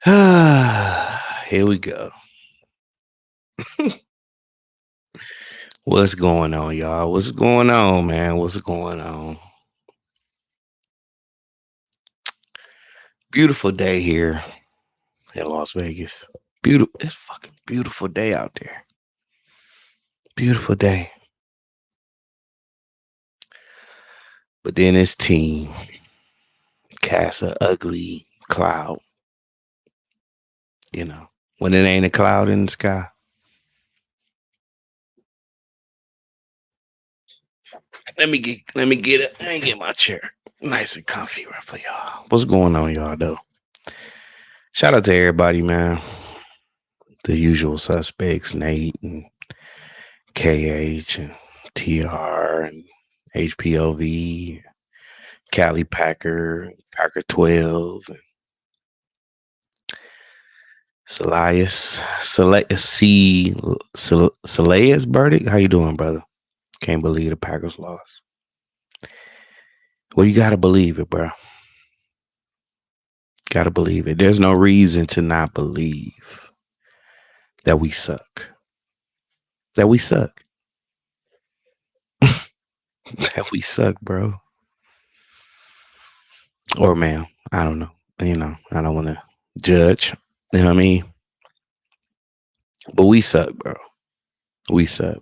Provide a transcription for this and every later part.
Uh, here we go. What's going on, y'all? What's going on, man? What's going on? Beautiful day here in Las Vegas. Beautiful. It's fucking beautiful day out there. Beautiful day. But then this team casts a ugly cloud. You know, when it ain't a cloud in the sky. Let me get it. Let me get my chair nice and comfy right for y'all. What's going on, y'all? Though. Shout out to everybody, man. The usual suspects, Nate and KH and TR and HPOV, Cali Packer, Packer 12, and Salias, Salias Burdick. How you doing, brother? Can't believe the Packers lost. Well, you gotta believe it, bro. Gotta believe it. There's no reason to not believe that we suck. That we suck. That we suck, bro. Or ma'am. I don't know. I don't want to judge. You know what I mean? But we suck, bro. We suck.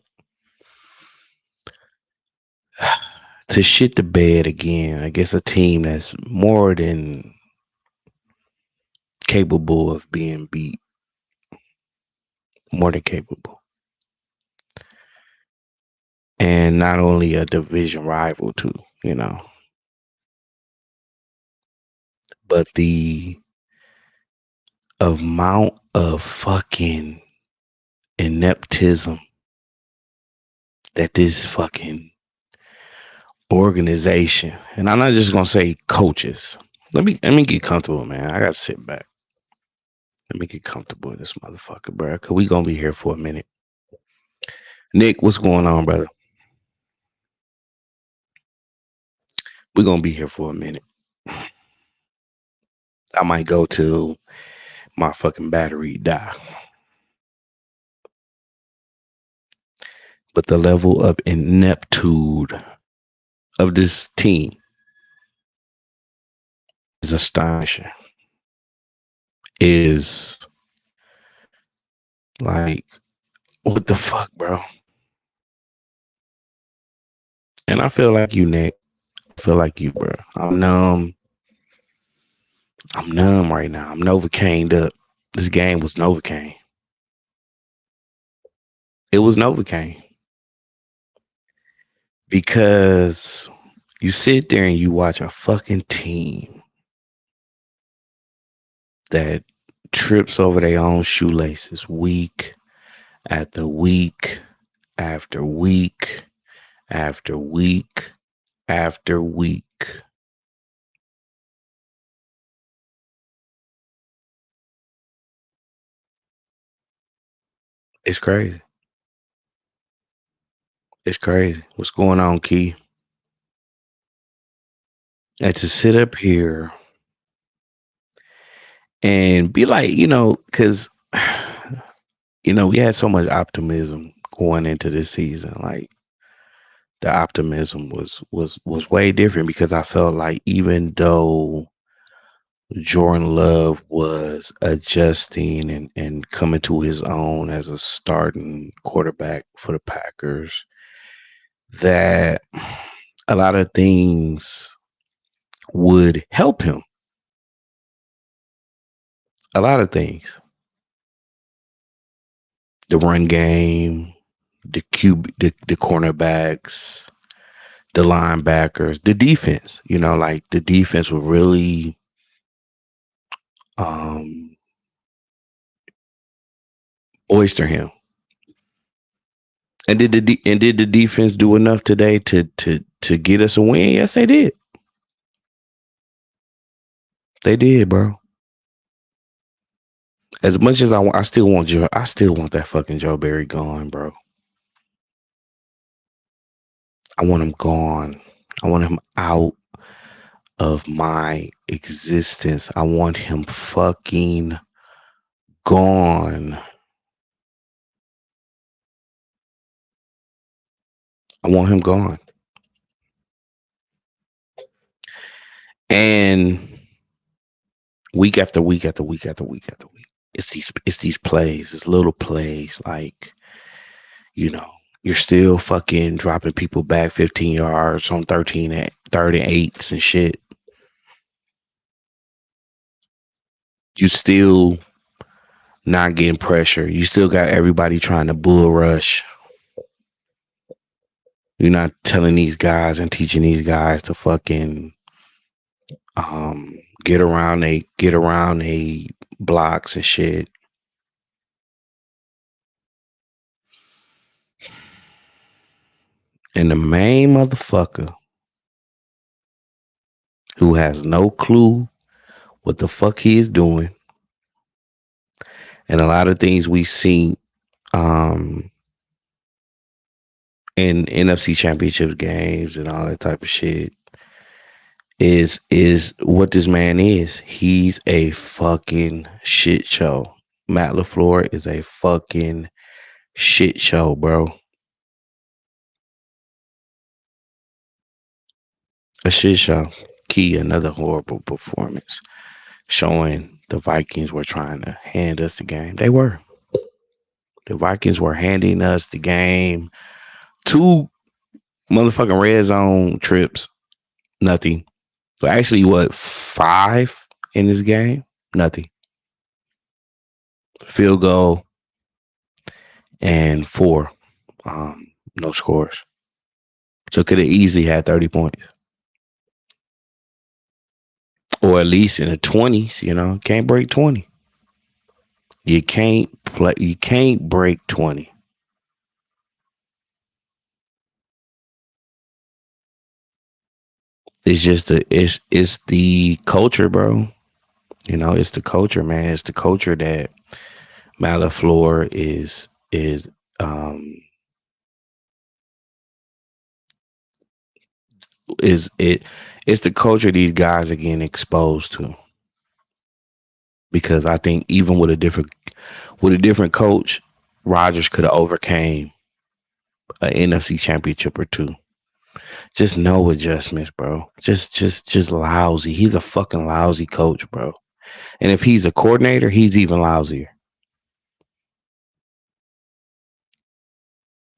To shit the bed again, I guess a team that's more than capable of being beat. More than capable. And not only a division rival too, but the amount of fucking ineptism that this fucking organization, and I'm not just gonna say coaches. Let me get comfortable, man. I gotta sit back. Let me get comfortable in this motherfucker, bro. Cause we gonna be here for a minute. Nick, what's going on, brother? We're gonna be here for a minute. I might go till my fucking battery die. But the level of ineptitude of this team is astonishing. Is like, what the fuck, bro? And I feel like you, Nick. I feel like you, bro. I'm numb. I'm numb right now. I'm Novocained up. This game was Novocaine. It was Novocaine. Because you sit there and you watch a fucking team that trips over their own shoelaces week after week after week after week after week. It's crazy. It's crazy. What's going on, Key? And to sit up here and be like, because we had so much optimism going into this season. Like the optimism was way different because I felt like even though Jordan Love was adjusting and coming to his own as a starting quarterback for the Packers, that a lot of things would help him. A lot of things. The run game, the cornerbacks, the linebackers, the defense. Like the defense would really um oyster him. And did the defense do enough today to get us a win? Yes, they did. They did, bro. As much as I still want that fucking Joe Barry gone, bro. I want him gone. I want him out of my existence. I want him fucking gone. I want him gone. And week after week after week after week after week, it's these plays, it's little plays like, you're still fucking dropping people back 15 yards on 13 at 38s and shit. You still not getting pressure. You still got everybody trying to bull rush. You're not telling these guys and teaching these guys to fucking get around a blocks and shit. And the main motherfucker who has no clue what the fuck he is doing, and a lot of things we see in NFC Championship games and all that type of shit is what this man is. He's a fucking shit show. Matt LaFleur is a fucking shit show, bro. A shit show. Key, another horrible performance, showing the Vikings were trying to hand us the game. They were. The Vikings were handing us the game. 2 motherfucking red zone trips, nothing. So actually, what, 5 in this game? Nothing. Field goal and 4. No scores. So could have easily had 30 points. Or at least in the 20s, can't break 20. You can't break 20. It's just it's the culture, bro. It's the culture, man. It's the culture that Matt LaFleur is is it. It's the culture these guys are getting exposed to. Because I think even with a different coach, Rodgers could have overcame an NFC championship or two. Just no adjustments, bro. Just lousy. He's a fucking lousy coach, bro. And if he's a coordinator, he's even lousier.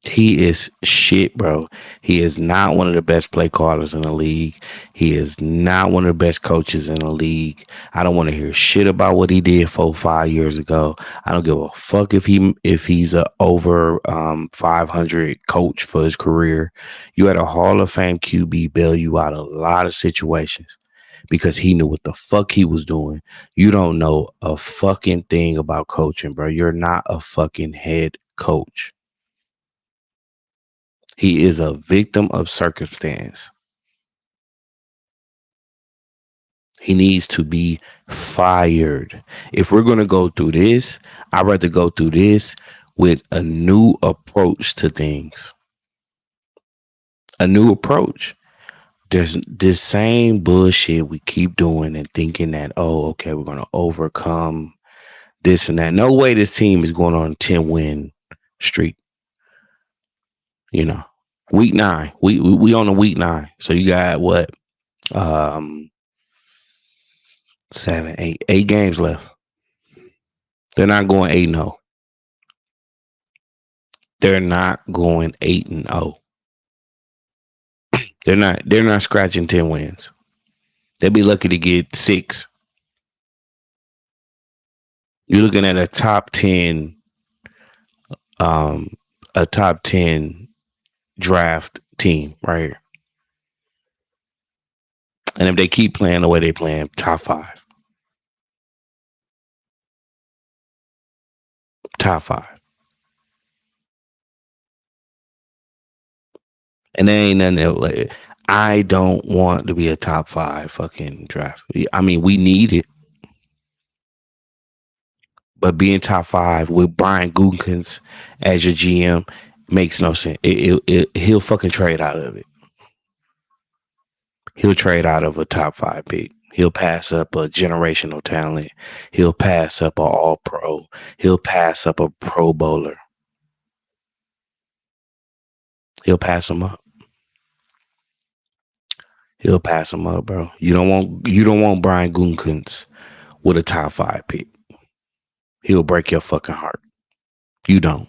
He is shit, bro. He is not one of the best play callers in the league. He is not one of the best coaches in the league. I don't want to hear shit about what he did 4 5 years ago. I don't give a fuck if he's a over 500 coach for his career. You had a Hall of Fame QB bail you out of a lot of situations because he knew what the fuck he was doing. You don't know a fucking thing about coaching, bro. You're not a fucking head coach. He is a victim of circumstance. He needs to be fired. If we're going to go through this, I'd rather go through this with a new approach to things. A new approach. There's this same bullshit we keep doing and thinking that, oh, okay, we're going to overcome this and that. No way this team is going on a 10-win streak. You know, week 9. We on a week 9. So you got what? 7, 8 games left. They're not going 8-0. They're not going 8-0. They're not scratching 10 wins. They'll be lucky to get 6. You're looking at a top 10 draft team right here. And if they keep playing the way they playing, top 5. Top 5. And there ain't nothing else. Like, I don't want to be a top 5 fucking draft. I mean, we need it. But being top 5 with Brian Gutekunst as your GM makes no sense. He'll fucking trade out of it. He'll trade out of a top 5 pick. He'll pass up a generational talent. He'll pass up an all-pro. He'll pass up a pro bowler. He'll pass him up. He'll pass him up, bro. You don't want Brian Gutekunst with a top 5 pick. He'll break your fucking heart. You don't.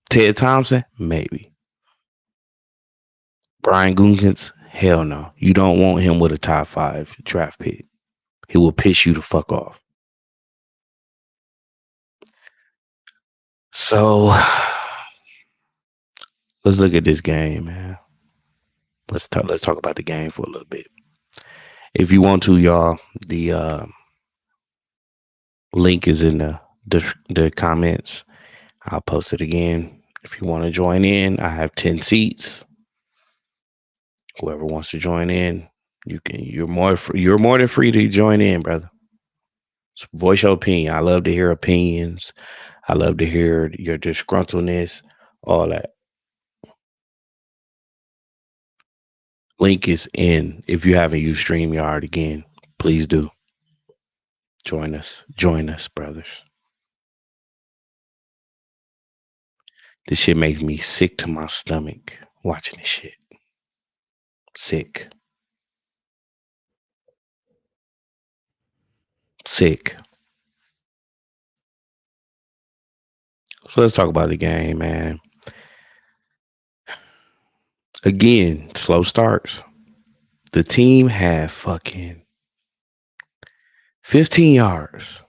Ted Thompson, maybe. Brian Gutekunst, hell no. You don't want him with a top 5 draft pick. He will piss you the fuck off. So let's look at this game, man. Let's talk about the game for a little bit. If you want to, y'all, the link is in the comments. I'll post it again. If you want to join in, I have 10 seats. Whoever wants to join in, you're more than free to join in, brother. So voice your opinion. I love to hear opinions. I love to hear your disgruntledness, all that. Link is in. If you haven't used StreamYard again, please do. Join us. Join us, brothers. This shit makes me sick to my stomach watching this shit. Sick. Sick. So let's talk about the game, man. Again, slow starts. The team had fucking 15 yards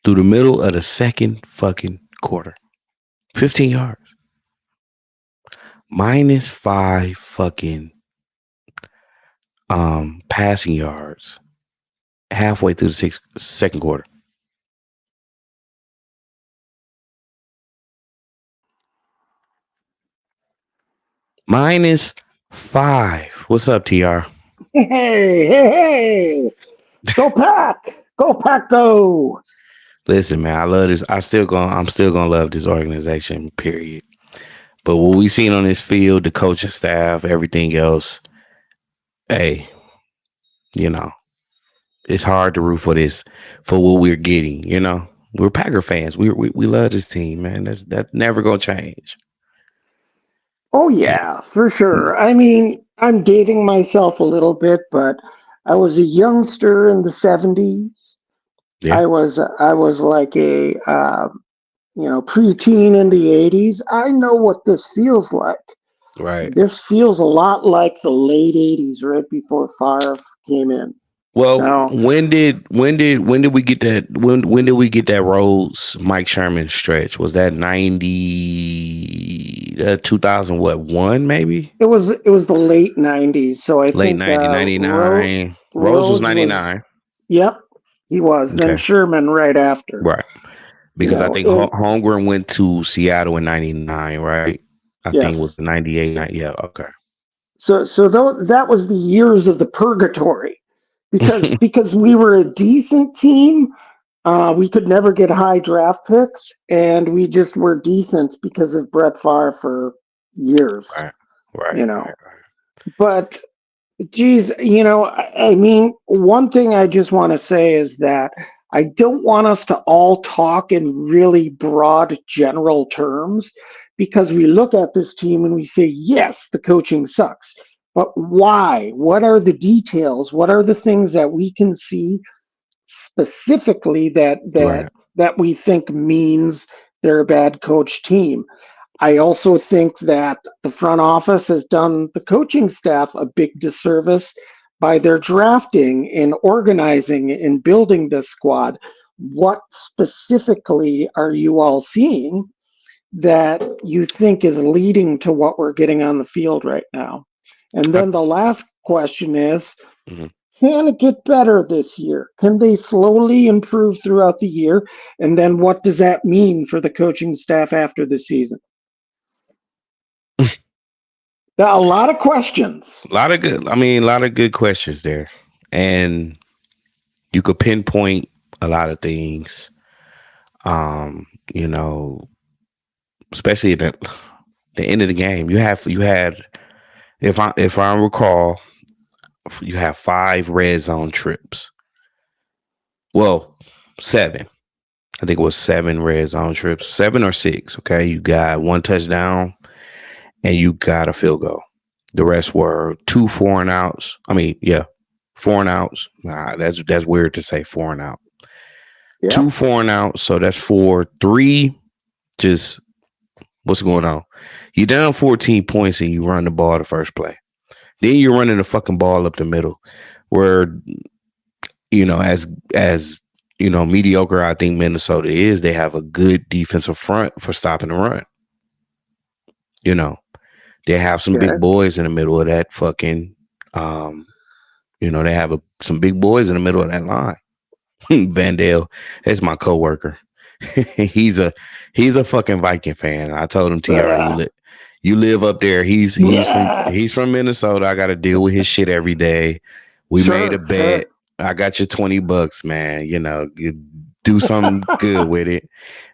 through the middle of the second fucking quarter. 15 yards. -5 fucking passing yards halfway through the second quarter. -5. What's up, TR? Hey. Go Pack! Go Pack, go! Listen, man, I love this. I'm still gonna love this organization, period. But what we seen on this field, the coaching staff, everything else, hey, you know, it's hard to root for this for what we're getting. You know, we're Packer fans. We love this team, man. That's never gonna change. Oh yeah, for sure. I mean, I'm dating myself a little bit, but I was a youngster in the '70s. Yeah, I was like a preteen in the '80s. I know what this feels like. right. This feels a lot like the late '80s, right before Favre came in. Well, Now, when did we get that when did we get that Rhodes Mike Sherman stretch? Was that 2000 what, one maybe? it was the late '90s, so I Late think 90, 99. Rose was Rhodes was, 99. yep, he was. Then Okay. Sherman right after. Right. You Because I know, think and Holmgren went to Seattle in 99, right? I think it was yes, 98. Yeah, okay. so though that was the years of the purgatory, because we were a decent team. We could never get high draft picks, and we just were decent because of Brett Favre for years. Right. Right. You Right. know, but geez, I mean, one thing I just want to say is that I don't want us to all talk in really broad general terms, because we look at this team and we say, yes, the coaching sucks. But why? What are the details? What are the things that we can see specifically that Right. that that we think means they're a bad coach team? I also think that the front office has done the coaching staff a big disservice by their drafting and organizing and building this squad. What specifically are you all seeing that you think is leading to what we're getting on the field right now? And I, then the last question is, mhm. can it get better this year? Can they slowly improve throughout the year? And then what does that mean for the coaching staff after the season? A lot of questions. A lot of good questions there. And you could pinpoint a lot of things. You know, especially at the end of the game. You had if I recall, you have 5 red zone trips. Well, 7. I think it was 7 red zone trips, 7 or 6. Okay, you got 1 touchdown and you got a field goal. The rest were 2 four and outs. I mean, yeah, 4 and outs. Nah, that's weird to say 4 and out. Yeah, 2 four and outs, so that's 4. 3, just what's going on? You're down 14 points and you run the ball the first play. Then you're running the fucking ball up the middle, where as mediocre I think Minnesota is, they have a good defensive front for stopping the run. You know, they have some big okay. boys in the middle of that fucking. They have some big boys in the middle of that line. Vandale, that's my coworker. he's a he's a fucking Viking fan. I told him, TR, Uh, you live up there. He's from yeah, he's from Minnesota. I got to deal with his shit every day. We made a sure, bet. sure. I got you $20, man. You do something good with it.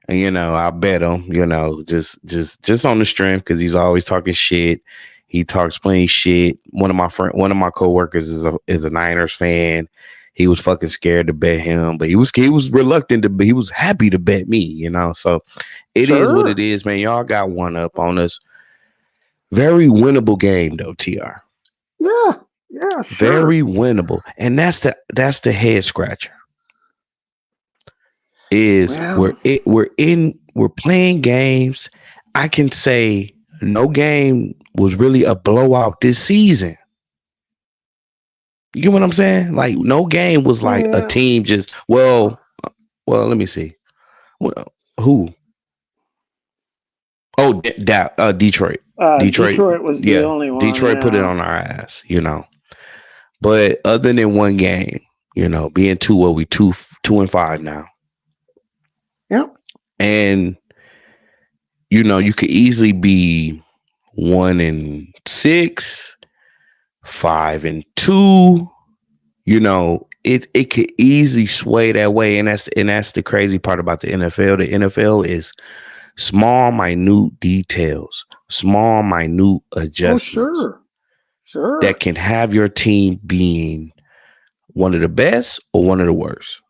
And I bet him. Just on the strength, because he's always talking shit. He talks plenty shit. One of my coworkers is a Niners fan. He was fucking scared to bet him, but he was reluctant to. He was happy to bet me. So it is what it Sure. is, man. Y'all got one up on us. Very winnable game though, TR. Yeah, yeah, sure. Very winnable, and that's the head scratcher. Is Well, we're playing games. I can say no game was really a blowout this season. You get what I'm saying? Like no game was like a yeah, team just let me see. Well, who? Oh, Detroit. Detroit. Detroit was the Yeah, only one. Detroit put it Yeah, on our ass. But other than one game, being we 2-5 now. yeah. And you could easily be 1-6, 5-2. It could easily sway that way, and that's the crazy part about the NFL. The NFL is small, minute details, small, minute Oh, adjustments. sure, Sure. that can have your team being one of the best or one of the worst?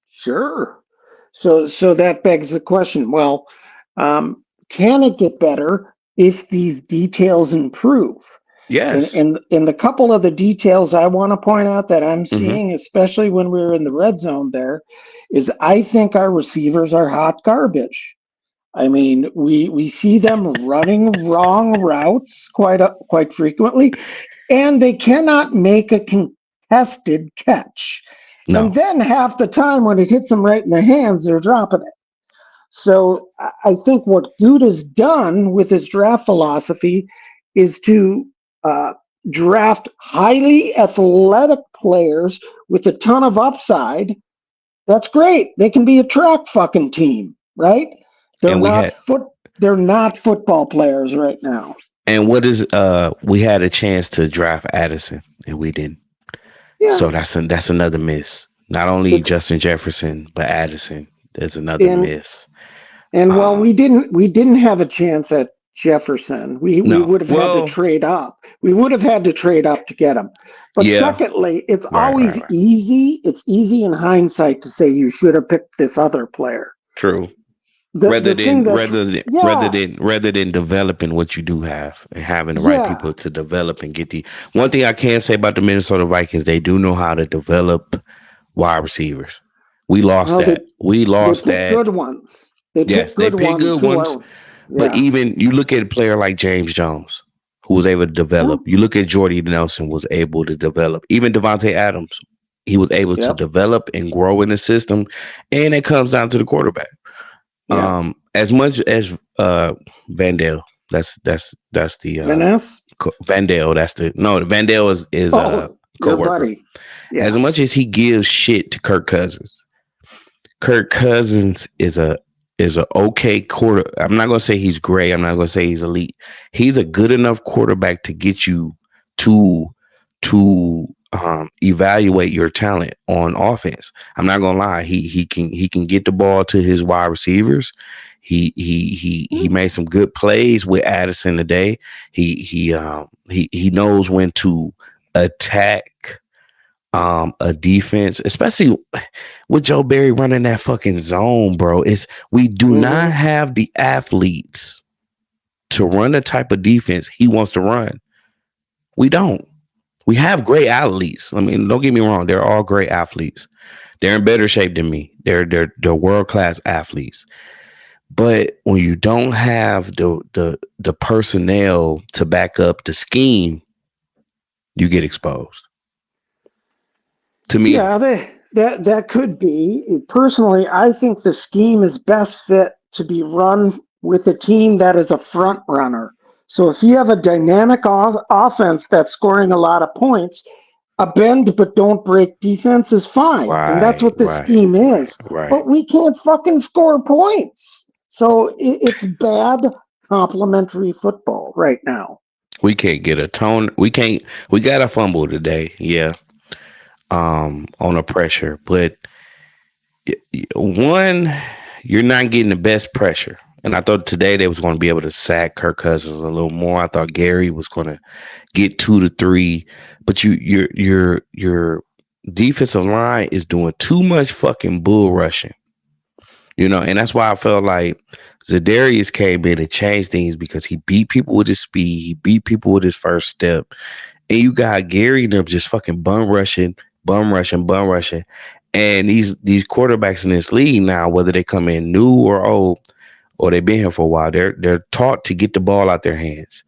Sure. So that begs the question. Well, can it get better if these details improve? Yes. And the couple of the details I want to point out that I'm Hmm. seeing, especially when we're in the red zone, there is I think our receivers are hot garbage. I mean, we see them running wrong routes quite frequently, and they cannot make a contested catch. And No. then half the time when it hits them right in the hands, they're dropping it. So I think what Good has done with his draft philosophy is to uh, draft highly athletic players with a ton of upside. That's great. They can be a track fucking team, right? They're And we not had foot. They're not football players right now. and what is we had a chance to draft Addison and we didn't. Yeah, So that's another miss. Not only it's Justin Jefferson, but Addison. There's another in miss. well, Um we didn't have a chance at Jefferson. We no. would have had to Well, trade up. We would have had to trade up to get him. But yeah. secondly, it's Right, right, always right. easy. It's easy in hindsight to say you should have picked this other player. True. The thing that's yeah, Rather than developing what you do have and having the right yeah. people to develop and get the one thing I can say about the Minnesota Vikings, they do know how to develop wide receivers. We lost Well, that. We they lost pick that. good ones. They Yes, pick they good pick ones good who ones, are but yeah. even you look at a player like James Jones, who was able to Yeah. develop. You look at Jordy Nelson was able to develop. Even Devontae Adams, he was able to Yep. develop and grow in the system. And it comes down to the quarterback. Yeah. As much as Vandale, that's the Vanessa. Vandale. That's the no. Vandale is a Oh, your coworker. buddy. As Yeah. much as he gives shit to Kirk Cousins, Kirk Cousins is a okay quarter. I'm not gonna say he's great. I'm not gonna say he's elite. He's a good enough quarterback to get you to evaluate your talent on offense. I'm not gonna lie. He can get the ball to his wide receivers. He made some good plays with Addison today. He knows when to attack a defense, especially with Joe Barry running that fucking zone, bro. It's we do Mm-hmm. not have the athletes to run the type of defense he wants to run. We don't. We have great athletes. I mean, don't get me wrong, they're all great athletes. They're in better shape than me. They're world class athletes. But when you don't have the personnel to back up the scheme, you get exposed. To me, Yeah, that could be. Personally, I think the scheme is best fit to be run with a team that is a front runner. So if you have a dynamic offense that's scoring a lot of points, a bend but don't break defense is fine, and that's right, what this right, scheme is. right. But we can't fucking score points, so it's bad complementary football right now. We can't get a tone. We can't. We got a fumble today. Yeah. On a pressure, but one, you're not getting the best pressure. And I thought today they was going to be able to sack Kirk Cousins a little more. I thought Gary was going to get 2 to 3, but your defensive line is doing too much fucking bull rushing. And that's why I felt like Zadarius came in and changed things because he beat people with his speed, he beat people with his first step, and you got Gary and them just fucking bum rushing, bum rushing, bum rushing. And these quarterbacks in this league now, whether they come in new or old, or they've been here for a while, they're taught to get the ball out their hands.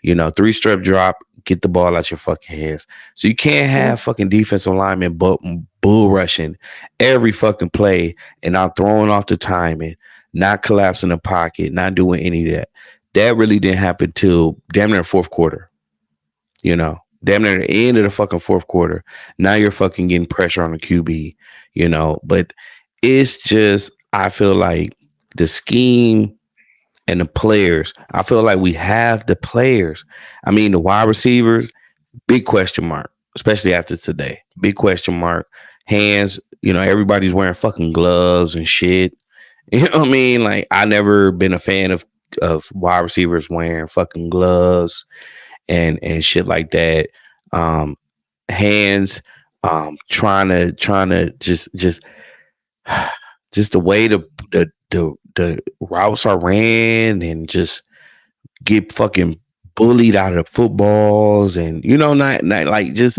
3-step drop, get the ball out your fucking hands. So you can't have fucking defensive linemen bull rushing every fucking play and not throwing off the timing, not collapsing the pocket, not doing any of that. That really didn't happen till damn near fourth quarter. Damn near the end of the fucking fourth quarter. Now you're fucking getting pressure on the QB, but it's just, I feel like the scheme and the players, I feel like we have the players. I mean, the wide receivers, big question mark, especially after today. Big question mark. Hands, everybody's wearing fucking gloves and shit. You know what I mean? Like, I never been a fan of wide receivers wearing fucking gloves and shit like that. Hands, trying to just the way the routes are ran and just get fucking bullied out of footballs and not like just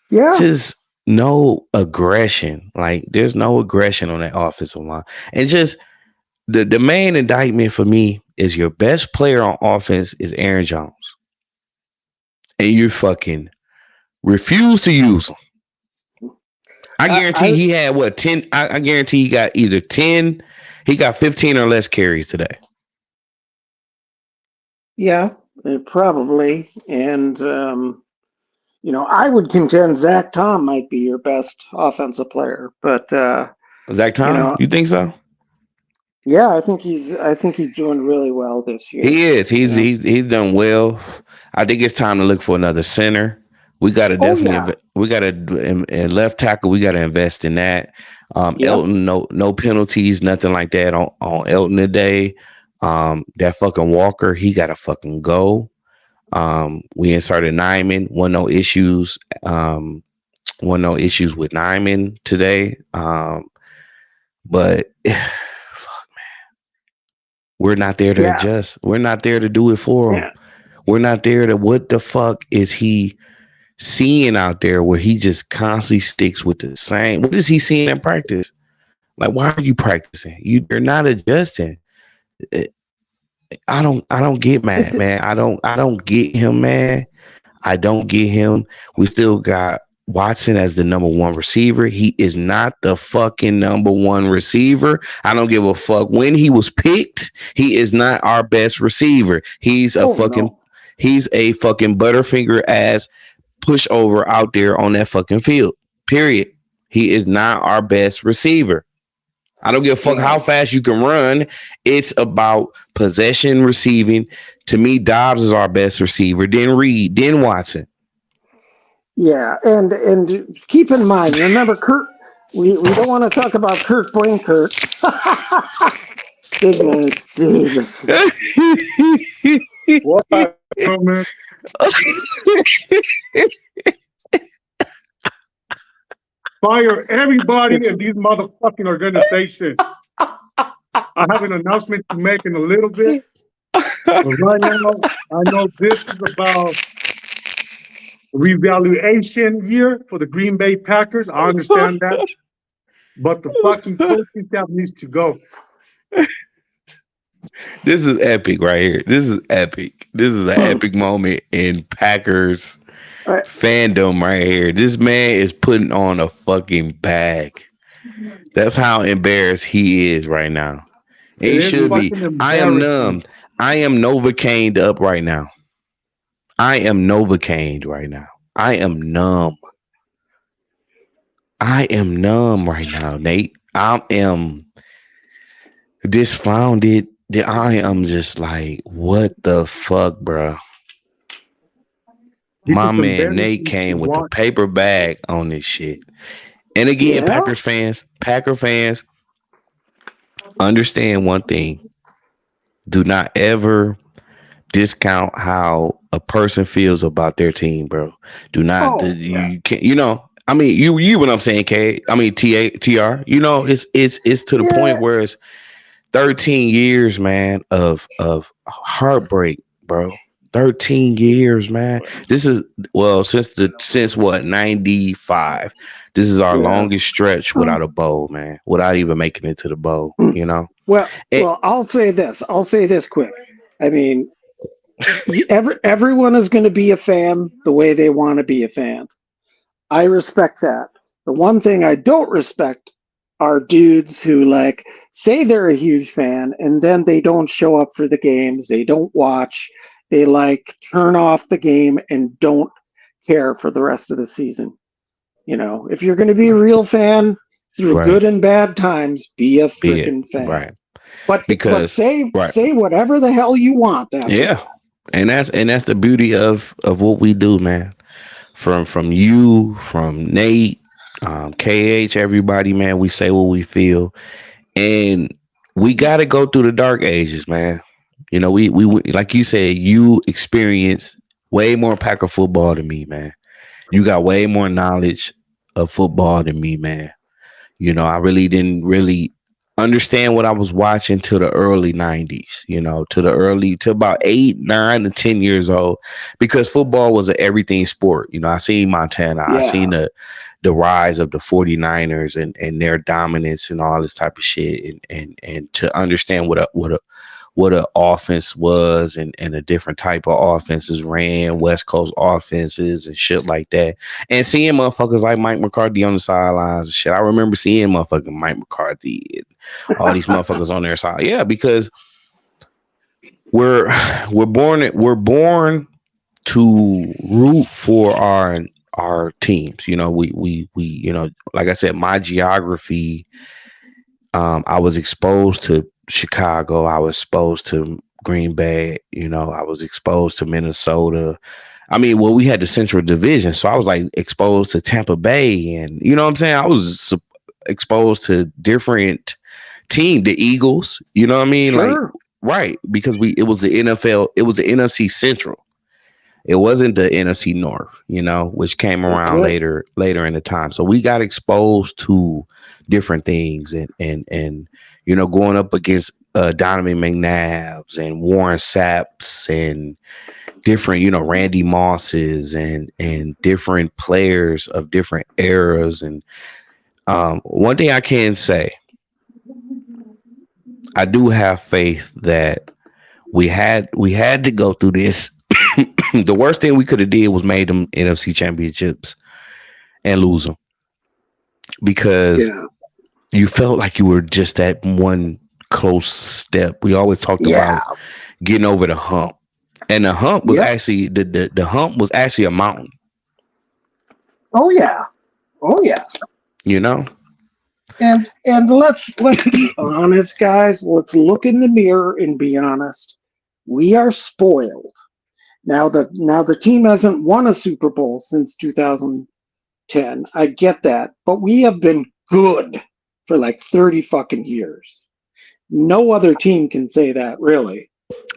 Yeah. just no aggression. Like there's no aggression on that offensive line. And just the main indictment for me is your best player on offense is Aaron Jones. And you fucking refuse to use him. I guarantee he had 10. I guarantee he got either 10, he got 15 or less carries today. Yeah, probably. And, I would contend Zach Tom might be your best offensive player. But Zach Tom, you think so? Yeah, I think he's doing really well this year. He is. He's done well. I think it's time to look for another center. We got to definitely we got to in left tackle. We got to invest in that. Elton, no penalties, nothing like that on Elton today. That fucking Walker, he got to fucking go. We inserted Nyman. No issues. No issues with Nyman today. But fuck, man, we're not there to adjust. We're not there to do it for him. We're not there to. What the fuck is he seeing out there where he just constantly sticks with the same? What is he seeing in practice? Like, why are you practicing? You're not adjusting. I don't get mad, man. I don't get him, man. I don't get him. We still got Watson as the number one receiver. He is not the fucking number one receiver. I don't give a fuck when he was picked. He is not our best receiver. He's a fucking Butterfinger ass pushover out there on that fucking field. Period. He is not our best receiver. I don't give a fuck how fast you can run. It's about possession receiving. To me, Dobbs is our best receiver. Then Reed, then Watson. Yeah, and keep in mind, remember Kurt. We don't want to talk about Kurt Brinkert. Big names, Jesus. What man? Fire everybody in these motherfucking organizations. I have an announcement to make in a little bit. But right now, I know this is about revaluation year for the Green Bay Packers. I understand that. But the fucking coaching staff needs to go. This is epic right here. This is epic. This is an epic moment in Packers fandom right here. This man is putting on a fucking bag. That's how embarrassed he is right now. He should be. I am numbed. I am Novocained up right now. I am Novocained right now. I am numb. I am numb right now, Nate. I am disfounded. I am just like, what the fuck, bro? My man Nate came with the paper bag on this shit. And again, Packer fans, understand one thing. Do not ever discount how a person feels about their team, bro. Do not you can't, I mean, you what I'm saying, K. I mean, TR. It's to the point where it's 13 years, man, of heartbreak, bro. 13 years, man. This is since what, 95. This is our longest stretch without a bowl, man. Without even making it to the bowl, Well, I'll say this quick. I mean, everyone is going to be a fan the way they want to be a fan. I respect that. The one thing I don't respect are dudes who say they're a huge fan and then they don't show up for the games. They don't watch. They turn off the game and don't care for the rest of the season. If you're going to be a real fan through good and bad times, be a freaking fan. Right. But say whatever the hell you want. And that's the beauty of what we do, man. From you, from Nate, KH, everybody, man, we say what we feel, and we got to go through the dark ages, man. We like you said, you experienced Way more pack of football than me, man. You got way more knowledge of football than me, man. I really didn't really understand what I was watching till the early 90s, to about 8, 9, and 10 years old, because football was an everything sport. I seen Montana. I seen the rise of the 49ers and their dominance and all this type of shit. And to understand what a offense was and a different type of offenses ran, West Coast offenses and shit like that. And seeing motherfuckers like Mike McCarthy on the sidelines and shit. I remember seeing motherfucking Mike McCarthy and all these motherfuckers on their side. Yeah, because we're born to root for our teams. We like I said, my geography, I was exposed to Chicago. I was exposed to Green Bay. I was exposed to Minnesota. We had the Central Division, so I was like exposed to Tampa Bay, and you know what I'm saying. I was exposed to different team, the Eagles. You know what I mean? Sure. Like, right, because it was the NFL. It was the NFC Central. It wasn't the NFC North, which came around later in the time. So we got exposed to different things and going up against Donovan McNabbs and Warren Saps and different, Randy Mosses and different players of different eras. And one thing I can say, I do have faith that we had to go through this. The worst thing we could have did was made them NFC championships and lose them, because you felt like you were just that one close step. We always talked about getting over the hump, and the hump was actually the hump was actually a mountain. Oh yeah. And let's be honest, guys. Let's look in the mirror and be honest. We are spoiled. Now the team hasn't won a Super Bowl since 2010. I get that, but we have been good for like 30 fucking years. No other team can say that, really.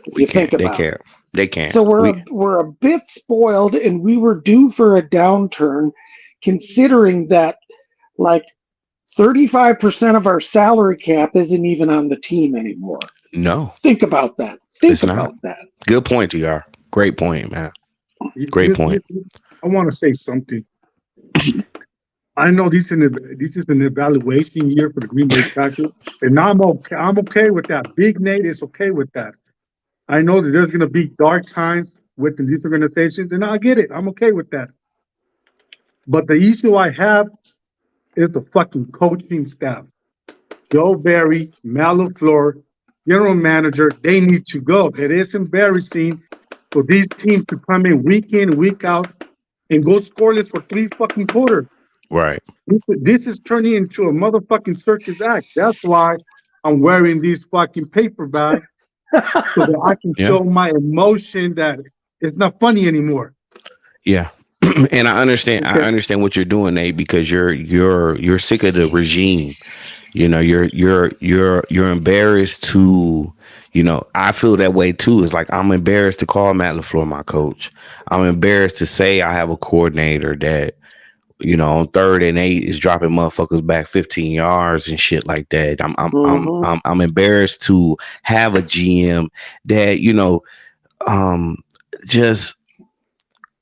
If you think about it. They can't. So we're a bit spoiled, and we were due for a downturn, considering that like 35% of our salary cap isn't even on the team anymore. No. Think about that. Think about that. Good point, TR. Great point, man. Great point. I want to say something. I know this is an evaluation year for the Green Bay Packers, and I'm okay with that. Big Nate is okay with that. I know that there's going to be dark times with these organizations, and I get it. I'm okay with that. But the issue I have is the fucking coaching staff. Joe Barry, Matt LaFleur, general manager, they need to go. It is embarrassing for these teams to come in, week out, and go scoreless for 3 fucking quarters. Right. This is turning into a motherfucking circus act. That's why I'm wearing these fucking paper bags so that I can show my emotion that it's not funny anymore. Yeah. And I understand. Okay. I understand what you're doing, Nate, because you're sick of the regime. You're embarrassed to. I feel that way too. It's like I'm embarrassed to call Matt LaFleur my coach. I'm embarrassed to say I have a coordinator that, on 3rd and 8 is dropping motherfuckers back 15 yards and shit like that. I'm embarrassed to have a GM that, just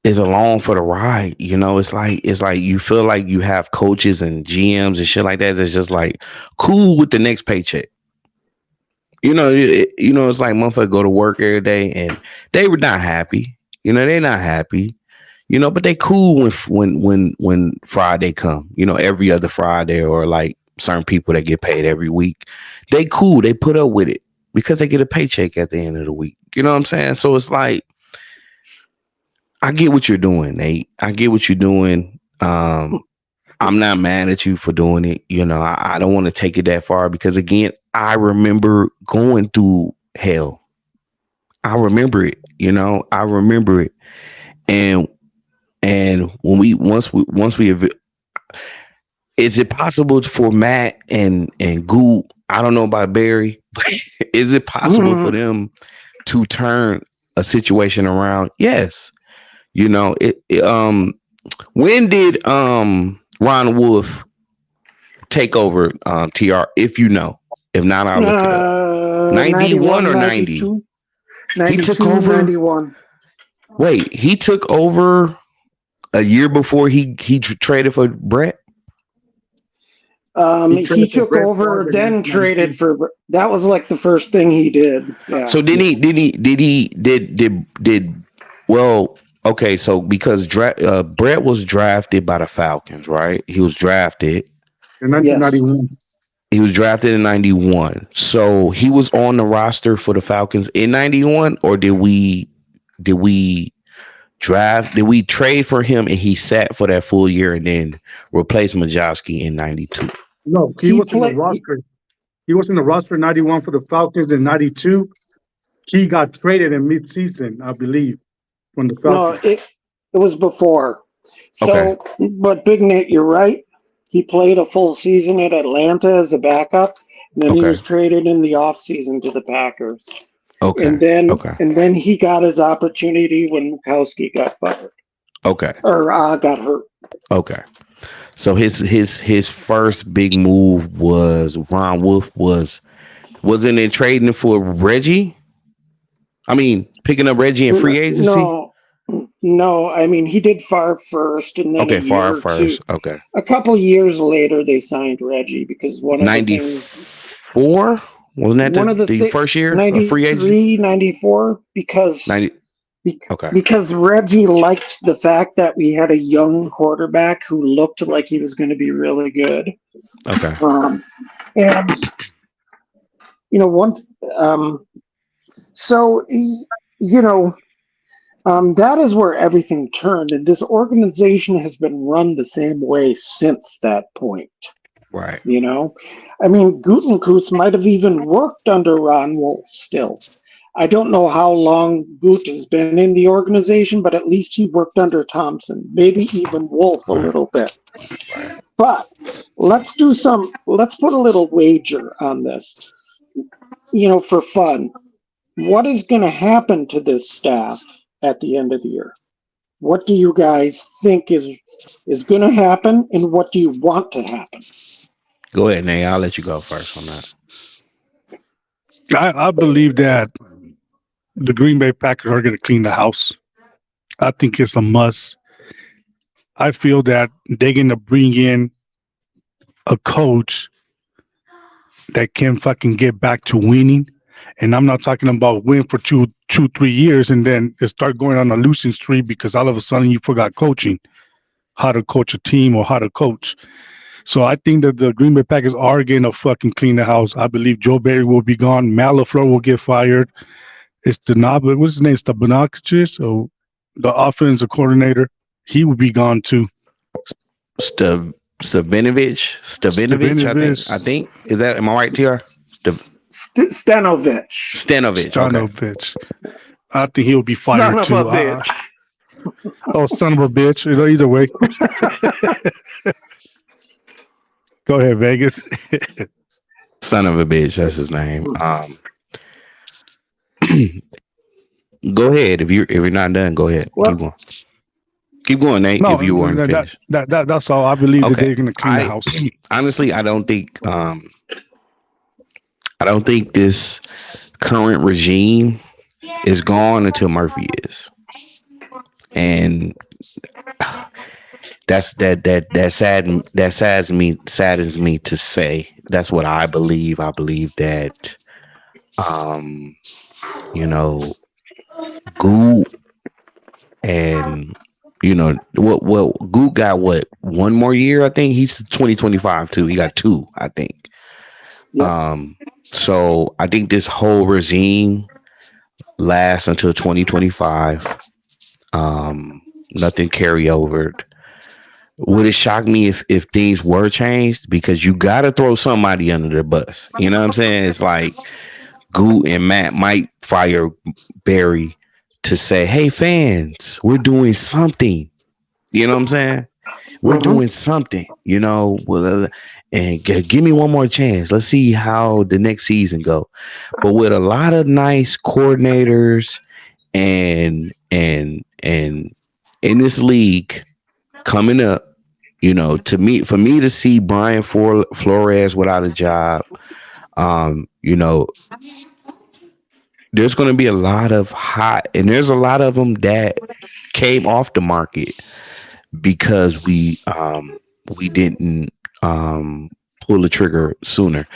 is along for the ride. It's like you feel like you have coaches and GMs and shit like that that's just like cool with the next paycheck. It's like motherfuckers go to work every day and they were not happy. They're not happy. But they cool when Friday come. Every other Friday, or like certain people that get paid every week. They cool. They put up with it because they get a paycheck at the end of the week. You know what I'm saying? So it's like, I get what you're doing, Nate. I get what you're doing. I'm not mad at you for doing it. I don't want to take it that far because, again, I remember going through hell. I remember it. I remember it. And when once we is it possible for Matt and Gould? I don't know about Barry, but is it possible for them to turn a situation around? Yes. You know, when did Ron Wolf take over TR? If you know, if not, I'll look it up. 91 or 90? 92, He took over. 91. Wait, he took over a year before he traded for Brett. He took over, then traded for. That was like the first thing he did. Yeah. So well, okay, so because Brett was drafted by the Falcons, right? He was drafted in 1991. He was drafted in 91. So he was on the roster for the Falcons in 91, or did we trade for him and he sat for that full year and then replaced Majowski in 92? No, he was in the roster. He was in the roster in 91 for the Falcons. In 92, he got traded in mid-season, I believe. From the Falcons. No, it was before. So, Okay. But Big Nate, you're right. He played a full season at Atlanta as a backup, and then he Okay. was traded in the offseason to the Packers. Okay. And then Okay. and then he got his opportunity when Mikowski got fired Okay. or got hurt. Okay. So his first big move was Ron Wolf wasn't it trading for Reggie? I mean, picking up Reggie in free agency? No. I mean, he did Favre first, and then Okay, a year Favre or first. two. Okay. A couple years later, they signed Reggie because one of the things, 94? Wasn't that one of the the first year of free agency? 93, 94, because 90. Okay. because Reggie liked the fact that we had a young quarterback who looked like he was going to be really good. Okay. And once, so that is where everything turned, and this organization has been run the same way since that point. Right. I mean, Gutekunst might have even worked under Ron Wolf still. I don't know how long Gut has been in the organization, but at least he worked under Thompson, maybe even Wolf a little bit. But let's put a little wager on this, for fun. What is going to happen to this staff at the end of the year? What do you guys think is going to happen, and what do you want to happen? Go ahead, Nate. I'll let you go first on that. I believe that the Green Bay Packers are going to clean the house. I think it's a must. I feel that they're going to bring in a coach that can fucking get back to winning. And I'm not talking about win for 3 years and then start going on a losing streak because all of a sudden you forgot coaching, how to coach a team or how to coach. So I think that the Green Bay Packers are going to fucking clean the house. I believe Joe Barry will be gone. Matt LaFleur will get fired. It's what's his name? Stabanakis, so the offensive coordinator. He will be gone too. Stavinovich, I think. Is that, am I right, TR? Stanovich. I think he'll be fired too. Son of a bitch. Son of a bitch. Either way. Go ahead, Vegas. Son of a bitch, that's his name. Go ahead. If you're not done, go ahead. Keep going, Nate. No, if you weren't finished. That's all. I believe that they're going to clean the house. Honestly, I don't think this current regime is gone until Murphy is, and that saddens me to say. That's what I believe. I believe that Gould and Gould got one more year. I think he's 2025 too. He got 2, I think. Yeah. So I think this whole regime lasts until 2025. Nothing carry over. Would it shock me if things were changed? Because you got to throw somebody under the bus. You know what I'm saying? It's like Gould and Matt might fire Barry to say, hey, fans, we're doing something. You know what I'm saying? We're doing something, and give me one more chance. Let's see how the next season go. But with a lot of nice coordinators and in this league coming up, you know, for me to see Brian Flores without a job, you know, there's going to be a lot of hot, and there's a lot of them that came off the market because we didn't pull the trigger sooner.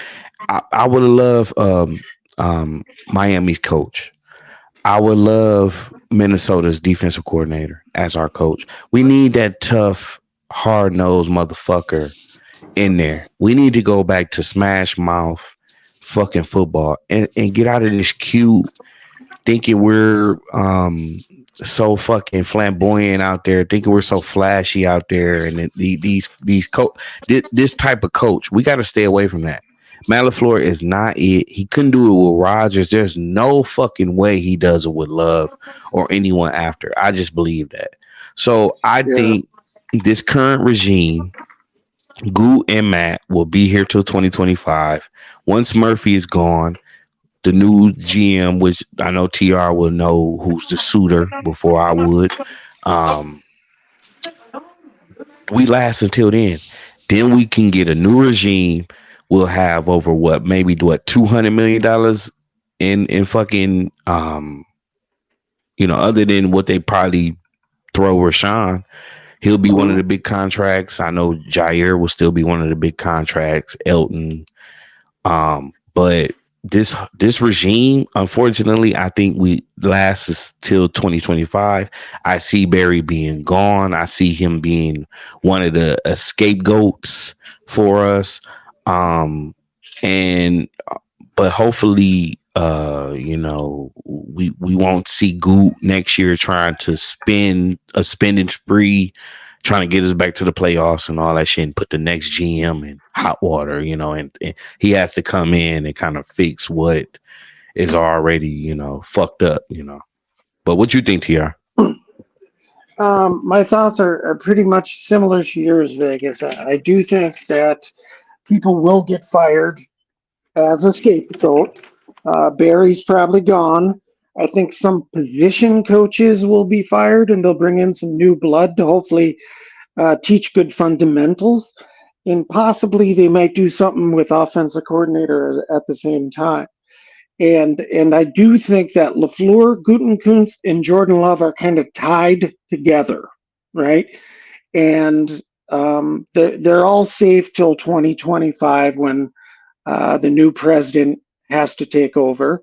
I would love Miami's coach. I would love Minnesota's defensive coordinator as our coach. We need that tough, hard nosed motherfucker in there. We need to go back to smash mouth fucking football and get out of this cute thinking we're so fucking flamboyant out there, thinking we're so flashy out there, and this type of coach, we got to stay away from that. Matt LaFleur is not it. He couldn't do it with Rodgers. There's no fucking way he does it with Love or anyone after. I just believe that. So I think this current regime, Goo and Matt, will be here till 2025. Once Murphy is gone, the new GM, which I know TR will know who's the suitor before I would. We last until then. Then we can get a new regime. We'll have over $200 million in fucking you know, other than what they probably throw Rashawn. He'll be one of the big contracts. I know Jair will still be one of the big contracts. Elton, but this regime, unfortunately, I think we last till 2025. I see Barry being gone. I see him being one of the scapegoats for us. But hopefully, you know, we won't see Goot next year trying to spend a spending spree, trying to get us back to the playoffs and all that shit, and put the next GM in hot water, you know, and he has to come in and kind of fix what is already, you know, fucked up, you know. But what you think, TR? My thoughts are pretty much similar to yours, Vegas. I do think that people will get fired as a scapegoat. Barry's probably gone. I think some position coaches will be fired, and they'll bring in some new blood to hopefully teach good fundamentals. And possibly they might do something with offensive coordinator at the same time. And I do think that LaFleur, Gutekunst, and Jordan Love are kind of tied together, right? And they're all safe till 2025 when the new president has to take over.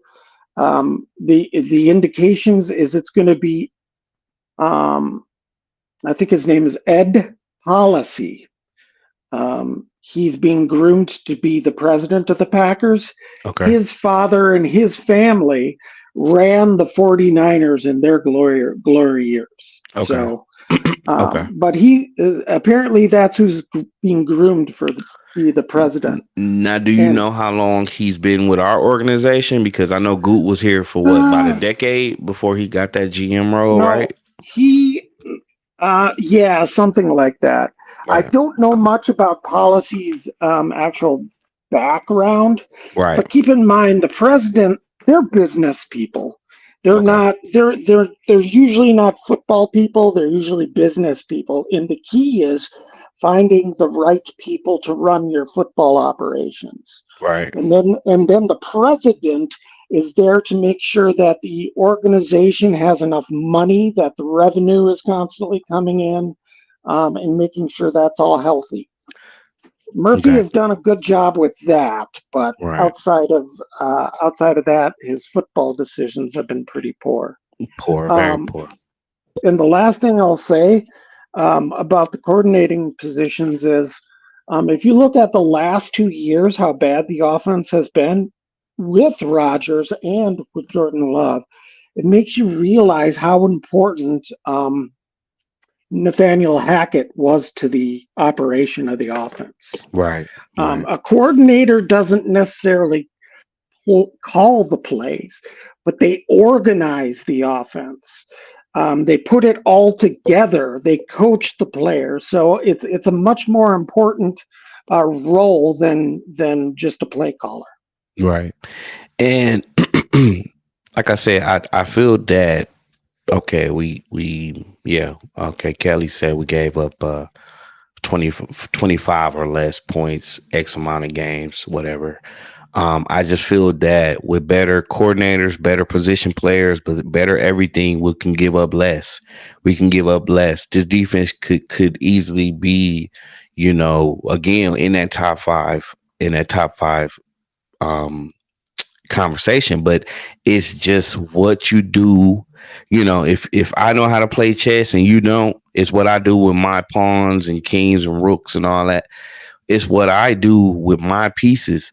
The indications is it's going to be, I think his name is Ed Policy. He's being groomed to be the president of the Packers. Okay. His father and his family ran the 49ers in their glory years. Okay. So, Okay. But he apparently that's who's being groomed for be the president. Now, do you know how long he's been with our organization? Because I know Goot was here for about a decade before he got that GM role, right? He, yeah, something like that. Right. I don't know much about Policy's actual background, Right. but keep in mind the president, they're business people. They're not. They're usually not football people. They're usually business people. And the key is finding the right people to run your football operations. Right. And then the president is there to make sure that the organization has enough money, that the revenue is constantly coming in, and making sure that's all healthy. Murphy has done a good job with that, but outside of that, his football decisions have been pretty poor. Very poor. And the last thing I'll say about the coordinating positions is, if you look at the last 2 years, how bad the offense has been with Rodgers and with Jordan Love, it makes you realize how important Nathaniel Hackett was to the operation of the offense. Right. A coordinator doesn't necessarily call the plays, but they organize the offense. They put it all together. They coach the players. So it's a much more important role than just a play caller. Right. And like I said, I feel that, okay, we Yeah. Okay. Kelly said we gave up 20, 25 or less points, X amount of games, whatever. I just feel that with better coordinators, better position players, but better everything, we can give up less. We can give up less. This defense could easily be, again in that top five um conversation, but it's just what you do. If I know how to play chess and you don't, it's what I do with my pawns and kings and rooks and all that. It's what I do with my pieces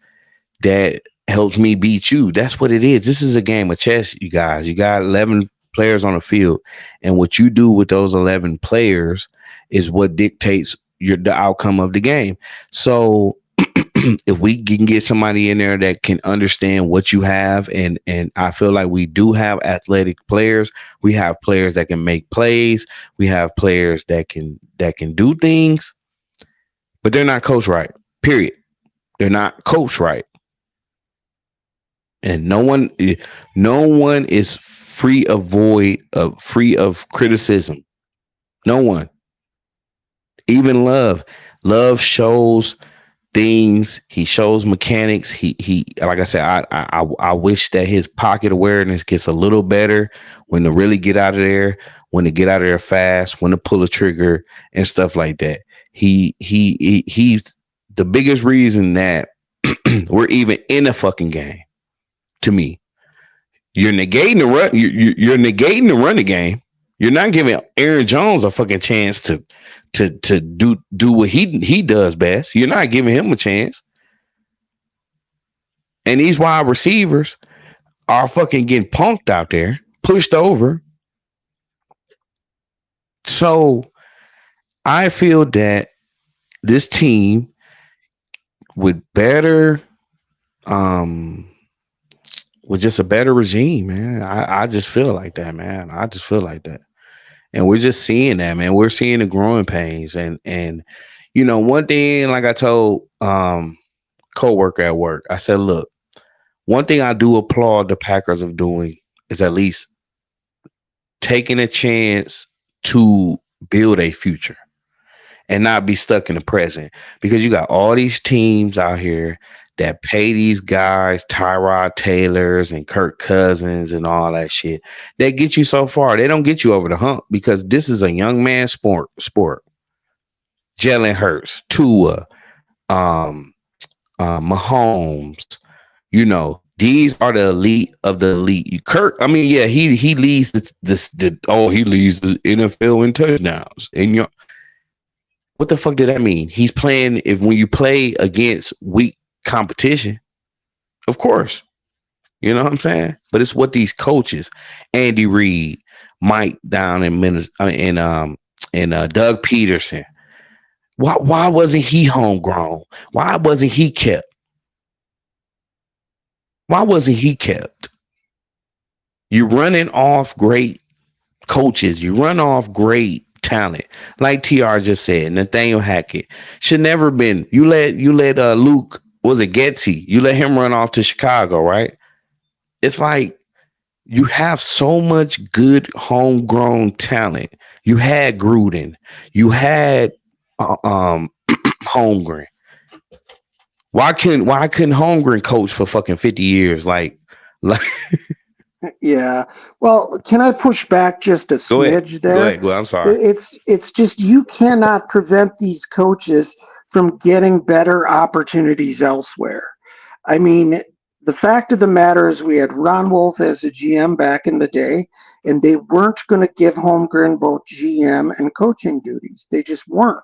that helps me beat you. That's what it is. This is a game of chess, you guys. You got 11 players on the field, and what you do with those 11 players is what dictates the outcome of the game. So if we can get somebody in there that can understand what you have, and I feel like we do have athletic players. We have players that can make plays. We have players that can do things, but they're not coached right. Period. They're not coached right. And no one is free of criticism. No one. Even Love shows things. He shows mechanics. He like I said, I wish that his pocket awareness gets a little better when to really get out of there, when to get out of there fast, when to pull a trigger and stuff like that. He's the biggest reason that we're even in a fucking game. To me, you're negating the run. You're negating the running game. You're not giving Aaron Jones a fucking chance to do what he does best. You're not giving him a chance. And these wide receivers are fucking getting punked out there, pushed over. So I feel that this team with better with just a better regime, man. I just feel like that, man. I just feel like that. And we're just seeing that, man. We're seeing the growing pains. And one thing, like I told co-worker at work, I said, look, one thing I do applaud the Packers of doing is at least taking a chance to build a future and not be stuck in the present. Because you got all these teams out here that pay these guys, Tyrod Taylors and Kirk Cousins and all that shit. They get you so far. They don't get you over the hump because this is a young man sport. Jalen Hurts, Tua, Mahomes, these are the elite of the elite. Kirk, I mean, yeah, he leads he leads the NFL in touchdowns. And what the fuck did that mean? He's playing when you play against weak competition, of course, you know what I'm saying. But it's what these coaches, Andy Reid, Mike down in Minnesota, and Doug Peterson. Why wasn't he homegrown? Why wasn't he kept? Why wasn't he kept? You're running off great coaches. You run off great talent, like TR just said. Nathaniel Hackett should never been. You let Luke. Was it Getsy? You let him run off to Chicago, right? It's like you have so much good homegrown talent. You had Gruden. You had Holmgren. Why couldn't Holmgren coach for fucking 50 years? Like Yeah. Well, can I push back just a smidge there? Go ahead. Go ahead. I'm sorry. It's just you cannot prevent these coaches from getting better opportunities elsewhere. I mean, the fact of the matter is we had Ron Wolf as a GM back in the day, and they weren't going to give Holmgren both GM and coaching duties. They just weren't.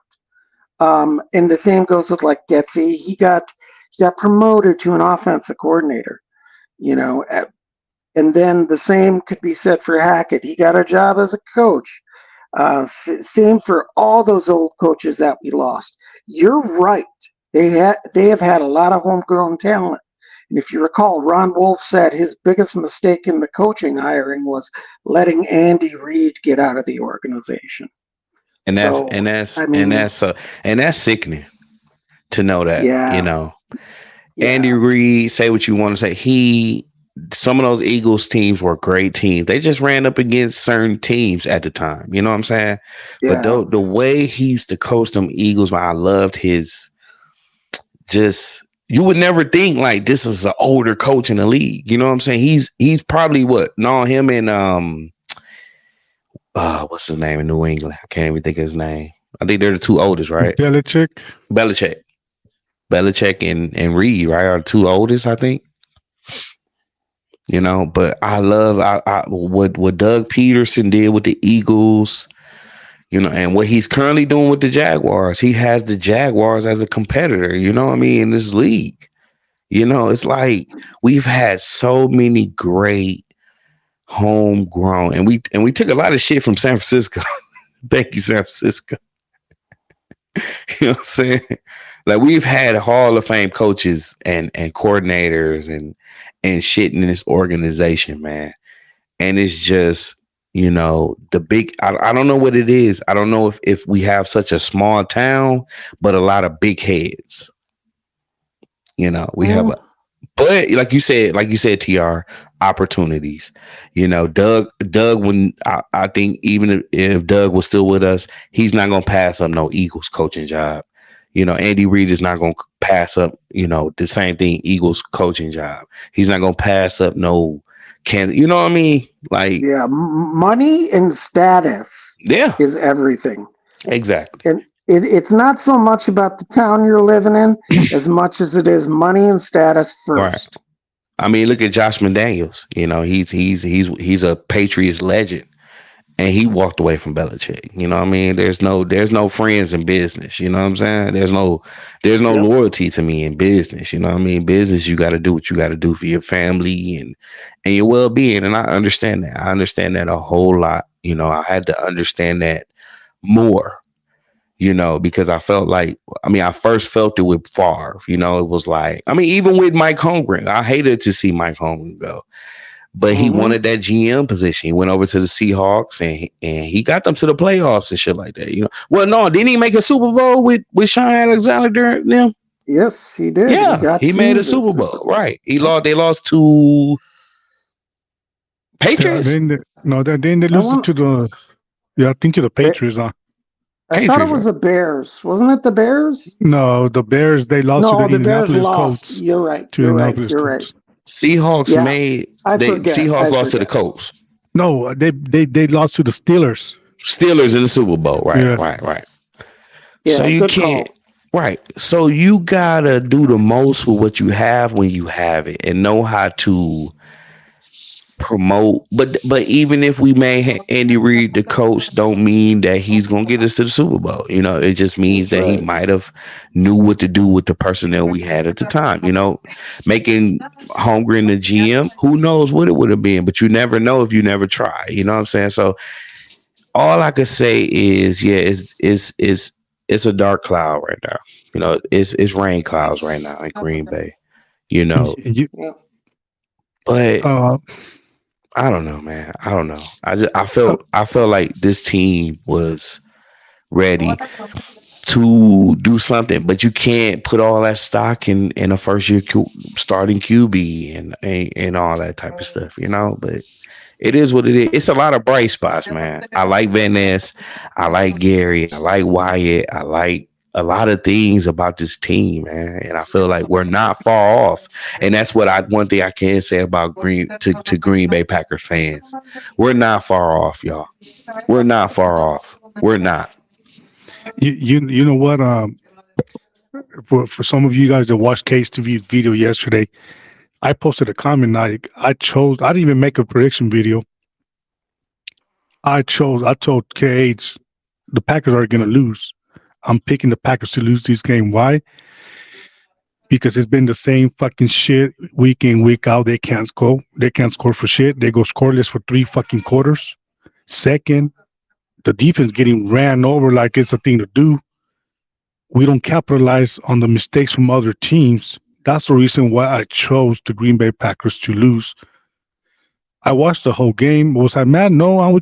And the same goes with like Getsy. He got promoted to an offensive coordinator, and then the same could be said for Hackett. He got a job as a coach. Same for all those old coaches that we lost. You're right. They have had a lot of homegrown talent. And if you recall, Ron Wolf said his biggest mistake in the coaching hiring was letting Andy Reid get out of the organization. And that's sickening to know that. Yeah. Andy Reid, say what you want to say. some of those Eagles teams were great teams. They just ran up against certain teams at the time. You know what I'm saying? Yeah. But the way he used to coach them Eagles, man, I loved his just. You would never think like this is an older coach in the league. You know what I'm saying? He's probably what? No, him and what's his name in New England? I can't even think of his name. I think they're the two oldest, right? Belichick and Reed, right? Are the two oldest, I think. You know, but I love what Doug Peterson did with the Eagles, you know, and what he's currently doing with the Jaguars. He has the Jaguars as a competitor, you know what I mean, in this league. You know, it's like we've had so many great homegrown, and we took a lot of shit from San Francisco. Thank you, San Francisco. You know what I'm saying? Like we've had Hall of Fame coaches and coordinators and shit in this organization, man. And it's just, you know, the big, I don't know what it is. I don't know if we have such a small town, but a lot of big heads. You know, we have but like you said, TR, opportunities. You know, Doug, when I think even if Doug was still with us, he's not gonna pass up no Eagles coaching job. You know, Andy Reid is not gonna pass up, you know, the same thing, Eagles coaching job. He's not gonna pass up no you know what I mean? Like, yeah, money and status is everything. Exactly. And it's not so much about the town you're living in as much as it is money and status first. Right. I mean, look at Josh McDaniels. You know, he's a Patriots legend, and he walked away from Belichick. You know what I mean? There's no friends in business. You know what I'm saying? There's no loyalty to me in business. You know what I mean? Business, you got to do what you got to do for your family and your well-being. And I understand that. I understand that a whole lot. You know, I had to understand that more. You know, because I felt like, I first felt it with Favre. You know, it was like, even with Mike Holmgren, I hated to see Mike Holmgren go, but he wanted that GM position. He went over to the Seahawks and he got them to the playoffs and shit like that. You know, well, no, didn't he make a Super Bowl with Sean Alexander during them? Yes, he did. Yeah, he made a Super Bowl, right? They lost to Patriots. Then they lost to the Patriots. I thought it was the Bears. Wasn't it the Bears? No, the Bears, they lost to the Indianapolis Colts. You're right. You're right. Seahawks Seahawks lost to the Colts. No, they lost to the Steelers. Steelers in the Super Bowl. Right. Yeah, so you can't call. Right. So you gotta do the most with what you have when you have it and know how to promote, but even if we made Andy Reid the coach, don't mean that he's gonna get us to the Super Bowl. You know, it just means that he might have knew what to do with the personnel we had at the time. You know, making Holmgren the GM, who knows what it would have been, but you never know if you never try. You know what I'm saying? So all I could say is, it's a dark cloud right now. You know, it's rain clouds right now in Green Bay. You know, but. I don't know, man. I don't know. I felt like this team was ready to do something, but you can't put all that stock in a first year starting QB and all that type of stuff, you know. But it is what it is. It's a lot of bright spots, man. I like Van Ness. I like Gary. I like Wyatt. I like a lot of things about this team, man, and I feel like we're not far off. And that's one thing I can say about Green Bay Packers fans. We're not far off, y'all. We're not far off. We're not. You know what? For some of you guys that watched Case TV's video yesterday, I posted a comment. I didn't even make a prediction video. I told KH the Packers are going to lose. I'm picking the Packers to lose this game. Why? Because it's been the same fucking shit week in, week out. They can't score. They can't score for shit. They go scoreless for 3 fucking quarters. Second, the defense getting ran over like it's a thing to do. We don't capitalize on the mistakes from other teams. That's the reason why I chose the Green Bay Packers to lose. I watched the whole game. Was I mad? No, I was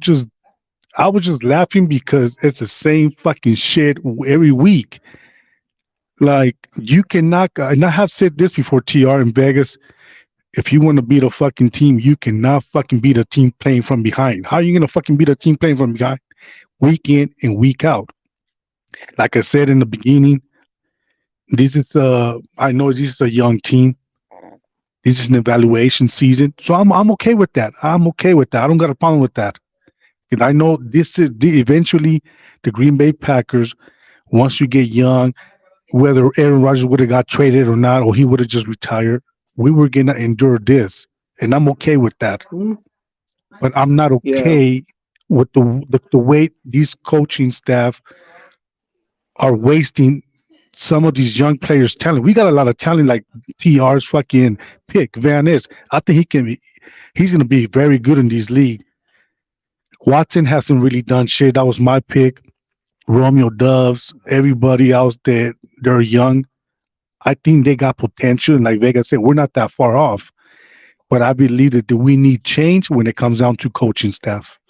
just laughing because it's the same fucking shit every week. Like, you cannot, and I have said this before, TR, in Vegas, if you want to beat a fucking team, you cannot fucking beat a team playing from behind. How are you gonna fucking beat a team playing from behind, week in and week out? Like I said in the beginning, this is I know this is a young team. This is an evaluation season, so I'm okay with that. I'm okay with that. I don't got a problem with that. And I know this is eventually the Green Bay Packers. Once you get young, whether Aaron Rodgers would have got traded or not, or he would have just retired, we were gonna endure this, and I'm okay with that. But I'm not okay with the way these coaching staff are wasting some of these young players' talent. We got a lot of talent, like TR's fucking pick, Van Ness. I think he's going to be very good in this league. Watson hasn't really done shit. That was my pick. Romeo Doves, everybody else they're young. I think they got potential. And like Vega said, we're not that far off. But I believe that we need change when it comes down to coaching staff.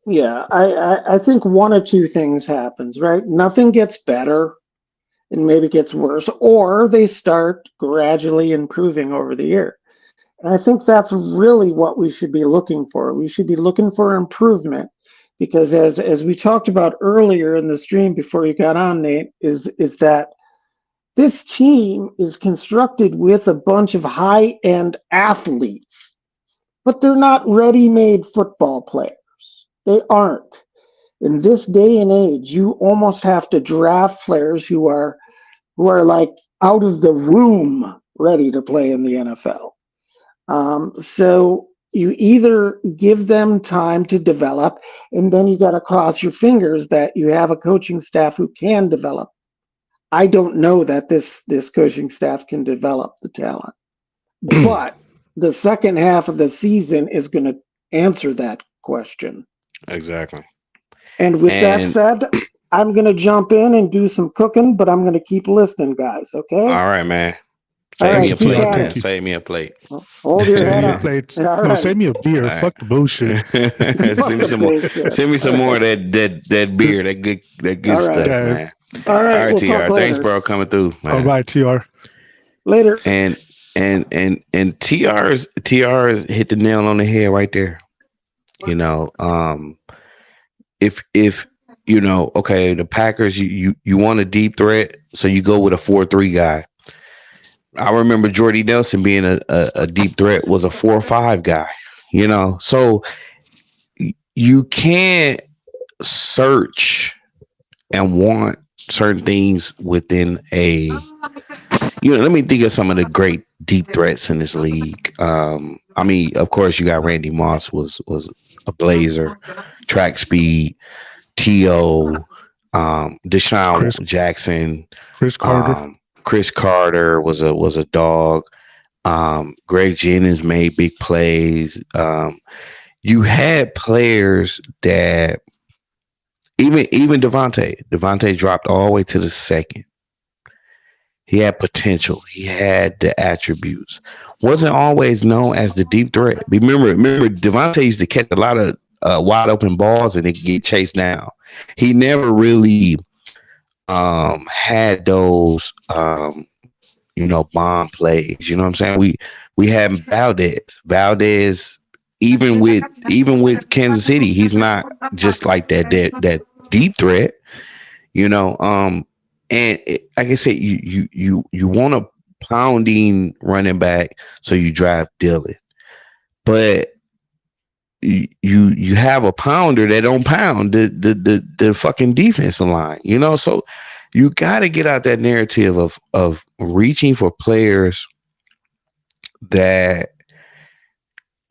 Yeah, I think one of two things happens, right? Nothing gets better and maybe gets worse, or they start gradually improving over the year. And I think that's really what we should be looking for. We should be looking for improvement because as we talked about earlier in the stream before you got on, Nate, is that this team is constructed with a bunch of high-end athletes, but they're not ready-made football players. They aren't. In this day and age, you almost have to draft players who are like out of the womb ready to play in the NFL. So you either give them time to develop, and then you got to cross your fingers that you have a coaching staff who can develop. I don't know that this coaching staff can develop the talent, but the second half of the season is going to answer that question. Exactly. And with that said, I'm going to jump in and do some cooking, but I'm going to keep listening, guys. Okay? All right, man. Save me a plate, man. Save me a plate. Hold your head up. No, save me a beer. Right. Fuck the bullshit. Send me some more. Send me some more of that beer, that good stuff, man. All right, we'll TR. Thanks, bro, coming through, man. All right, TR. Later. And TR's hit the nail on the head right there. You know, if you know, okay, the Packers, you want a deep threat, so you go with a 4-3 guy. I remember Jordy Nelson being a deep threat, was a 4-5 guy. You know, so you can't search and want certain things within a. You know, let me think of some of the great deep threats in this league. I mean, of course, you got Randy Moss was a blazer, track speed, T.O., Deshaun Jackson, Chris Carter. Chris Carter was a dog. Greg Jennings made big plays. You had players that even Devontae dropped all the way to the second. He had potential. He had the attributes. Wasn't always known as the deep threat. Remember, Devontae used to catch a lot of wide open balls and it could get chased down. He never really had those bomb plays. You know what I'm saying? We had Valdez. Even with Kansas City, he's not just like that deep threat. You know. And like I said, you want a pounding running back, so you draft Dillon, but you have a pounder that don't pound the fucking defensive line, you know. So you got to get out that narrative of reaching for players that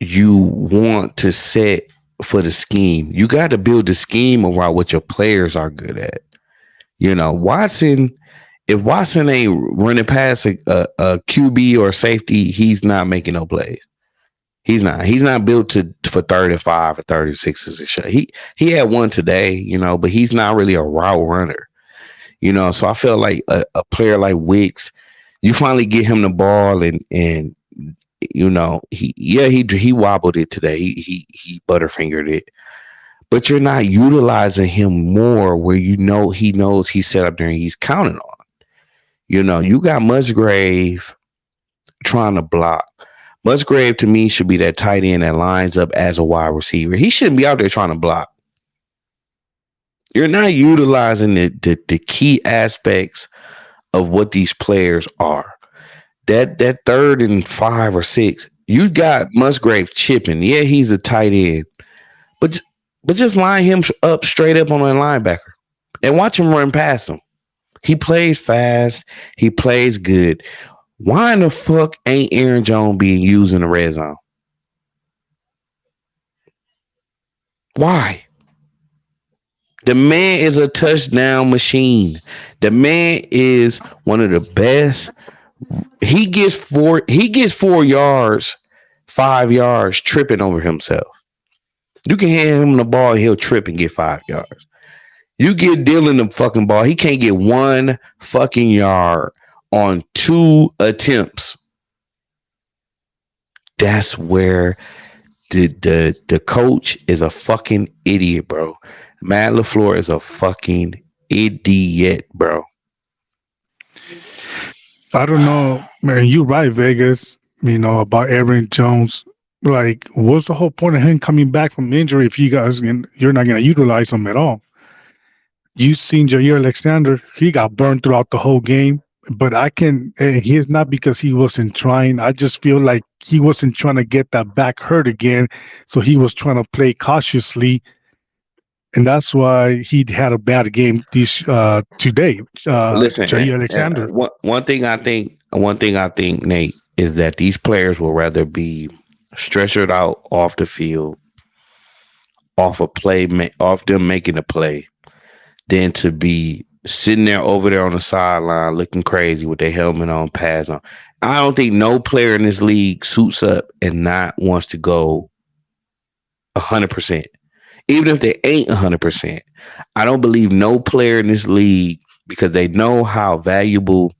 you want to set for the scheme. You got to build the scheme around what your players are good at. You know, if Watson ain't running past a QB or safety, he's not making no plays. He's not built for 35 or 36s and shit. He had one today, you know, but he's not really a route runner. You know, so I feel like a player like Wicks, you finally get him the ball and you know, he wobbled it today. He butterfingered it. But you're not utilizing him more where you know he knows he's set up there and he's counting on. You know, you got Musgrave trying to block. Musgrave to me should be that tight end that lines up as a wide receiver. He shouldn't be out there trying to block. You're not utilizing the key aspects of what these players are. That 3rd and 5 or 6, you got Musgrave chipping. Yeah, he's a tight end, but just line him up straight up on a linebacker and watch him run past him. He plays fast. He plays good. Why in the fuck ain't Aaron Jones being used in the red zone? Why? The man is a touchdown machine. The man is one of the best. He gets 4 yards, 5 yards tripping over himself. You can hand him the ball, he'll trip and get 5 yards. You get Dylan the fucking ball, he can't get 1 fucking yard on 2 attempts. That's where the coach is a fucking idiot, bro. Matt LaFleur is a fucking idiot, bro. I don't know, man. You're right, Vegas. About Aaron Jones. Like, what's the whole point of him coming back from injury if you're not going to utilize him at all? You seen Jair Alexander? He got burned throughout the whole game. But he's not because he wasn't trying. I just feel like he wasn't trying to get that back hurt again. So he was trying to play cautiously. And that's why he had a bad game today. Listen, Jair Alexander. One thing I think, Nate, is that these players will rather be stretchered out off the field, off them making a play, than to be sitting there over there on the sideline looking crazy with their helmet on, pads on. I don't think no player in this league suits up and not wants to go 100%. Even if they ain't 100%, I don't believe no player in this league, because they know how valuable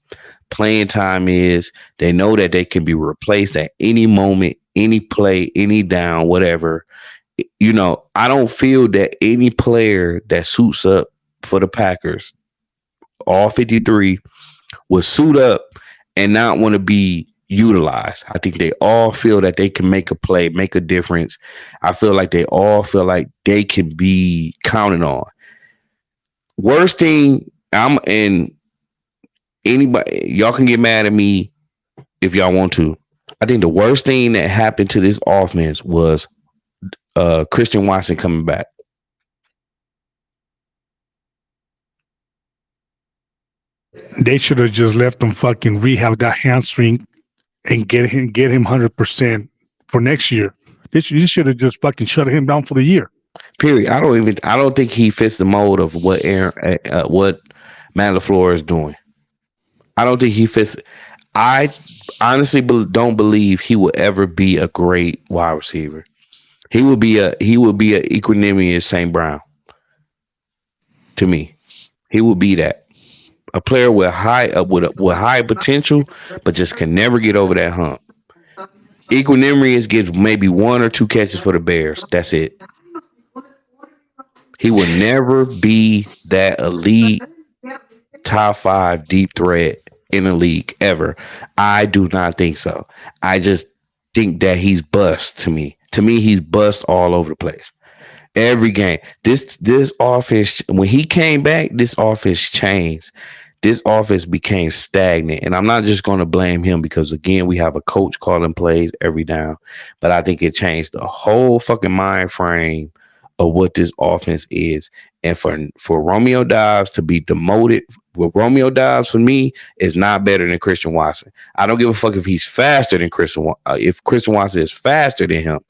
playing time is. They know that they can be replaced at any moment, any play, any down, whatever. I don't feel that any player that suits up for the Packers, all 53, will suit up and not want to be utilized. I think they all feel that they can make a play, make a difference. I feel like they all feel like they can be counted on. Worst thing, anybody, y'all can get mad at me if y'all want to. I think the worst thing that happened to this offense was Christian Watson coming back. They should have just let him fucking rehab that hamstring and get him 100% for next year. You should have just fucking shut him down for the year. Period. I don't think he fits the mold of what Matt LaFleur is doing. I don't think he fits. I honestly don't believe he will ever be a great wide receiver. He would be a equanimous St. Brown. To me, he would be that. A player with high potential, but just can never get over that hump. Equanimous gives maybe 1 or 2 catches for the Bears. That's it. He will never be that elite top 5 deep threat in the league ever. I do not think so. I just think that he's bust to me. To me, he's bust all over the place. Every game. This offense, when he came back, this offense changed. This offense became stagnant. And I'm not just going to blame him because, again, we have a coach calling plays every down. But I think it changed the whole fucking mind frame of what this offense is. And for Romeo Doubs to be demoted, Romeo Doubs for me is not better than Christian Watson. I don't give a fuck if he's faster than Christian. If Christian Watson is faster than him,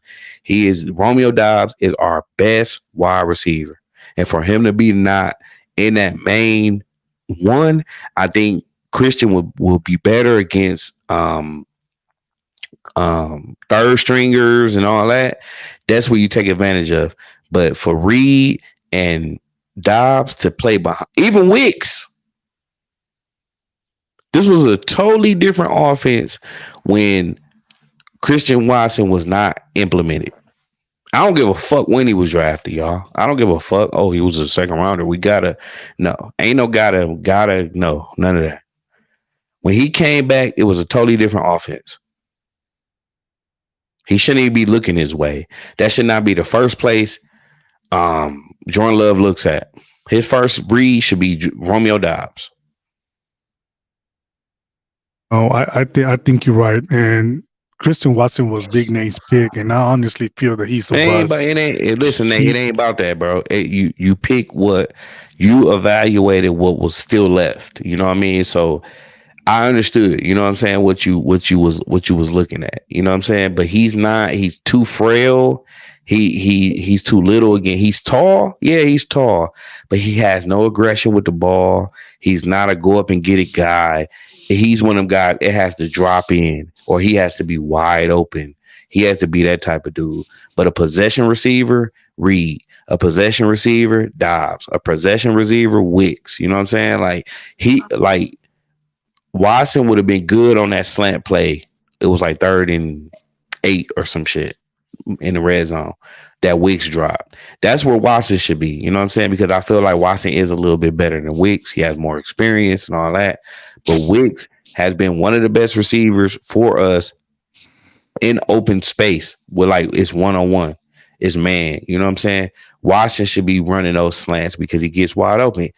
Romeo Doubs is our best wide receiver. And for him to be not in that main one, I think Christian will be better against third stringers and all that. That's where you take advantage of. But for Reed and Doubs to play behind, even Wicks, this was a totally different offense when Christian Watson was not implemented. I don't give a fuck when he was drafted, y'all. I don't give a fuck. Oh, he was a second rounder. Ain't no gotta, no, none of that. When he came back, it was a totally different offense. He shouldn't even be looking his way. That should not be the first place Jordan Love looks at. His first read should be Romeo Doubs. Oh, I think you're right. And Christian Watson was Big Nate's pick, and I honestly feel that he's a bust. It ain't about that, bro. You pick what you evaluated what was still left. You know what I mean? So I understood, you know what I'm saying, what you was looking at. You know what I'm saying? But he's too frail. He's too little again. He's tall. Yeah, he's tall, but he has no aggression with the ball. He's not a go up and get it guy. He's one of them guys, it has to drop in or he has to be wide open. He has to be that type of dude. But a possession receiver, Reed. A possession receiver, Dobbs. A possession receiver, Wicks. You know what I'm saying? Like Watson would have been good on that slant play. It was like 3rd and 8 or some shit in the red zone that Wicks dropped. That's where Watson should be. You know what I'm saying? Because I feel like Watson is a little bit better than Wicks. He has more experience and all that. But Wicks has been one of the best receivers for us in open space with like it's one-on-one. It's man. You know what I'm saying? Watson should be running those slants because he gets wide open.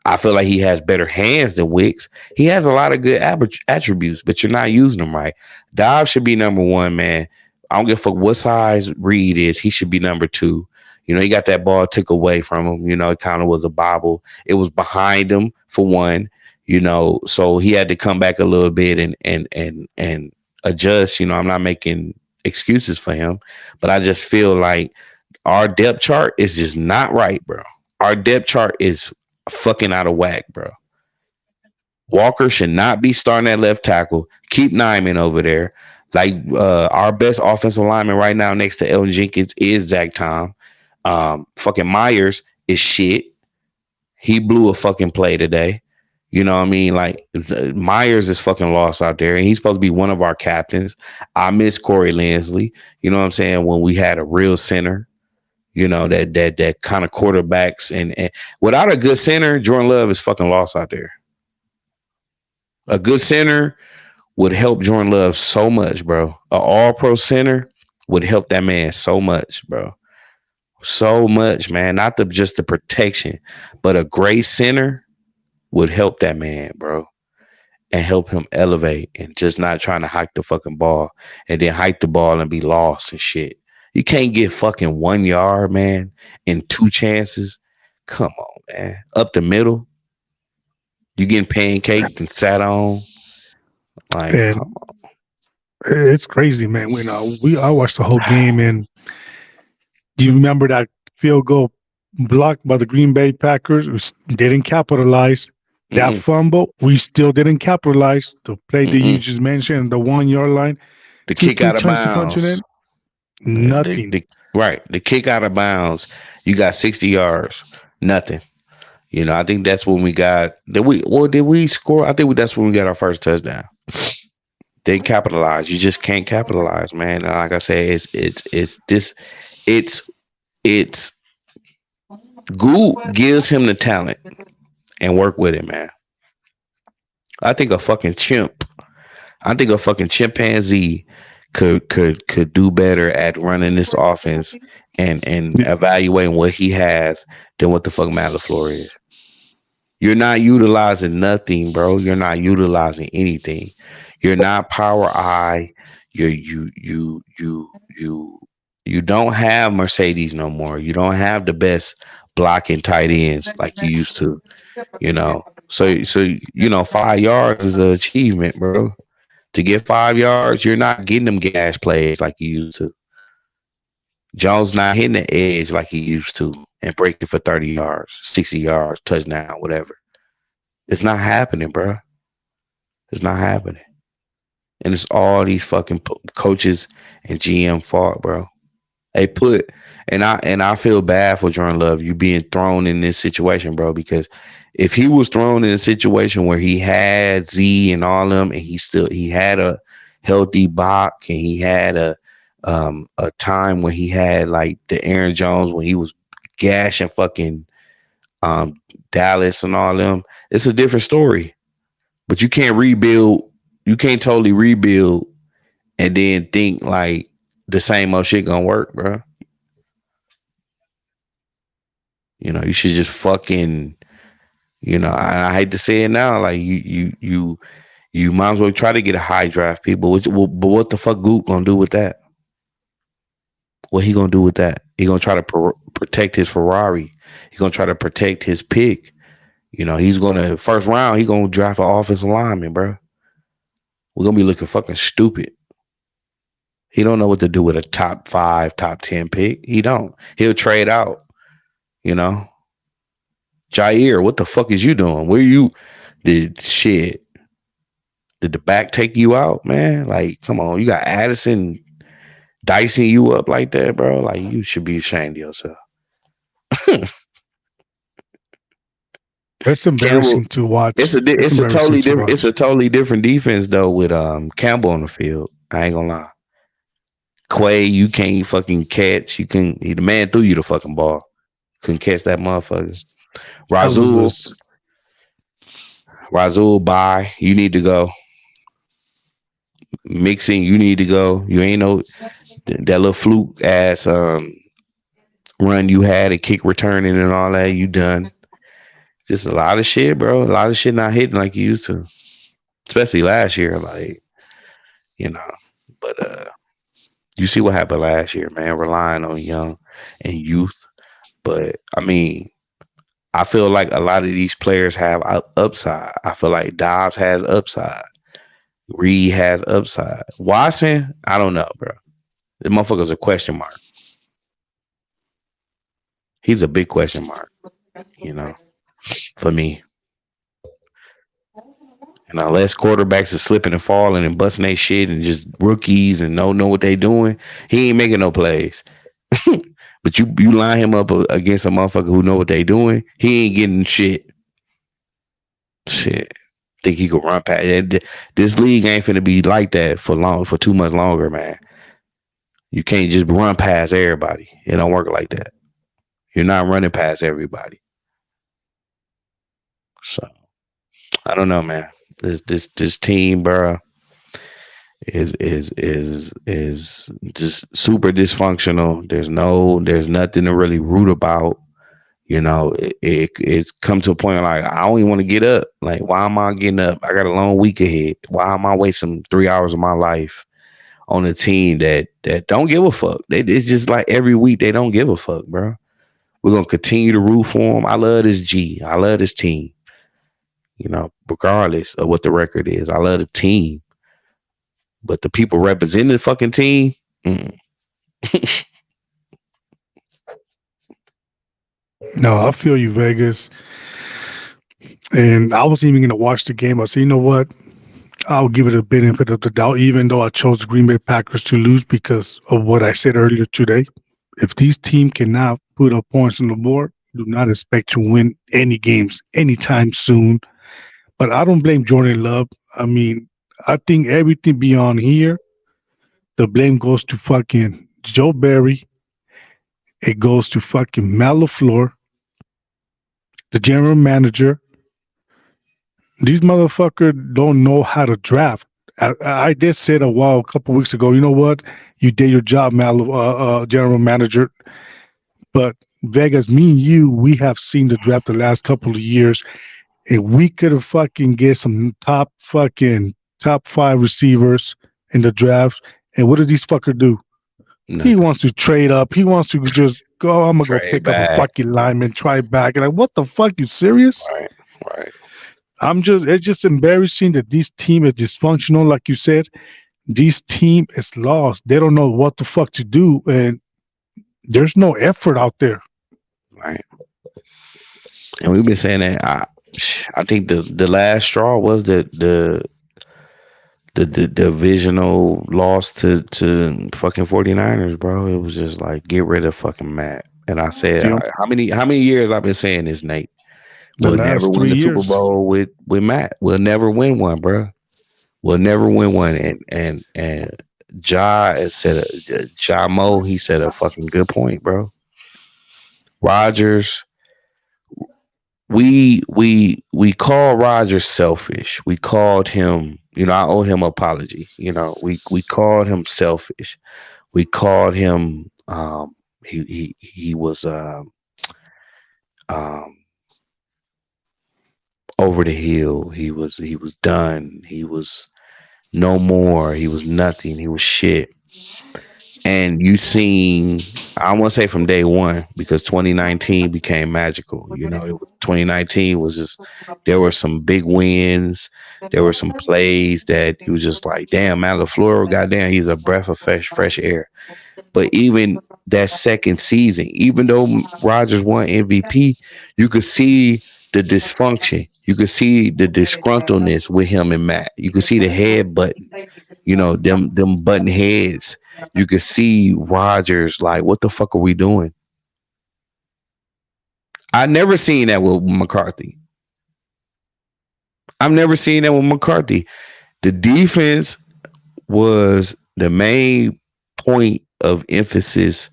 I feel like he has better hands than Wicks. He has a lot of good attributes, but you're not using them right. Dobbs should be number 1, man. I don't give a fuck what size Reed is. He should be number 2. You know, he got that ball took away from him. You know, it kind of was a bobble. It was behind him for one. You know, so he had to come back a little bit and adjust. You know, I'm not making excuses for him, but I just feel like our depth chart is just not right, bro. Our depth chart is fucking out of whack, bro. Walker should not be starting at left tackle. Keep Nyman over there. Like our best offensive lineman right now next to Elton Jenkins is Zach Tom. Fucking Myers is shit. He blew a fucking play today. You know what I mean? Like Myers is fucking lost out there, and he's supposed to be one of our captains. I miss Corey Linsley. You know what I'm saying? When we had a real center, you know, that kind of quarterbacks, and without a good center, Jordan Love is fucking lost out there. A good center would help Jordan Love so much, bro. An all-pro center would help that man so much, bro. So much, man. Not just the protection, but a great center would help that man, bro, and help him elevate and just not trying to hike the fucking ball and then hike the ball and be lost and shit. You can't get fucking 1 yard, man, in 2 chances. Come on, man. Up the middle. You getting pancaked and sat on. Like, and come on. It's crazy, man. When I watched the whole game, and do you remember that field goal blocked by the Green Bay Packers? We didn't capitalize. That fumble, we still didn't capitalize. The play that you just mentioned, the 1 yard line, The kick out of bounds. Nothing. The kick out of bounds. You got 60 yards. Nothing. You know, I think that's when we got. Did we score? I think that's when we got our first touchdown. They capitalize. You just can't capitalize, man. And like I say, it's Gould gives him the talent and work with it, man. I think a fucking chimpanzee could do better at running this offense and evaluating what he has than what the fuck Matt LaFleur is. You're not utilizing nothing, bro. You're not utilizing anything. You're not power eye. You don't have Mercedes no more. You don't have the best blocking tight ends like you used to. You know, so you know, 5 yards is an achievement, bro. To get 5 yards, you're not getting them gas plays like you used to. Jones not hitting the edge like he used to and breaking for 30 yards, 60 yards, touchdown, whatever. It's not happening, bro. It's not happening. And it's all these fucking coaches and GM fault, bro. They put, and I feel bad for Jordan Love, you being thrown in this situation, bro, because if he was thrown in a situation where he had Z and all them, and he had a healthy Bach, and he had a time when he had like the Aaron Jones when he was gashing fucking Dallas and all them, it's a different story. But you can't rebuild. You can't totally rebuild and then think like the same old shit gonna work, bro. You know, you should just fucking, you know, I hate to say it now, like you might as well try to get a high draft pick, but what the fuck Goop gonna do with that? What he gonna do with that? He gonna try to protect his Ferrari. He gonna try to protect his pick. You know, he's gonna first round. He gonna draft an offensive lineman, bro. We're gonna be looking fucking stupid. He don't know what to do with a top 5, top 10 pick. He don't. He'll trade out. You know, Jair, what the fuck is you doing? Where you did shit? Did the back take you out, man? Like, come on, you got Addison dicing you up like that, bro. Like, you should be ashamed of yourself. That's embarrassing to watch. It's a totally different defense though with Campbell on the field. I ain't gonna lie. Quay, you can't fucking catch. The man threw you the fucking ball. Couldn't catch that motherfucker. Rasul, bye. You need to go. Mixing, you need to go. You ain't no that little fluke ass run you had, a kick returning and all that. You done. Just a lot of shit, bro. A lot of shit not hitting like you used to, especially last year. Like, you know, but you see what happened last year, man. Relying on young and youth. But I mean, I feel like a lot of these players have upside. I feel like Dobbs has upside. Reed has upside. Watson, I don't know, bro. The motherfucker's a question mark. He's a big question mark, you know, for me. And unless quarterbacks are slipping and falling and busting their shit and just rookies and don't know what they doing, he ain't making no plays. But you line him up against a motherfucker who know what they doing, he ain't getting shit. Shit. Think he could run past. This league ain't finna be like that for too much longer, man. You can't just run past everybody. It don't work like that. You're not running past everybody. So I don't know, man. This team, bro, is just super dysfunctional. There's nothing to really root about. You know, it's come to a point like I don't even want to get up. Like, why am I getting up? I got a long week ahead. Why am I wasting 3 hours of my life on a team that don't give a fuck? It's just like every week they don't give a fuck, bro. We're gonna continue to root for them. I love this G. I love this team. You know, regardless of what the record is, I love the team. But the people representing the fucking team, No, I feel you, Vegas. And I wasn't even going to watch the game. I said, you know what? I'll give it a benefit of the doubt, even though I chose the Green Bay Packers to lose because of what I said earlier today. If these teams cannot put up points on the board, do not expect to win any games anytime soon. But I don't blame Jordan Love. I mean, I think everything beyond here, the blame goes to fucking Joe Barry. It goes to fucking Matt LaFleur, the general manager. These motherfuckers don't know how to draft. I did say it a couple weeks ago. You know what? You did your job, general manager. But Vegas, me and you, we have seen the draft the last couple of years. If we could have fucking get some top 5 receivers in the draft, and what does these fuckers do? No. He wants to trade up. He wants to just go, I'm going to go pick up a fucking lineman, try back. And like, what the fuck? You serious? Right. It's just embarrassing that this team is dysfunctional. Like you said, this team is lost. They don't know what the fuck to do. And there's no effort out there. Right. And we've been saying that. I think the last straw was the divisional loss to fucking 49ers, bro. It was just like, get rid of fucking Matt. And I said, how many years I've been saying this, Nate? We'll never win the Super Bowl with Matt. We'll never win one, bro. We'll never win one. And Ja Mo, he said a fucking good point, bro. Rodgers, we called Rodgers selfish. We called him, you know, I owe him an apology. You know, we called him selfish. We called him. He was um, over the hill. He was done. He was no more. He was nothing. He was shit. And you seen, I want to say from day one, because 2019 became magical. It was 2019 was just, there were some big wins. There were some plays that he was just like, damn, Matt LaFleur, goddamn, he's a breath of fresh air. But even that second season, even though Rodgers won MVP, you could see the dysfunction. You could see the disgruntledness with him and Matt. You could see the head button, them button heads. You could see Rodgers like, what the fuck are we doing? I never seen that with McCarthy. I've never seen that with McCarthy. The defense was the main point of emphasis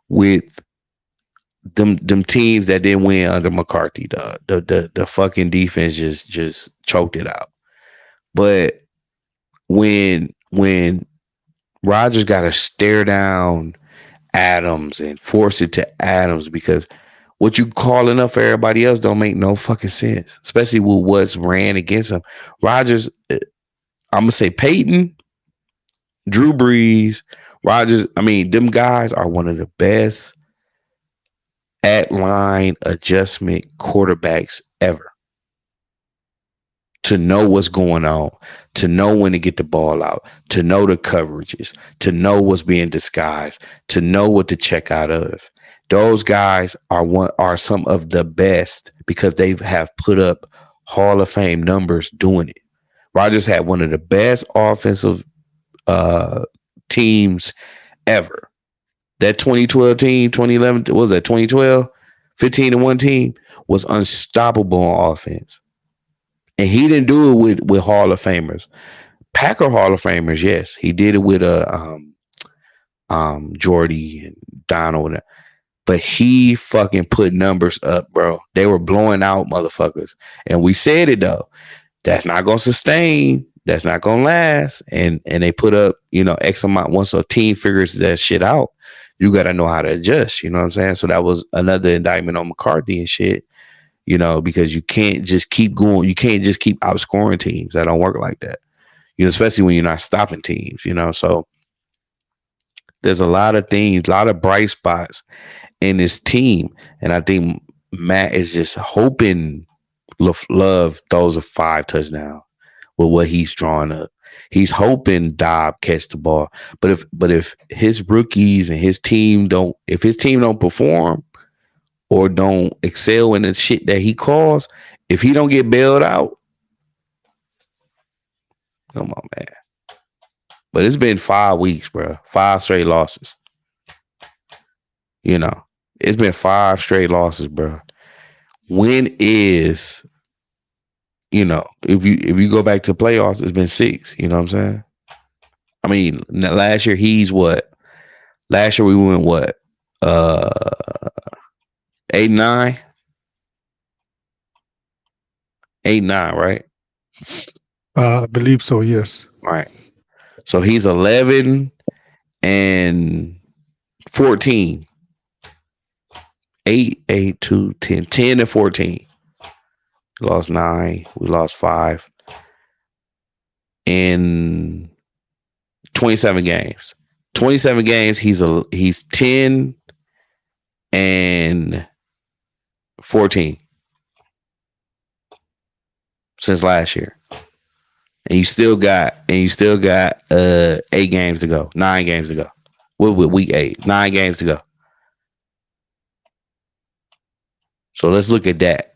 with them teams that didn't win under McCarthy. The fucking defense just choked it out. But when Rodgers got to stare down Adams and force it to Adams, because what you calling up for everybody else don't make no fucking sense, especially with what's ran against him. Rodgers, I'm gonna say Peyton, Drew Brees, Rodgers. I mean, them guys are one of the best at line adjustment quarterbacks ever. To know what's going on, to know when to get the ball out, to know the coverages, to know what's being disguised, to know what to check out of. Those guys are some of the best because they have put up Hall of Fame numbers doing it. Rodgers had one of the best offensive teams ever. That 2012 team, 2011, what was that, 2012? 15-1 team was unstoppable on offense. And he didn't do it with Hall of Famers. Packer Hall of Famers, yes. He did it with Jordy and Donald. But he fucking put numbers up, bro. They were blowing out motherfuckers. And we said it, though. That's not going to sustain. That's not going to last. And they put up, X amount. Once a team figures that shit out, you got to know how to adjust. You know what I'm saying? So that was another indictment on McCarthy and shit. Because you can't just keep going. You can't just keep outscoring teams. That don't work like that. Especially when you're not stopping teams, So there's a lot of things, a lot of bright spots in this team. And I think Matt is just hoping Love throws a 5 touchdown with what he's drawing up. He's hoping Dobb catch the ball. But if his rookies and his team don't perform, or don't excel in the shit that he calls, if he don't get bailed out, come on, man. But it's been 5 weeks, bro. 5 straight losses. It's been 5 straight losses, bro. When is, if you go back to playoffs, it's been 6. You know what I'm saying? I mean, last year he's what? Last year we went what? 8-9, 8-9, right? I believe so. Yes. Right. So he's 11 and 14. 8, 2, 10, 10 and 14. We lost 9. We lost 5 in 27 games. 27 games. He's 10 and 14 since last year. And you still got 8 games to go. 9 games to go. We're with week 8. 9 games to go. So let's look at that.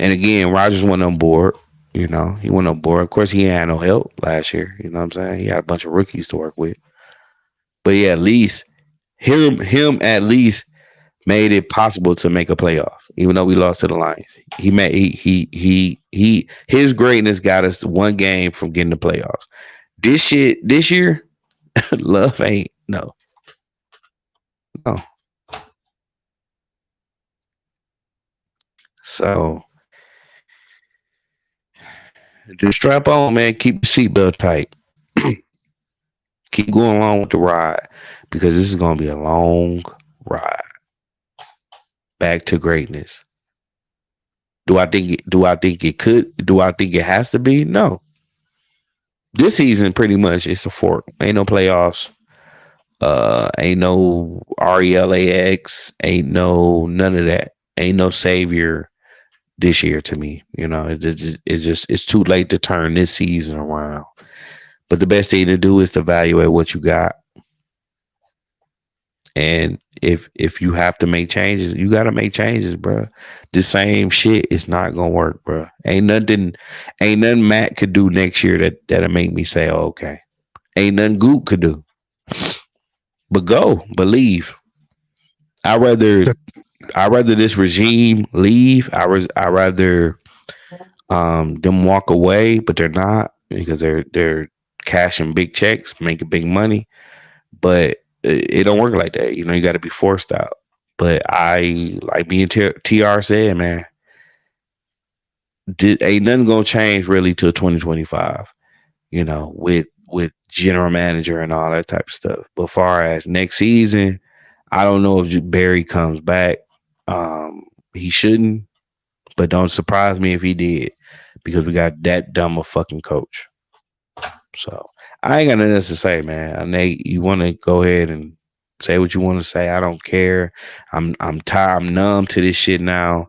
And again, Rodgers went on board. He went on board. Of course, he ain't had no help last year. You know what I'm saying? He had a bunch of rookies to work with. But yeah, at least him at least made it possible to make a playoff, even though we lost to the Lions. His greatness got us 1 game from getting the playoffs. This year, Love ain't no. So just strap on, man. Keep the seatbelt tight. Keep keep going along with the ride because this is going to be a long ride back to greatness. Do I think it could? Do I think it has to be? No. This season, pretty much, it's a fork. Ain't no playoffs. Ain't no RELAX. Ain't no none of that. Ain't no savior this year to me. It's too late to turn this season around. But the best thing to do is to evaluate what you got. And if you have to make changes, you got to make changes, bro. The same shit is not gonna work, bro. Ain't nothing Matt could do next year that'll make me say, oh, okay. Ain't nothing Goop could do. But believe. I rather this regime leave. I rather them walk away, but they're not because they're cashing big checks, making big money. But it don't work like that. You got to be forced out. But I, like me and TR said, man, ain't nothing gonna change really till 2025. With general manager and all that type of stuff. But far as next season, I don't know if Barry comes back. He shouldn't, but don't surprise me if he did because we got that dumb a fucking coach. So I ain't got nothing else to say, man. Nate, you want to go ahead and say what you want to say? I don't care. I'm tired. I'm numb to this shit now.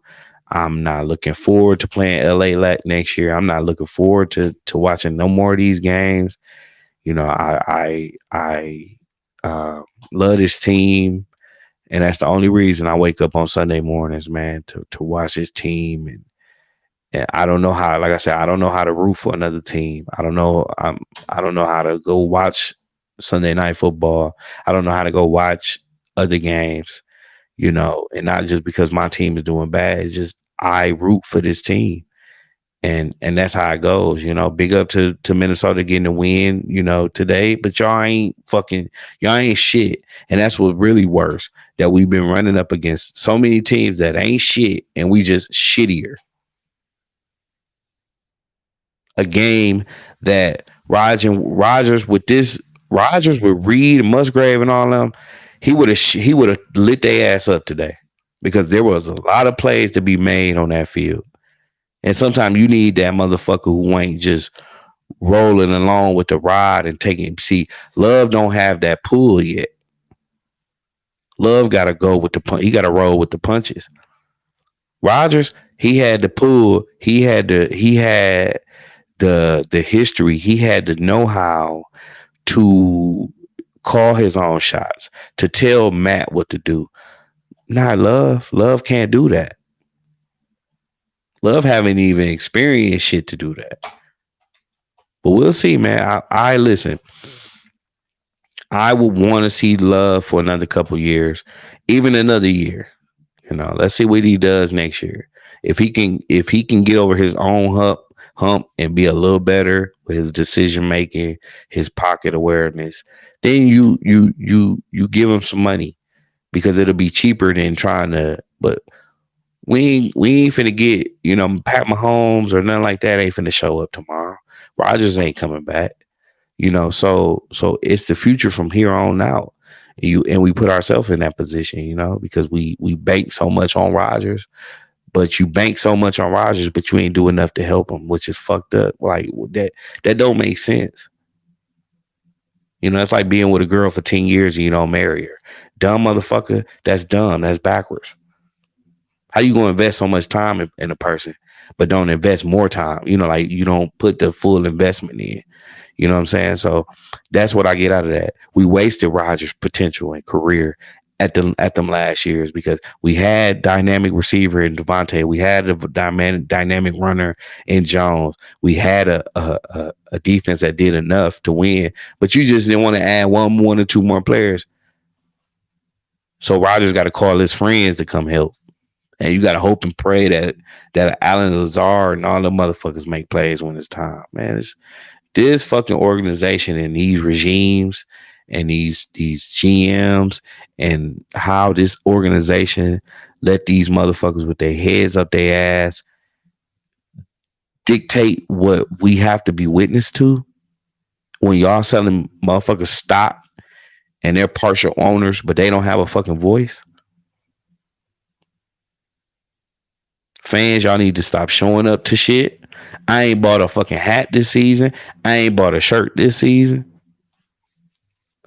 I'm not looking forward to playing LA next year. I'm not looking forward to watching no more of these games. I love this team, and that's the only reason I wake up on Sunday mornings, man, to watch this team. And I don't know how, like I said, I don't know how to root for another team. I don't know. I don't know how to go watch Sunday Night Football. I don't know how to go watch other games, and not just because my team is doing bad. It's just I root for this team. And that's how it goes, big up to Minnesota getting the win, today, but y'all ain't shit. And that's what really worse, that we've been running up against so many teams that ain't shit and we just shittier. A game that Rodgers with Reed and Musgrave and all them, he would have lit their ass up today because there was a lot of plays to be made on that field. And sometimes you need that motherfucker who ain't just rolling along with the ride and taking. See, Love don't have that pull yet. Love got to go with the punch. He got to roll with the punches. Rodgers, he had the pull. He had the history. He had the know-how to call his own shots, to tell Matt what to do. Not Love. Love can't do that. Love haven't even experienced shit to do that. But we'll see, man. I listen. I would want to see Love for another couple years, even another year. Let's see what he does next year. If he can get over his own hump and be a little better with his decision making, his pocket awareness, then you give him some money because it'll be cheaper than trying to. But we ain't finna get, Pat Mahomes or nothing like that ain't finna show up tomorrow. Rodgers ain't coming back, so it's the future from here on out. And we put ourselves in that position, because we bank so much on Rodgers, but you bank so much on Rodgers, but you ain't do enough to help him, which is fucked up. Like that don't make sense. It's like being with a girl for 10 years and you don't marry her. Dumb motherfucker. That's dumb. That's backwards. How you gonna invest so much time in a person, but don't invest more time? Like you don't put the full investment in. You know what I'm saying? So that's what I get out of that. We wasted Rodgers' potential and career at them last years because we had dynamic receiver in Devontae. We had a dynamic runner in Jones. We had a defense that did enough to win, but you just didn't want to add one or two more players. So Rodgers got to call his friends to come help. And you got to hope and pray that Allen Lazard and all the motherfuckers make plays when it's time. Man, this fucking organization and these regimes and these GMs and how this organization let these motherfuckers with their heads up their ass dictate what we have to be witness to when y'all selling motherfuckers stock and they're partial owners, but they don't have a fucking voice. Fans, y'all need to stop showing up to shit. I ain't bought a fucking hat this season. I ain't bought a shirt this season.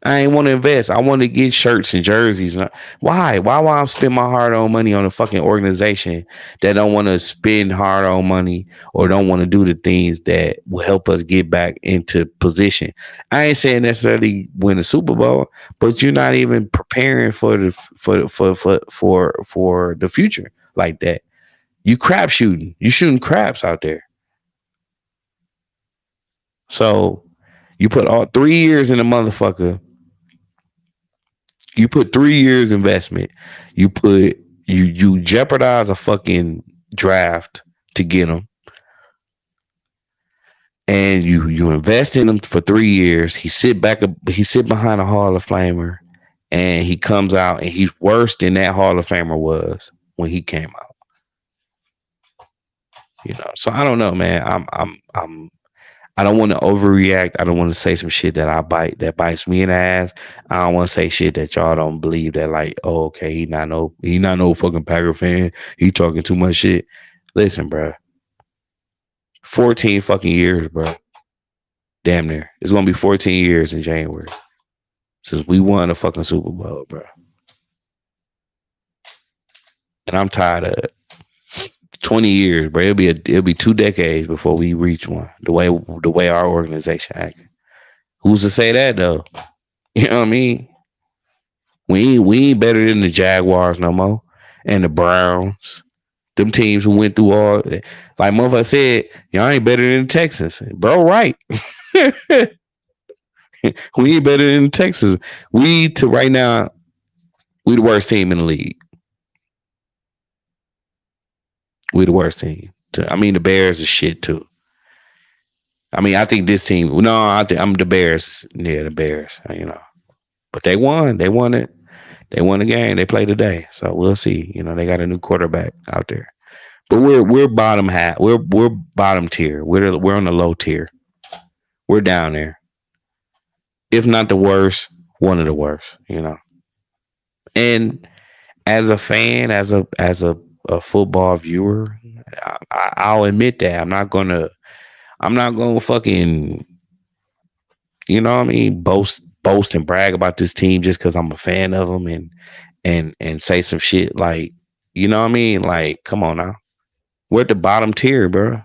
I ain't want to invest. I want to get shirts and jerseys. Why? Why I spend my hard-earned money on a fucking organization that don't want to spend hard-earned money or don't want to do the things that will help us get back into position? I ain't saying necessarily win the Super Bowl, but you're not even preparing for the for the future like that. You crap shooting. You shooting craps out there. So you put all 3 years in a motherfucker. You put 3 years investment. You jeopardize a fucking draft to get him, and you invest in him for 3 years. He sit behind a Hall of Famer, and he comes out and he's worse than that Hall of Famer was when he came out. You know, so I don't know, man. I don't want to overreact. I don't want to say some shit that bites me in the ass. I don't want to say shit that y'all don't believe that, like, oh, okay, he not no fucking Packer fan. He talking too much shit. Listen, bro. 14 fucking years, bro. Damn near. It's gonna be 14 years in January since we won a fucking Super Bowl, bro. And I'm tired of it. 20 years, bro. It'll be 2 decades before we reach one. The way our organization acting. Who's to say that though? You know what I mean? We ain't better than the Jaguars no more, and the Browns. Them teams who went through all, like motherfucker said, y'all ain't better than the Texans, bro. Right? We ain't better than the Texans. Right now, we the worst team in the league. We the worst team. I mean, the Bears is shit too. I mean, I think this team. No, I think I'm the Bears. Yeah, the Bears. You know, but they won. They won it. They won the game. They played today, so we'll see. You know, they got a new quarterback out there. But we're bottom half. We're bottom tier. We're on the low tier. We're down there. If not the worst, one of the worst. You know. And as a fan, as a football viewer, I'll admit that I'm not gonna fucking, you know what I mean, boast and brag about this team just because I'm a fan of them and say some shit like, you know what I mean, like, come on now, we're at the bottom tier, bro.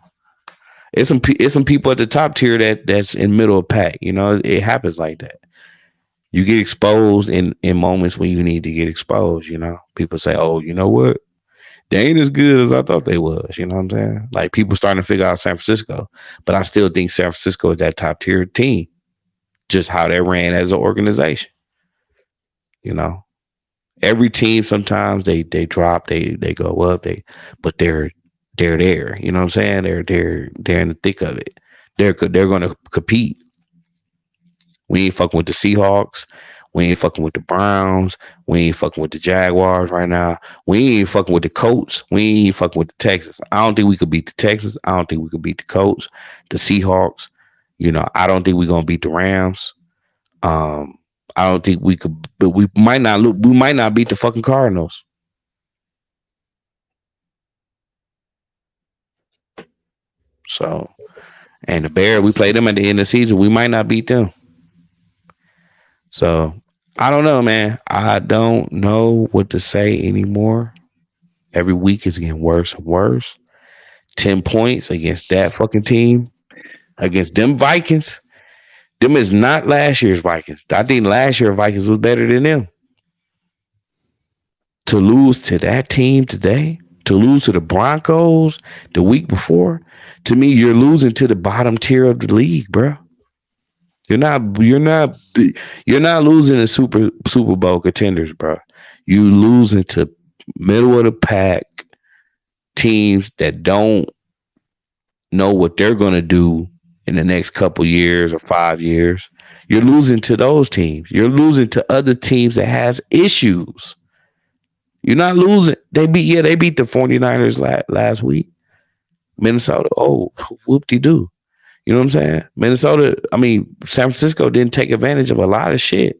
It's some people at the top tier that's in middle of pack. You know, it happens like that. You get exposed in moments when you need to get exposed. You know, people say, oh, you know what? They ain't as good as I thought they was. You know what I'm saying? Like, people starting to figure out San Francisco, but I still think San Francisco is that top tier team, just how they ran as an organization. You know, every team sometimes they drop, they go up, but they're there. You know what I'm saying? They're in the thick of it. They're going to compete. We ain't fucking with the Seahawks. We ain't fucking with the Browns. We ain't fucking with the Jaguars right now. We ain't fucking with the Colts. We ain't fucking with the Texans. I don't think we could beat the Texans. I don't think we could beat the Colts, the Seahawks. You know, I don't think we're gonna beat the Rams. I don't think we could, but we might not beat the fucking Cardinals. So, and the Bears, we played them at the end of the season. We might not beat them. So I don't know, man. I don't know what to say anymore. Every week is getting worse and worse. 10 points against that fucking team, against them Vikings. Them is not last year's Vikings. I think last year's Vikings was better than them. To lose to that team today, to lose to the Broncos the week before, to me, you're losing to the bottom tier of the league, bro. You're not losing to Super Bowl contenders, bro. You losing to middle of the pack teams that don't know what they're gonna do in the next couple years or 5 years. You're losing to those teams. You're losing to other teams that has issues. You're not losing. They beat the 49ers last week. Minnesota. Oh, whoop-de-doo. You know what I'm saying? San Francisco didn't take advantage of a lot of shit.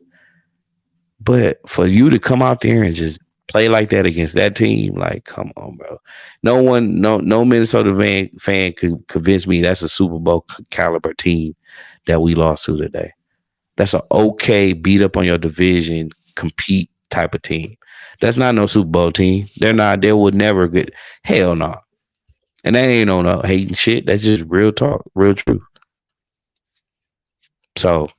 But for you to come out there and just play like that against that team, like, come on, bro. No Minnesota fan could convince me that's a Super Bowl caliber team that we lost to today. That's an okay, beat up on your division, compete type of team. That's not no Super Bowl team. They're not. They would never get. Hell no. And that ain't no hating shit. That's just real talk, real truth. So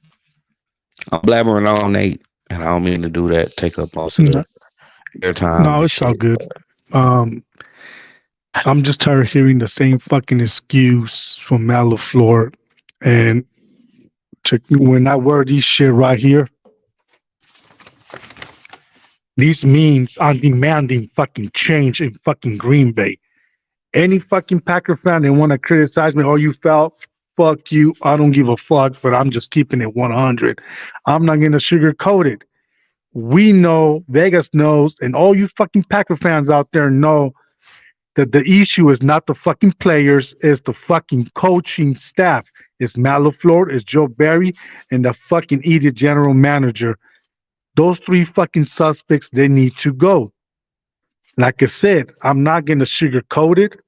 I'm blabbering on, Nate, and I don't mean to do that. Take up most of the airtime. No, it's all good. I'm just tired of hearing the same fucking excuse from Matt LaFleur. And when I wear these shit right here, this means I'm demanding fucking change in fucking Green Bay. Any fucking Packer fan that want to criticize me, you felt, fuck you. I don't give a fuck, but I'm just keeping it 100. I'm not going to sugarcoat it. We know, Vegas knows, and all you fucking Packer fans out there know that the issue is not the fucking players, it's the fucking coaching staff. It's Matt LaFleur, it's Joe Barry, and the fucking idiot general manager. Those three fucking suspects, they need to go. Like I said, I'm not going to sugarcoat it.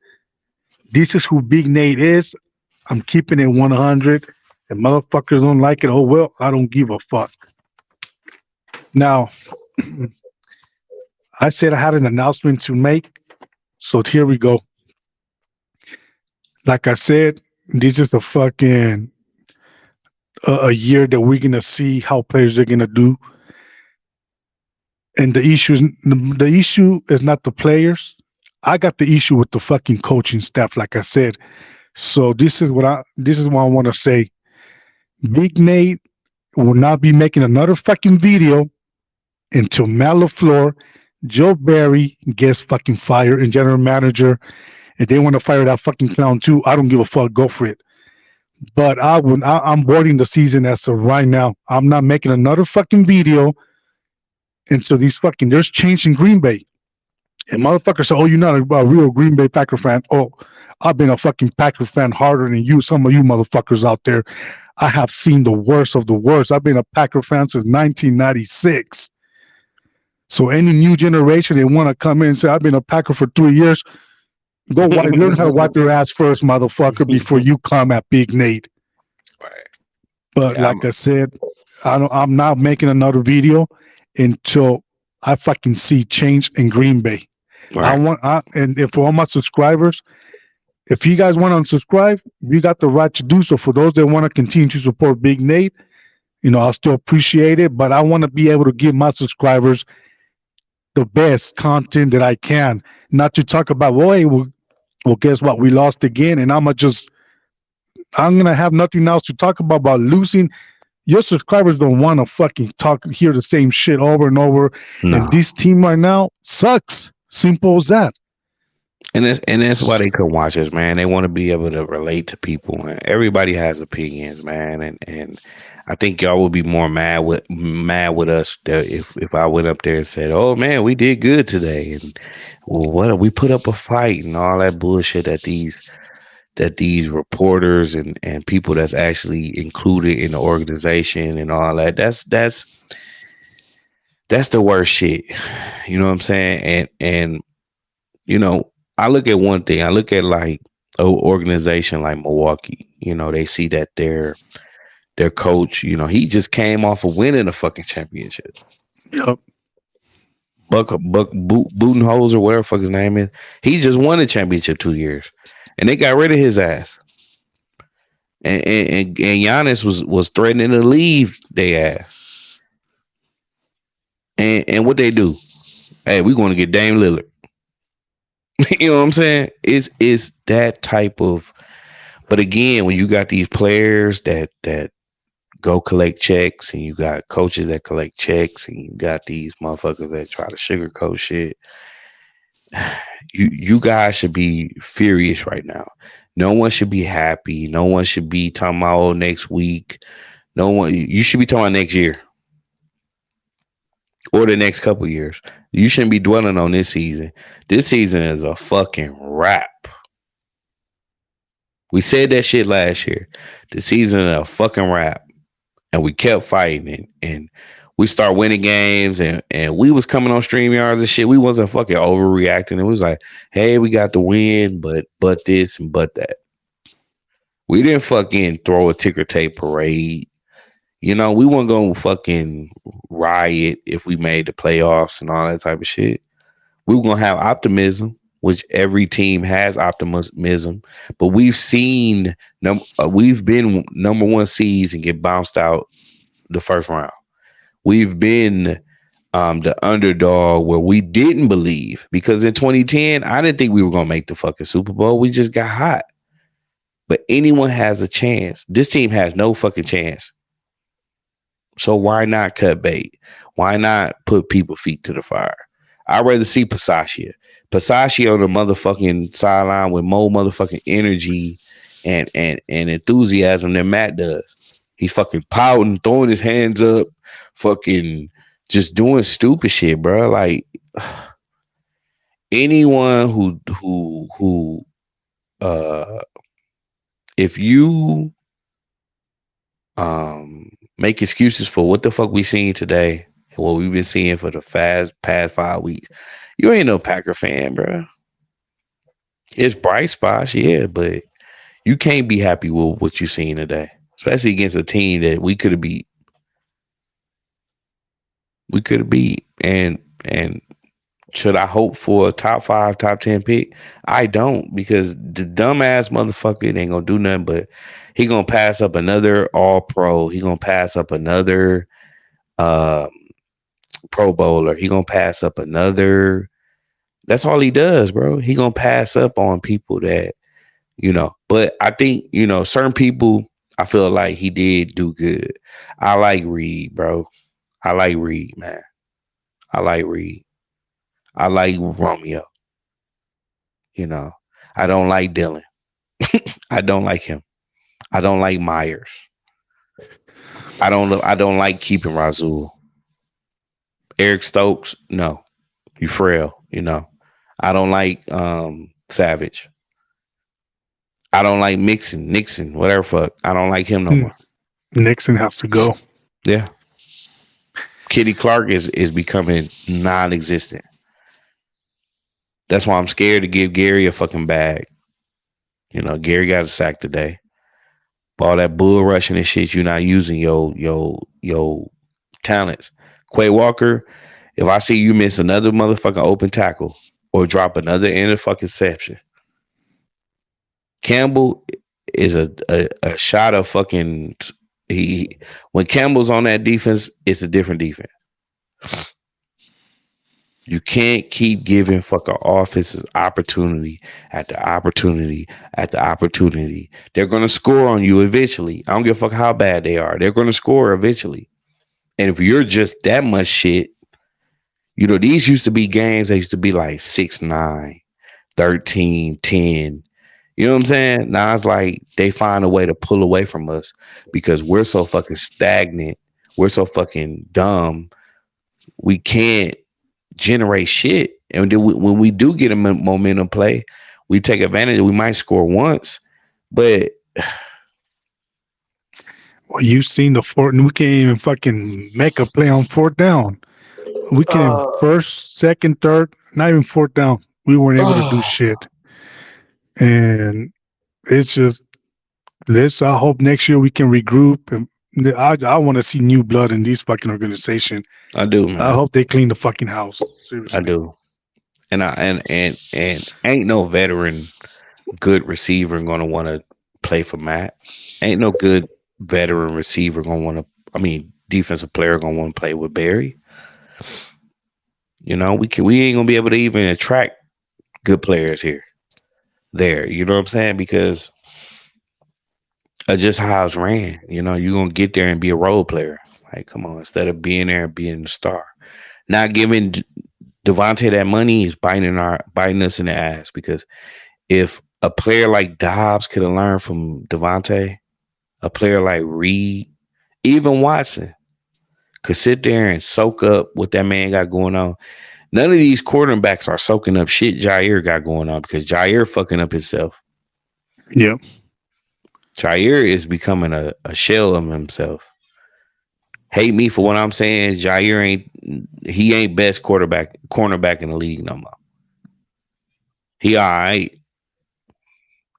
This is who Big Nate is. I'm keeping it 100. And motherfuckers don't like it. Oh, well, I don't give a fuck. Now, I said I had an announcement to make. So here we go. Like I said, this is a fucking a year that we're going to see how players are going to do. And the issue is not the players. I got the issue with the fucking coaching staff, like I said. So this is what I want to say. Big Nate will not be making another fucking video until Matt LaFleur, Joe Barry gets fucking fired and general manager. If they want to fire that fucking clown too, I don't give a fuck. Go for it. But I'm boarding the season as of right now. I'm not making another fucking video until there's change in Green Bay. And motherfuckers say, you're not a real Green Bay Packer fan. Oh, I've been a fucking Packer fan harder than you, some of you motherfuckers out there. I have seen the worst of the worst. I've been a Packer fan since 1996. So any new generation, they want to come in and say, I've been a Packer for 3 years. Go learn how to wipe your ass first, motherfucker, before you come at Big Nate. Right. But yeah, like I said, I'm not making another video until I fucking see change in Green Bay. Right. And if for all my subscribers, if you guys want to unsubscribe, you got the right to do so. For those that want to continue to support Big Nate, I'll still appreciate it, but I want to be able to give my subscribers the best content that I can. Not to talk about, well, guess what? We lost again, and I'm gonna have nothing else to talk about losing. Your subscribers don't want to fucking hear the same shit over and over. No. And this team right now sucks. Simple as that. And that's why they couldn't watch us, man. They want to be able to relate to people, man. Everybody has opinions, man, and I think y'all would be more mad with us if I went up there and said, "Oh man, we did good today," and well, we put up a fight and all that bullshit that these reporters and people that's actually included in the organization and all that. That's the worst shit. You know what I'm saying? And I look at one thing. I look at like an organization like Milwaukee. They see that their coach, he just came off of winning a fucking championship. Yep. Buck Budenholzer, whatever the fuck his name is. He just won a championship 2 years. And they got rid of his ass. And Giannis was threatening to leave their ass. And what they do? Hey, we're going to get Dame Lillard. You know what I'm saying? It's that type of. But again, when you got these players that go collect checks, and you got coaches that collect checks, and you got these motherfuckers that try to sugarcoat shit, you guys should be furious right now. No one should be happy. No one should be talking about next week. You should be talking about next year. Or the next couple years. You shouldn't be dwelling on this season. This season is a fucking wrap. We said that shit last year. The season of a fucking wrap. And we kept fighting and we start winning games and we was coming on StreamYards and shit. We wasn't fucking overreacting. It was like, hey, we got the win, but this and but that. We didn't fucking throw a ticker tape parade. You know, we weren't gonna fucking riot if we made the playoffs and all that type of shit. We were gonna have optimism, which every team has optimism, but we've seen we've been number one seeds and get bounced out the first round. We've been the underdog where we didn't believe, because in 2010 I didn't think we were gonna make the fucking Super Bowl. We just got hot. But anyone has a chance. This team has no fucking chance. So why not cut bait? Why not put people feet to the fire? I'd rather see Pasaccia on the motherfucking sideline with more motherfucking energy and enthusiasm than Matt does. He's fucking pouting, throwing his hands up, fucking just doing stupid shit, bro. Like anyone who if you make excuses for what the fuck we seen today and what we've been seeing for the past 5 weeks, you ain't no Packer fan, bro. It's bright spots, yeah, but you can't be happy with what you seen today, especially against a team that we could have beat. We could have beat. And should I hope for a top 5, top 10 pick? I don't, because the dumbass motherfucker ain't gonna do nothing but he gonna pass up another All-Pro. He gonna pass up another Pro Bowler. He gonna pass up another. That's all he does, bro. He gonna pass up on people that, you know. But I think, you know, certain people, I feel like he did do good. I like Reed, bro. I like Reed, man. I like Reed. I like Romeo. You know, I don't like Dylan. I don't like him. I don't like Myers. I don't like keeping Razul. Eric Stokes, no. You frail, you know. I don't like Savage. I don't like Nixon, whatever fuck. I don't like him no more. Nixon has to go. Yeah. Kitty Clark is becoming non-existent. That's why I'm scared to give Gary a fucking bag. You know, Gary got a sack today. All that bull rushing and shit, you're not using your talents. Quay Walker, if I see you miss another motherfucking open tackle or drop another interception, Campbell is a shot of fucking. When Campbell's on that defense, it's a different defense. You can't keep giving fucking offenses opportunity after opportunity after opportunity. They're going to score on you eventually. I don't give a fuck how bad they are. They're going to score eventually. And if you're just that much shit, you know, these used to be games that used to be like 6-9, 13-10. You know what I'm saying? Now it's like they find a way to pull away from us because we're so fucking stagnant. We're so fucking dumb. We can't generate shit. And then when we do get a momentum play, we take advantage. We might score once, but well, you've seen the fourth, and we can't even fucking make a play on fourth down. We can first, second, third, not even fourth down. We weren't able to do shit. And it's just I hope next year we can regroup, and I want to see new blood in these fucking organization. I do, man. I hope they clean the fucking house. Seriously. I do. And ain't no veteran good receiver gonna want to play for Matt. Ain't no good veteran receiver gonna want to. Defensive player gonna want to play with Barry. You know, we ain't gonna be able to even attract good players here. There, you know what I'm saying? Because of just how it's ran. You know, you're gonna get there and be a role player. Like, come on, instead of being there and being the star. Not giving Devontae that money is biting us in the ass, because if a player like Dobbs could have learned from Devontae, a player like Reed, even Watson could sit there and soak up what that man got going on. None of these quarterbacks are soaking up shit Jair got going on, because Jair fucking up himself. Yeah. Jair is becoming a shell of himself. Hate me for what I'm saying. Jair ain't best cornerback in the league no more. He all right.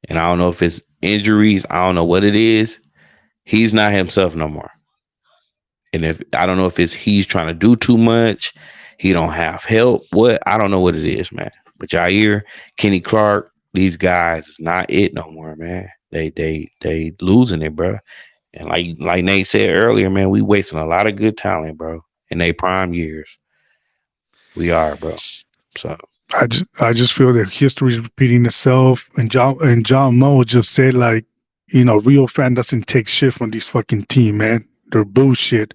And I don't know if it's injuries. I don't know what it is. He's not himself no more. And if I don't know if it's he's trying to do too much, he don't have help. What I don't know what it is, man. But Jair, Kenny Clark, these guys is not it no more, man. They losing it, bro. And like Nate said earlier, man, we wasting a lot of good talent, bro, in their prime years. We are, bro. So I just feel that history is repeating itself. And John Moe just said, like, real fan doesn't take shit from these fucking team, man. They're bullshit.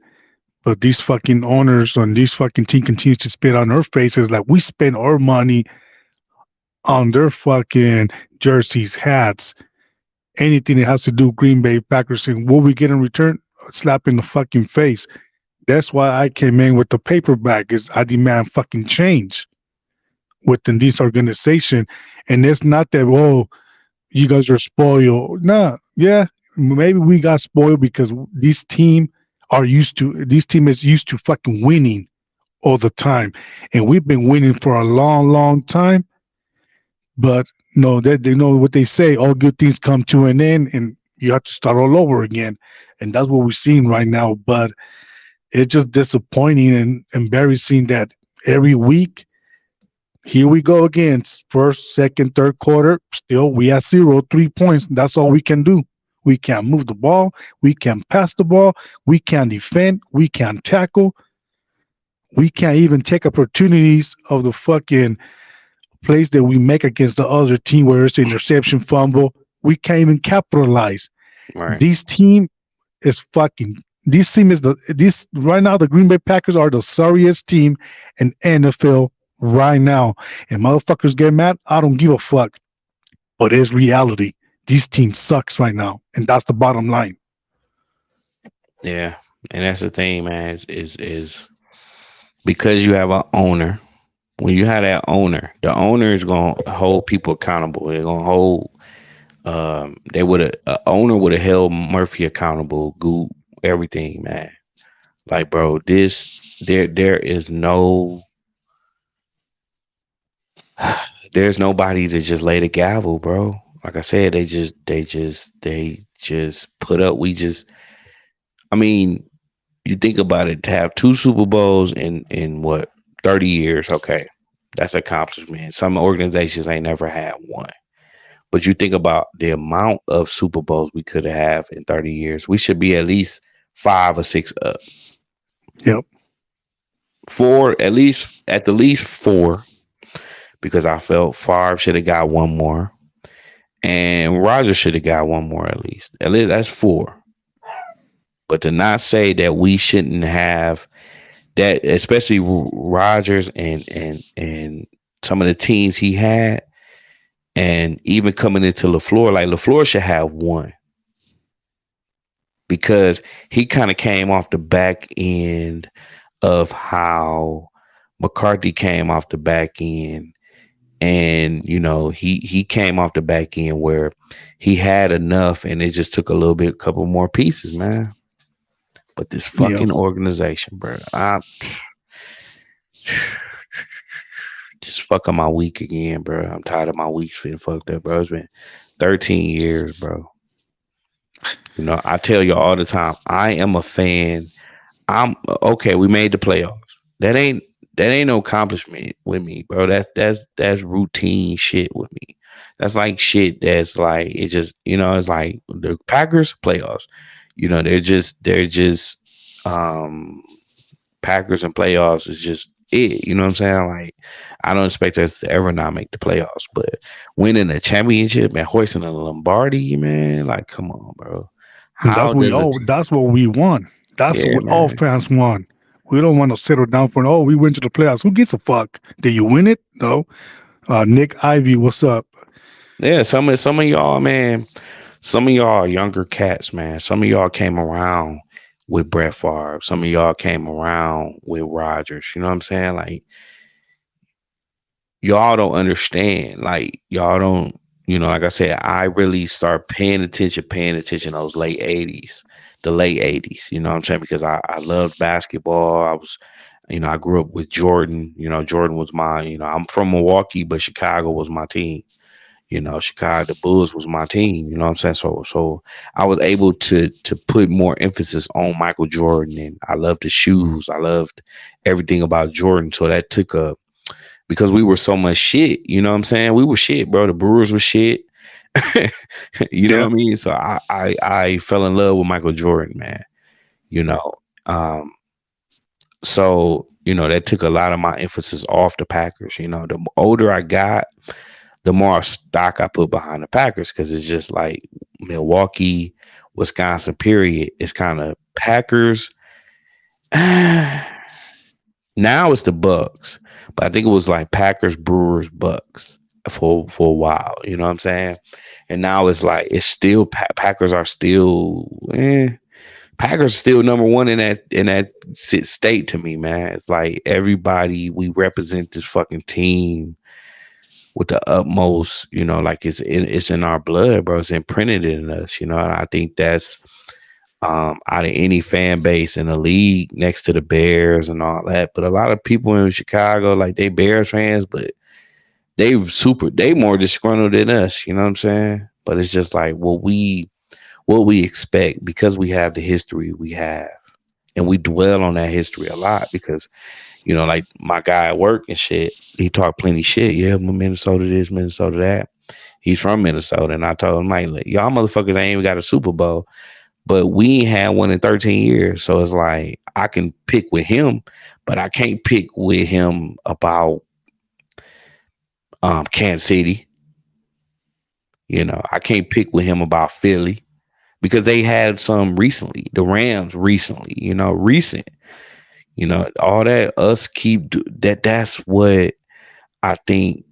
But these fucking owners on these fucking team continues to spit on our faces like we spend our money on their fucking jerseys, hats, anything that has to do with Green Bay Packers, and what we get in return, a slap in the fucking face. That's why I came in with the paperback, is I demand fucking change within this organization. And it's not that, oh, you guys are spoiled. Nah, yeah, maybe we got spoiled because this team is used to fucking winning all the time. And we've been winning for a long, long time. But no, they know what they say, all good things come to an end and you have to start all over again. And that's what we're seeing right now. But it's just disappointing and embarrassing that every week, here we go again. First, second, third quarter, still we have 3 points. That's all we can do. We can't move the ball. We can't pass the ball. We can't defend. We can't tackle. We can't even take opportunities of the fucking plays that we make against the other team, where it's an interception, fumble. We can't even capitalize. right. This team is right now, the Green Bay Packers are the sorriest team in NFL right now. And motherfuckers get mad. I don't give a fuck. But it's reality. This team sucks right now. And that's the bottom line. Yeah. And that's the thing, man, is because you have an owner. When you have that owner, the owner is gonna hold people accountable. They're gonna hold. Owner would have held Murphy accountable. Goop, everything, man. Like, bro, there is no. There's nobody to just lay the gavel, bro. Like I said, they just put up. I mean, you think about it, to have 2 Super Bowls in what, 30 years, okay, that's an accomplishment. Some organizations ain't never had one. But you think about the amount of Super Bowls we could have in 30 years. We should be at least 5 or 6 up. Yep. 4, at the least 4, because I felt Favre should have got one more. And Rodgers should have got one more at least. At least that's 4. But to not say that we shouldn't have that, especially Rodgers and some of the teams he had, and even coming into LaFleur, like LaFleur should have one, because he kind of came off the back end of how McCarthy came off the back end. And, he came off the back end where he had enough and it just took a couple more pieces, man. But this fucking organization, bro, I just fucking my week again, bro. I'm tired of my weeks being fucked up, bro. It's been 13 years, bro. I tell you all the time, I am a fan. I'm okay. We made the playoffs. That ain't no accomplishment with me, bro. That's routine shit with me. That's like shit that's like, it just, it's like the Packers playoffs. They're just Packers and playoffs is just it. You know what I'm saying? Like, I don't expect us to ever not make the playoffs, but winning a championship and hoisting a Lombardi, man, like, come on, bro. That's what we want. That's what all fans want. We don't want to settle down for, we went to the playoffs. Who gives a fuck? Did you win it? No. Nick Ivy, what's up? Yeah, some of y'all, man, some of y'all younger cats, man. Some of y'all came around with Brett Favre. Some of y'all came around with Rodgers. You know what I'm saying? Like, y'all don't understand. Like, y'all don't like I said, I really start paying attention those late 80s, the late 80s, you know what I'm saying? Because I loved basketball. I was, I grew up with Jordan. Jordan was I'm from Milwaukee, but Chicago was my team. Chicago the Bulls was my team. You know what I'm saying? So I was able to put more emphasis on Michael Jordan, and I loved the shoes. I loved everything about Jordan. So that took a because we were so much shit. You know what I'm saying? We were shit, bro. The Brewers were shit. You know Yeah. what I mean? So I fell in love with Michael Jordan, man. You know, um, so that took a lot of my emphasis off the Packers. The older I got, the more stock I put behind the Packers because it's just like Milwaukee, Wisconsin. Period. It's kind of Packers. Now it's the Bucks, but I think it was like Packers, Brewers, Bucks for a while. You know what I'm saying? And now it's like it's still Packers are still Packers still number one in that state to me, man. It's like everybody we represent this fucking team with the utmost, like it's in our blood, bro. It's imprinted in us, and I think that's out of any fan base in the league next to the Bears and all that. But a lot of people in Chicago, like they Bears fans, but they more disgruntled than us, you know what I'm saying? But it's just like what we expect because we have the history we have. And we dwell on that history a lot because, like my guy at work and shit, he talked plenty shit. Yeah, Minnesota this, Minnesota that. He's from Minnesota. And I told him, like, y'all motherfuckers ain't even got a Super Bowl. But we ain't had one in 13 years. So it's like I can pick with him, but I can't pick with him about Kansas City. I can't pick with him about Philly because they had some recently. The Rams recently, recent. All that us keep that's what I think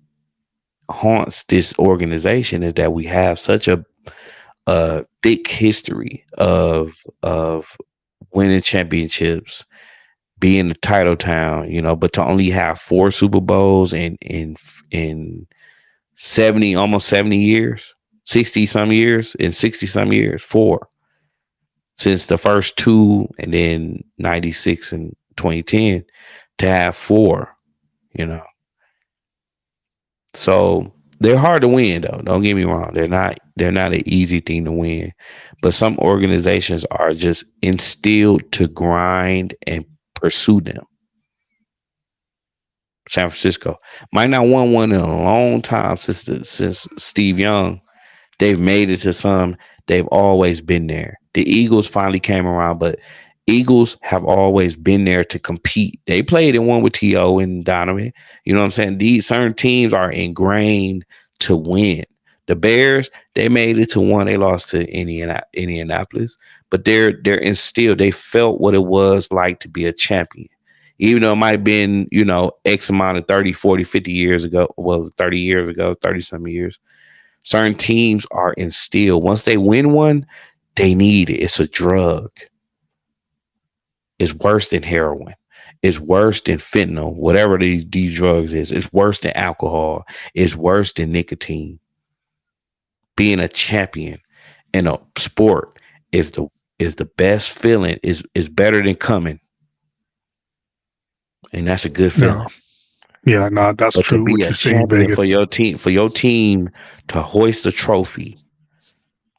haunts this organization is that we have such a thick history of winning championships, being a title town, but to only have 4 Super Bowls in 70, almost 70 years, 60 some years, in 60 some years, 4 since the first 2, and then 96 and 2010 to have 4, So they're hard to win, though. Don't get me wrong. They're not an easy thing to win. But some organizations are just instilled to grind and pursue them. San Francisco might not won one in a long time since Steve Young. They've made it to some. They've always been there. The Eagles finally came around, but Eagles have always been there to compete. They played in one with T.O. and Donovan. You know what I'm saying? These certain teams are ingrained to win. The Bears, they made it to one. They lost to Indianapolis, but they're instilled. They felt what it was like to be a champion. Even though it might have been, X amount of 30, 40, 50 years ago. Well, 30 years ago, 30-some years. Certain teams are instilled. Once they win one, they need it. It's a drug. It's worse than heroin. It's worse than fentanyl, whatever these drugs is. It's worse than alcohol. It's worse than nicotine. Being a champion in a sport is the best feeling. Is better than coming, and that's a good feeling. Yeah, no, that's but true. To be what a you're saying, champion Vegas. for your team to hoist the trophy.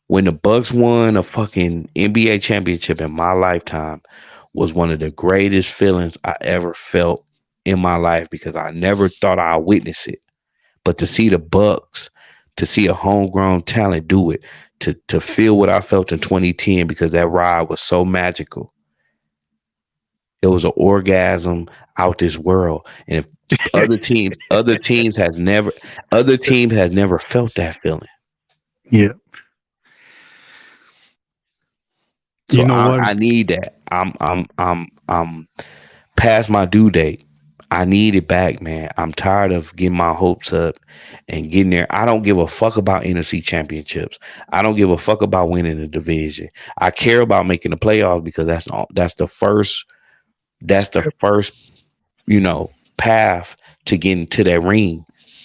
When the Bucks won a fucking NBA championship in my lifetime was one of the greatest feelings I ever felt in my life because I never thought I'd witness it. But to see the Bucks, to see a homegrown talent do it, to feel what I felt in 2010 because that ride was so magical. It was an orgasm out this world. And if other teams has never felt that feeling. Yeah. So you know what? I need that. I'm past my due date. I need it back, man. I'm tired of getting my hopes up and getting there. I don't give a fuck about NFC championships. I don't give a fuck about winning the division. I care about making the playoffs because that's the first, path to getting to that ring.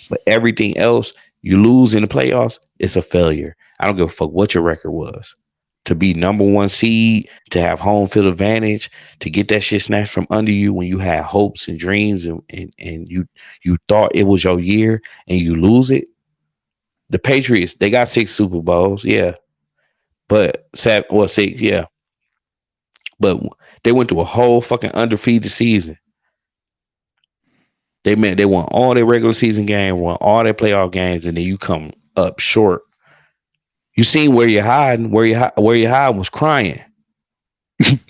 But everything else You lose in the playoffs, it's a failure. I don't give a fuck what your record was. To be number one seed, to have home field advantage, to get that shit snatched from under you when you had hopes and dreams and you thought it was your year and you lose it. The Patriots, they got 6 Super Bowls, yeah. But 6, yeah. But they went through a whole fucking undefeated season. They won all their regular season games, won all their playoff games, and then you come up short. You seen where you're hiding, where you hiding was crying.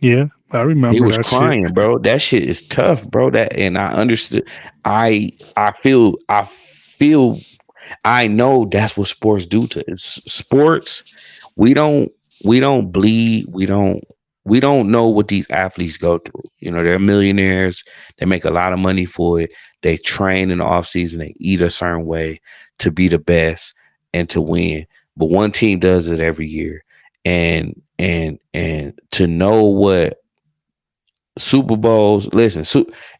Yeah, I remember. He was that crying, shit. bro. That shit is tough, bro. That, and I understood. I feel. I know that's what sports do to it's sports. We don't bleed. We don't know what these athletes go through. You know, they're millionaires. They make a lot of money for it. They train in the off season. They eat a certain way to be the best and to win. But one team does it every year, and to know what Super Bowls. Listen,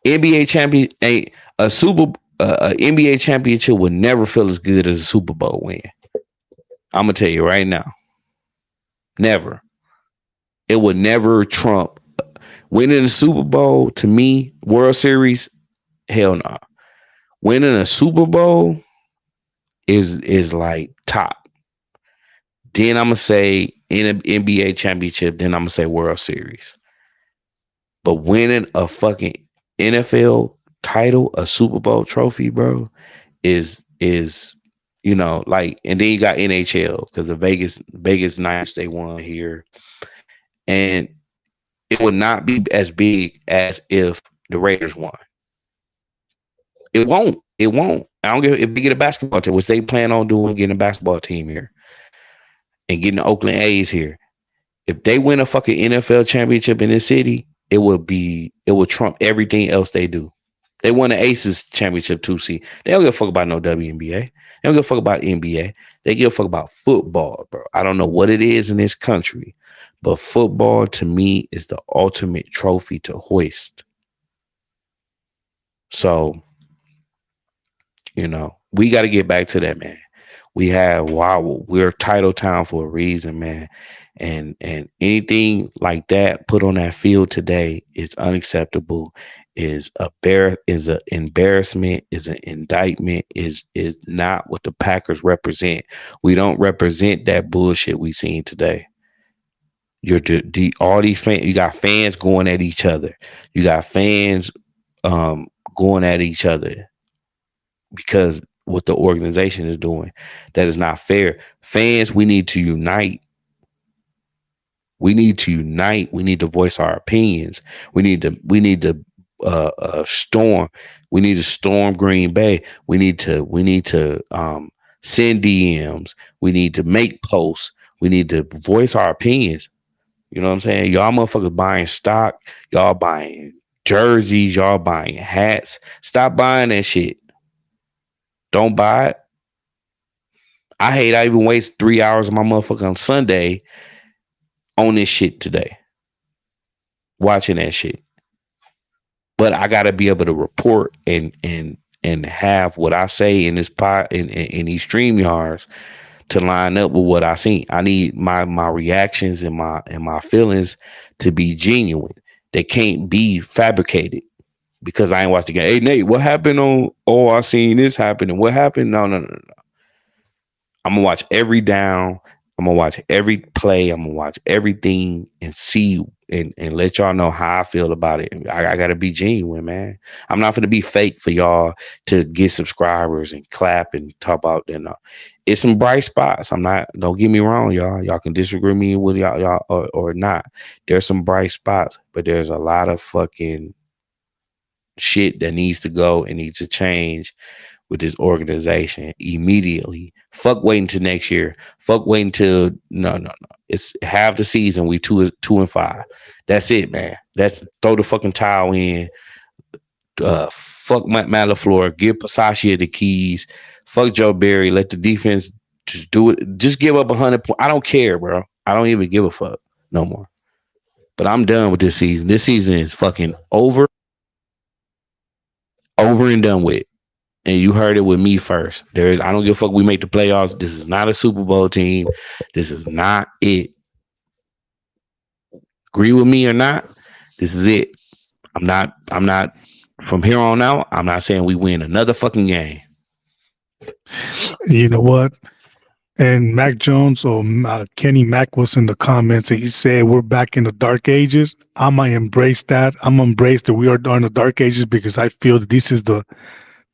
NBA champion a NBA championship would never feel as good as a Super Bowl win. I'm gonna tell you right now, never. It would never trump winning a Super Bowl. To me, World Series, hell no. Winning a Super Bowl is like top. Then I'm gonna say in an NBA championship. Then I'm gonna say World Series. But winning a fucking NFL title, a Super Bowl trophy, bro, is you know, like, and then you got NHL because the Vegas Knights, they won here, and it would not be as big as if the Raiders won. It won't. It won't. I don't give if we get a basketball team, which they plan on doing, getting a basketball team here and getting the Oakland A's here. If they win a fucking NFL championship in this city, it would trump everything else they do. They won the Aces championship 2C. They don't give a fuck about no WNBA. They don't give a fuck about NBA. They give a fuck about football, bro. I don't know what it is in this country, but football to me is the ultimate trophy to hoist. So, you know, we got to get back to that, man. We're title town for a reason, man. And anything like that put on that field today is unacceptable, is an embarrassment, is an indictment, is not what the Packers represent. We don't represent that bullshit we seen today. All these fans, you got fans going at each other. You got fans going at each other because what the organization is doing. That is not fair. Fans, we need to unite. We need to unite. We need to voice our opinions. We need to storm. We need to storm Green Bay. We need to send DMs. We need to make posts. We need to voice our opinions. You know what I'm saying? Y'all motherfuckers buying stock. Y'all buying jerseys. Y'all buying hats. Stop buying that shit. Don't buy it. I hate I even waste 3 hours of my motherfucking Sunday on this shit today. Watching that shit. But I gotta be able to report and have what I say in this pod in these StreamYards to line up with what I seen. I need my reactions and my feelings to be genuine. They can't be fabricated because I ain't watched the game. Hey Nate, what happened on? Oh, I seen this happen and what happened? No. I'm gonna watch every down. I'm gonna watch every play. I'm gonna watch everything and see and let y'all know how I feel about it. I gotta be genuine, man. I'm not gonna be fake for y'all to get subscribers and clap and talk about. It's some bright spots. Don't get me wrong, y'all. Y'all can disagree me with y'all or not. There's some bright spots, but there's a lot of fucking shit that needs to go and needs to change with this organization immediately. Fuck waiting till next year. Fuck waiting till no. It's half the season. We 2-5. That's it, man. That's throw the fucking towel in. Fuck Matt LaFleur. Give Pasaccia the keys. Fuck Joe Barry. Let the defense just do it. Just give up 100 points. I don't care, bro. I don't even give a fuck no more. But I'm done with this season. This season is fucking over and done with. And you heard it with me first. I don't give a fuck. We make the playoffs. This is not a Super Bowl team. This is not it. Agree with me or not? This is it. I'm not. From here on out, I'm not saying we win another fucking game. You know what? And Mac Jones or Kenny Mack was in the comments and he said, we're back in the dark ages. I'm going to embrace that. I'm going to embrace that we are in the dark ages because I feel that this is the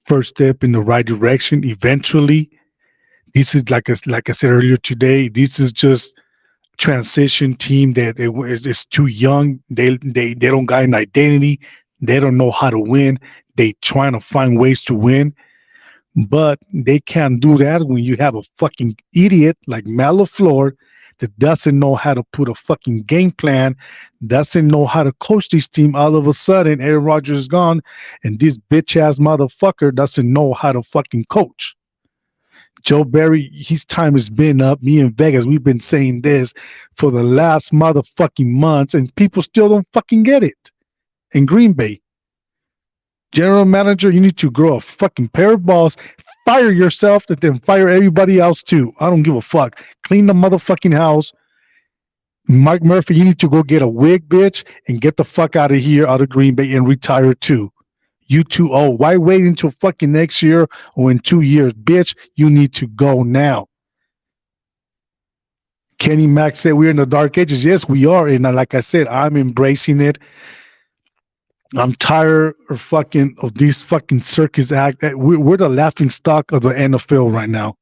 first step in the right direction. Eventually, this is like I said earlier today, this is just transition team that is too young. They don't got an identity. They don't know how to win. They trying to find ways to win. But they can't do that when you have a fucking idiot like Matt LaFleur that doesn't know how to put a fucking game plan, doesn't know how to coach this team. All of a sudden, Aaron Rodgers is gone, and this bitch-ass motherfucker doesn't know how to fucking coach. Joe Barry, his time has been up. Me and Vegas, we've been saying this for the last motherfucking months, and people still don't fucking get it. In Green Bay, general manager, you need to grow a fucking pair of balls, fire yourself, and then fire everybody else too. I don't give a fuck. Clean the motherfucking house. Mike Murphy, you need to go get a wig, bitch, and get the fuck out of here, out of Green Bay, and retire too. You too. Oh, why wait until fucking next year or in 2 years? Bitch, you need to go now. Kenny Mack said we're in the dark ages. Yes, we are. And like I said, I'm embracing it. I'm tired of these fucking circus act. We're the laughing stock of the NFL right now.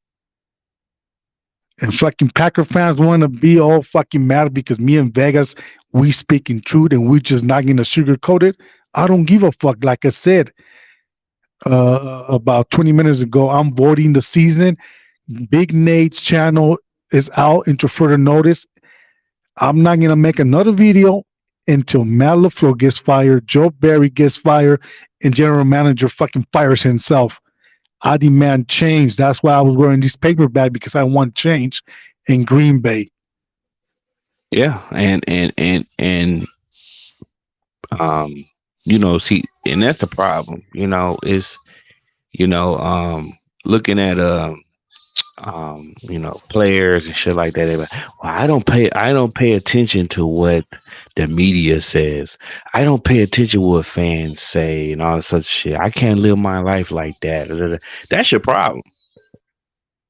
And fucking Packer fans want to be all fucking mad because me and Vegas, we speak in truth and we're just not going to sugarcoat it. I don't give a fuck. Like I said about 20 minutes ago, I'm voting the season. Big Nate's channel is out into further notice. I'm not going to make another video until Matt LaFleur gets fired, Joe Barry gets fired, and general manager fucking fires himself. I demand change. That's why I was wearing this paper bag, because I want change in Green Bay. Yeah, and see, and that's the problem, is looking at players and shit like that. They're like, well, I don't pay attention to what the media says. I don't pay attention to what fans say and all such shit. I can't live my life like that. That's your problem.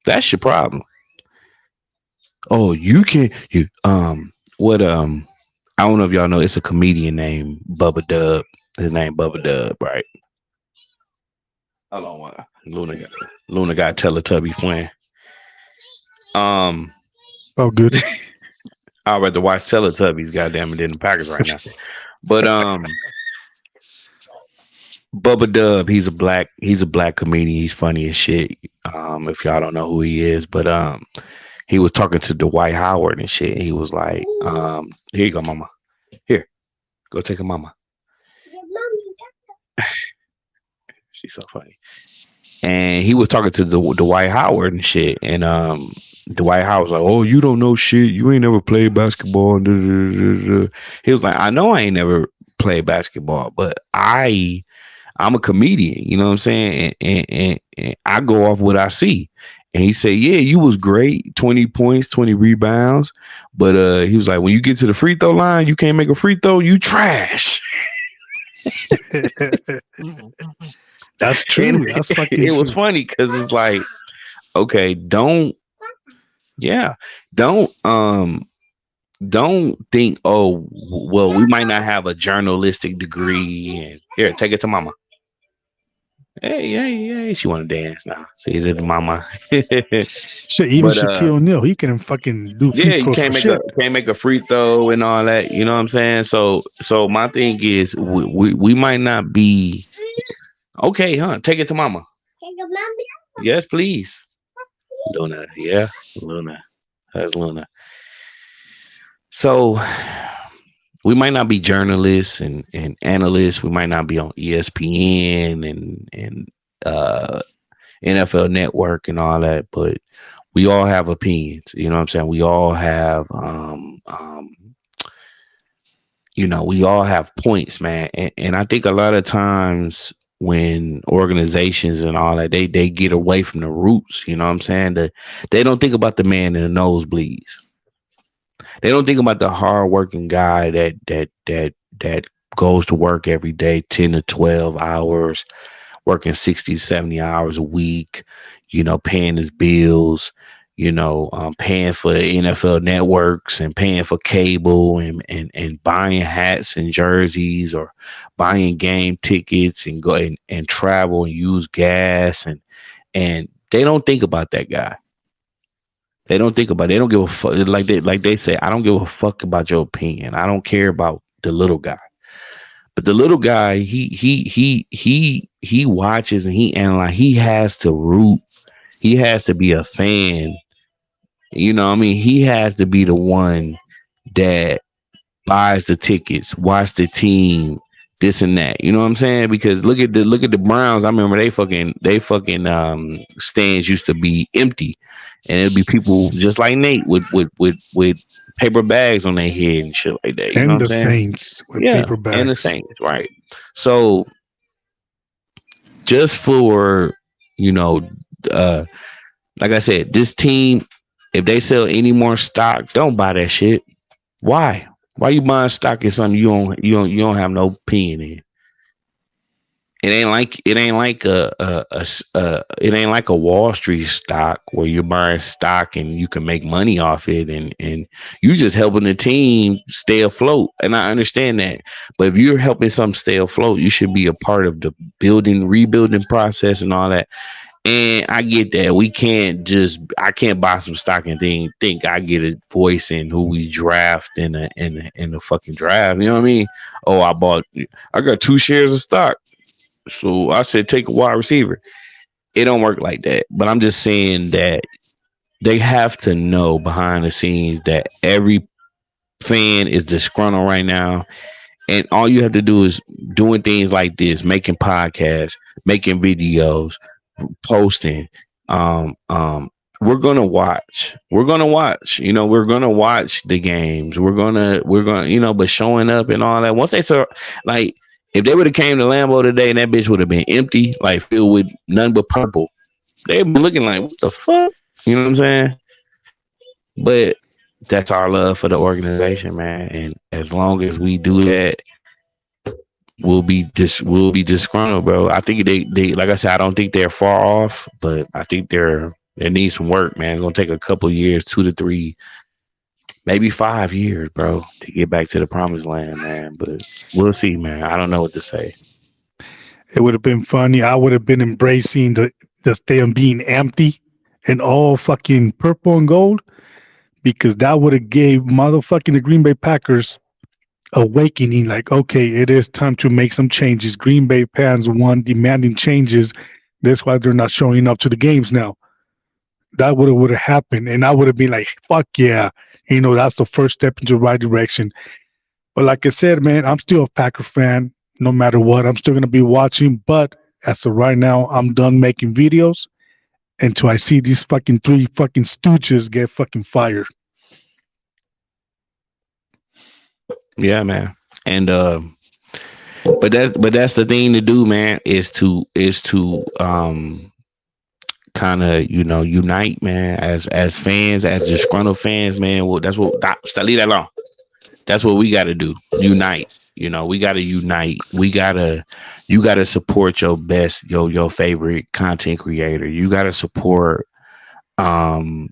That's your problem. Oh, you can't. I don't know if y'all know. It's a comedian named Bubba Dub. His name Bubba Dub, right? Hold on, what? Luna got Teletubby playing. Oh, good. I'd rather watch Teletubbies, goddamn it, than the Packers right now. But Bubba Dub, he's a black comedian. He's funny as shit. If y'all don't know who he is, but he was talking to Dwight Howard and shit. And he was like, "Here you go, mama. Here, go take a mama." She's so funny. And he was talking to Dwight Howard and shit. And Dwight Howard was like, "Oh, you don't know shit. You ain't never played basketball." He was like, "I know I ain't never played basketball, but I'm a comedian. You know what I'm saying? And I go off what I see." And he said, "Yeah, you was great. 20 points, 20 rebounds. But he was like, when you get to the free throw line, you can't make a free throw. You trash." That's true. That's fucking it was funny because it's like, okay, don't think, oh, well, we might not have a journalistic degree, and here, take it to mama. Hey, she want to dance now. See it, mama. Shit, even Shaquille O'Neal, he can fucking do. Yeah, you can't make a free throw and all that. You know what I'm saying? So my thing is, we might not be okay, huh? Take it to mama. Yes, please. Luna, yeah, Luna. That's Luna. So we might not be journalists and analysts. We might not be on ESPN and NFL Network and all that, but we all have opinions. You know what I'm saying? We all have we all have points, man. And I think a lot of times when organizations and all that they get away from the roots. You know what I'm saying? They don't think about the man in the nosebleeds. They don't think about the hardworking guy that goes to work every day, 10 to 12 hours, working 60, 70 hours a week, paying his bills, paying for NFL networks and paying for cable and buying hats and jerseys or buying game tickets and go and travel and use gas and they don't think about that guy. They don't think about it. They don't give a fuck. Like they say, I don't give a fuck about your opinion. I don't care about the little guy. But the little guy, he watches and he analyzes. He has to root. He has to be a fan. You know what I mean? He has to be the one that buys the tickets, watch the team, this and that. You know what I'm saying? Because look at the Browns. I remember they fucking stands used to be empty, and it'd be people just like Nate with paper bags on their head and shit like that. You know And what the I'm saying? Saints with paper bags. And the Saints, right? So just for like I said, this team, if they sell any more stock, don't buy that shit. Why? Why you buying stock in something you don't have no opinion in? It ain't like a Wall Street stock where you're buying stock and you can make money off it and you just helping the team stay afloat. And I understand that. But if you're helping something stay afloat, you should be a part of the rebuilding process and all that. And I get that. I can't buy some stock and think I get a voice in who we draft in the fucking draft. You know what I mean? Oh, I got 2 shares of stock. So I said, take a wide receiver. It don't work like that. But I'm just saying that they have to know behind the scenes that every fan is disgruntled right now. And all you have to do is doing things like this, making podcasts, making videos, posting. We're gonna watch. We're gonna watch the games. We're gonna, but showing up and all that. Once they saw, like, if they would have came to Lambeau today and that bitch would have been empty, like filled with nothing but purple, they'd be looking like, what the fuck? You know what I'm saying? But that's our love for the organization, man. And as long as we do that, we'll be disgruntled, bro. I think they like I said, I don't think they're far off, but I think they need some work, man. It's gonna take a couple years, 2 to 3, maybe 5 years, bro, to get back to the promised land, man. But we'll see, man. I don't know what to say. It would have been funny. I would have been embracing the stadium being empty and all fucking purple and gold, because that would have gave motherfucking the Green Bay Packers awakening, like, okay, it is time to make some changes. Green Bay fans demanding changes. That's why they're not showing up to the games now. That would have happened, and I would have been like, fuck yeah, that's the first step into the right direction. But like I said, man, I'm still a Packer fan no matter what. I'm still gonna be watching, but as of right now, I'm done making videos until I see these fucking 3 fucking stooges get fucking fired. Yeah, man. And but that's the thing to do, man, is to kind of unite, man, as fans, as disgruntled fans, man. Well, that's what leave that alone. That's what we got to do. Unite. We got to unite. You got to support your best, your favorite content creator. You got to support the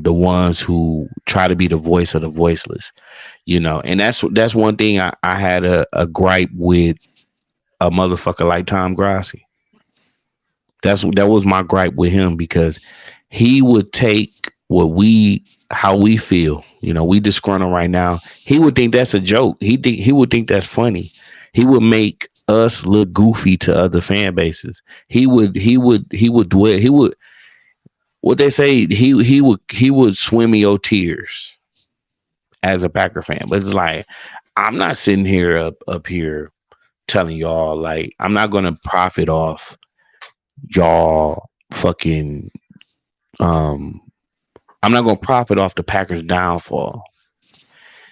ones who try to be the voice of the voiceless. And that's one thing I had a gripe with a motherfucker like Tom Grassi. That was my gripe with him, because he would take how we feel. We disgruntled right now. He would think that's a joke. He would think that's funny. He would make us look goofy to other fan bases. He would what they say, he would swim in your tears as a Packer fan. But it's like, I'm not sitting here up here telling y'all, like, I'm not gonna profit off y'all fucking I'm not gonna profit off the Packers downfall.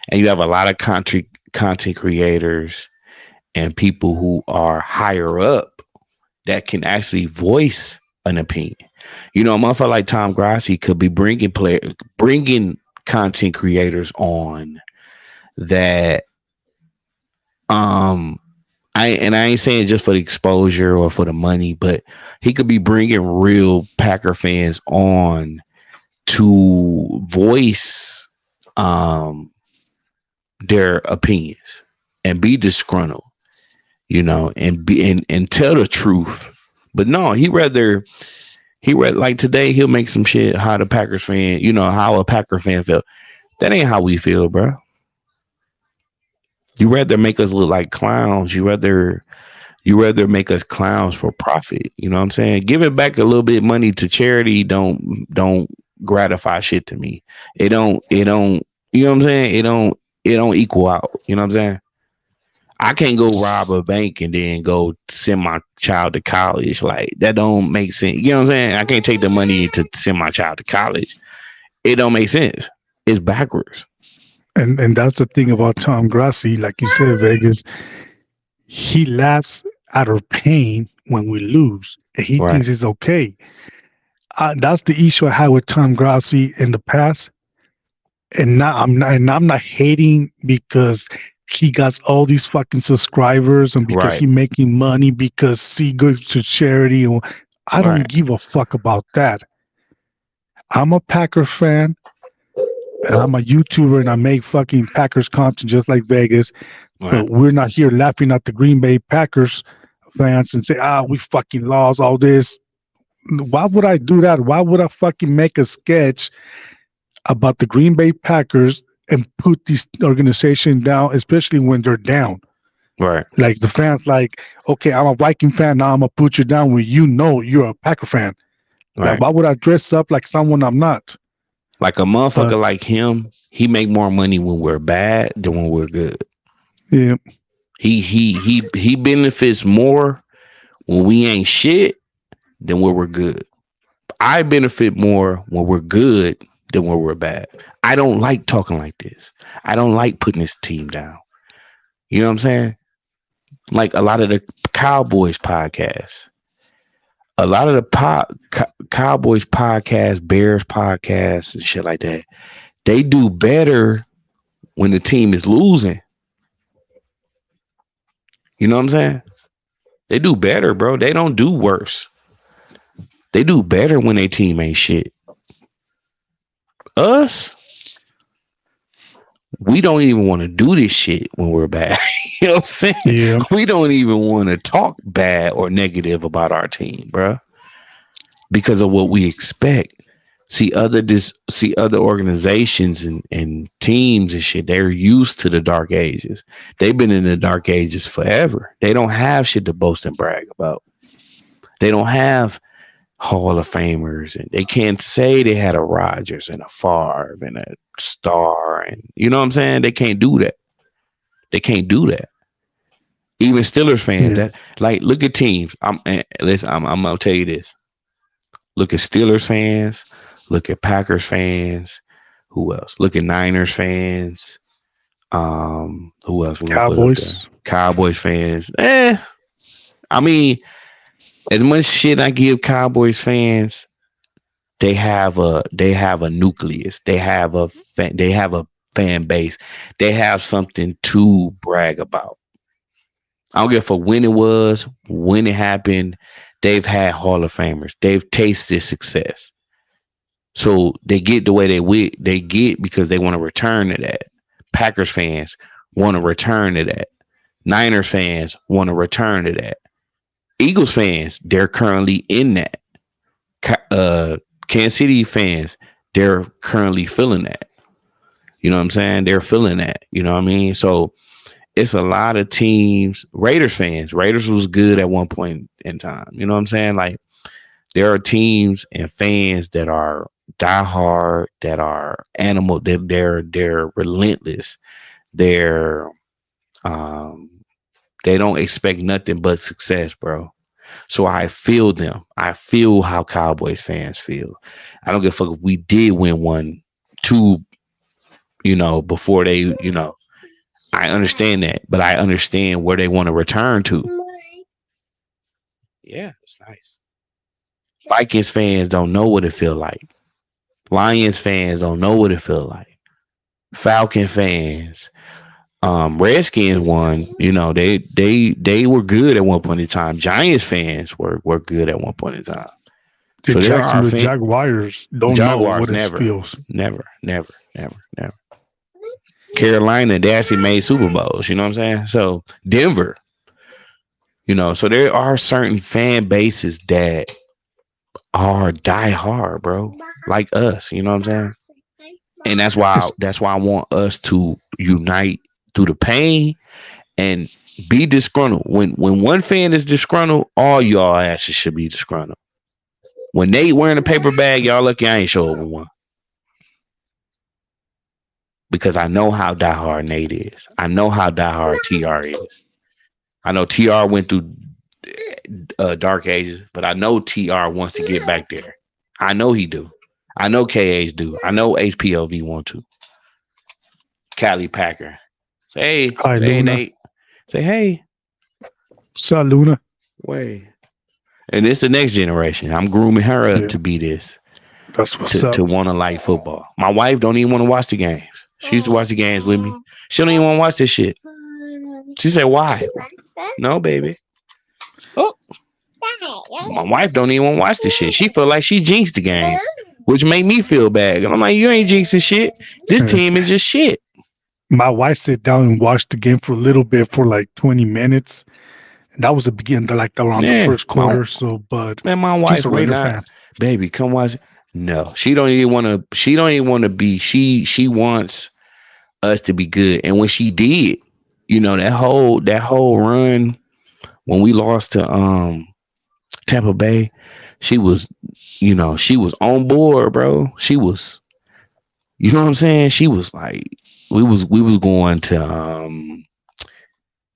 And you have a lot of content creators and people who are higher up that can actually voice an opinion. You know, a motherfucker like Tom Grassi could be bringing content creators on that. I ain't saying just for the exposure or for the money, but he could be bringing real Packer fans on to voice their opinions and be disgruntled, you know, and tell the truth. But no, he read like today he'll make some shit how the Packers fan, you know, how a Packer fan felt. That ain't how we feel, bro. You rather make us look like clowns. You rather make us clowns for profit. You know what I'm saying? Giving back a little bit of money to charity don't gratify shit to me. It don't, you know what I'm saying? It don't equal out. You know what I'm saying? I can't go rob a bank and then go send my child to college. Like, that don't make sense. You know what I'm saying? I can't take the money to send my child to college. It don't make sense. It's backwards. And that's the thing about Tom Grassi, like you said, Vegas. He laughs at our pain when we lose, and he thinks it's okay. That's the issue I had with Tom Grassi in the past. And now I'm not hating because he got all these fucking subscribers and because he's making money because he goes to charity. I don't give a fuck about that. I'm a Packer fan. And I'm a YouTuber and I make fucking Packers content just like Vegas. But we're not here laughing at the Green Bay Packers fans and say, we fucking lost all this. Why would I do that? Why would I fucking make a sketch about the Green Bay Packers and put this organization down, especially when they're down? Right. Like the fans like, okay, I'm a Viking fan. Now I'm going to put you down when you know you're a Packer fan. Like, why would I dress up like someone I'm not? Like a motherfucker like him, he make more money when we're bad than when we're good. Yeah. He benefits more when we ain't shit than when we're good. I benefit more when we're good than when we're bad. I don't like talking like this. I don't like putting this team down. You know what I'm saying? Like a lot of the Cowboys podcasts. A lot of the Cowboys podcasts, Bears podcasts, and shit like that, they do better when the team is losing. You know what I'm saying? They do better, bro. They don't do worse. They do better when their team ain't shit. Us, we don't even want to do this shit when we're bad. You know what I'm saying? Yeah. We don't even want to talk bad or negative about our team, bro, because of what we expect. See other organizations and teams and shit, they're used to the dark ages. They've been in the dark ages forever. They don't have shit to boast and brag about. They don't have Hall of Famers, and they can't say they had a Rodgers and a Favre and a Star, and you know what I'm saying? They can't do that. They can't do that. Even Steelers fans, that like look at teams. I'm gonna tell you this. Look at Steelers fans. Look at Packers fans. Who else? Look at Niners fans. Who else? Cowboys. Cowboys fans. I mean, as much shit I give Cowboys fans, they have a nucleus. They have a fan base. They have something to brag about. I don't care for when it was, when it happened. They've had Hall of Famers. They've tasted success. So they get the way they get because they want to return to that. Packers fans want to return to that. Niners fans want to return to that. Eagles fans, they're currently in that. Kansas City fans, they're currently feeling that. You know what I'm saying? They're feeling that. You know what I mean? So it's a lot of teams. Raiders fans. Raiders was good at one point in time. You know what I'm saying? Like there are teams and fans that are diehard, that are animal. They're relentless. They're they don't expect nothing but success, bro. So I feel them. I feel how Cowboys fans feel. I don't give a fuck if we did win 1-2, before they, I understand that, but I understand where they want to return to. Yeah, it's nice. Vikings fans don't know what it feel like. Lions fans don't know what it feel like. Falcon fans, Redskins won. You know, they were good at one point in time. Giants fans were good at one point in time. The So there are Jacksonville Jaguars don't Jaguars know what it feels. never. Carolina, they actually made Super Bowls. You know what I'm saying? So Denver, you know, so there are certain fan bases that are die hard, bro, like us. You know what I'm saying? And that's why I want us to unite through the pain and be disgruntled. When one fan is disgruntled, all y'all asses should be disgruntled. When Nate wearing a paper bag, y'all lucky I ain't show up with one. Because I know how diehard Nate is. I know how diehard TR is. I know TR went through dark ages, but I know TR wants to get back there. I know he do. I know KH do. I know HPLV want to. Cali Packer. Say, hey, Hi, say Luna. hey, Nate. Say, hey. What's up, Luna? Wait. And it's the next generation. I'm grooming her up to be this. That's what's up. To want to like football. My wife don't even want to watch the games. She used to watch the games with me. She don't even want to watch this shit. She said, why? No, baby. Oh. My wife don't even want to watch this shit. She feel like she jinxed the game, which make me feel bad. And I'm like, you ain't jinxing shit. This team is just shit. My wife sat down and watched the game for a little bit, for like 20 minutes. And that was the beginning, like around the first quarter. But man, my wife she's a Raider fan. Baby, come watch. No, she don't even want to. She don't even want to be. She wants us to be good. And when she did, you know, that whole run when we lost to Tampa Bay, she was, you know, she was on board, bro. She was, you know what I'm saying? She was like, we was going to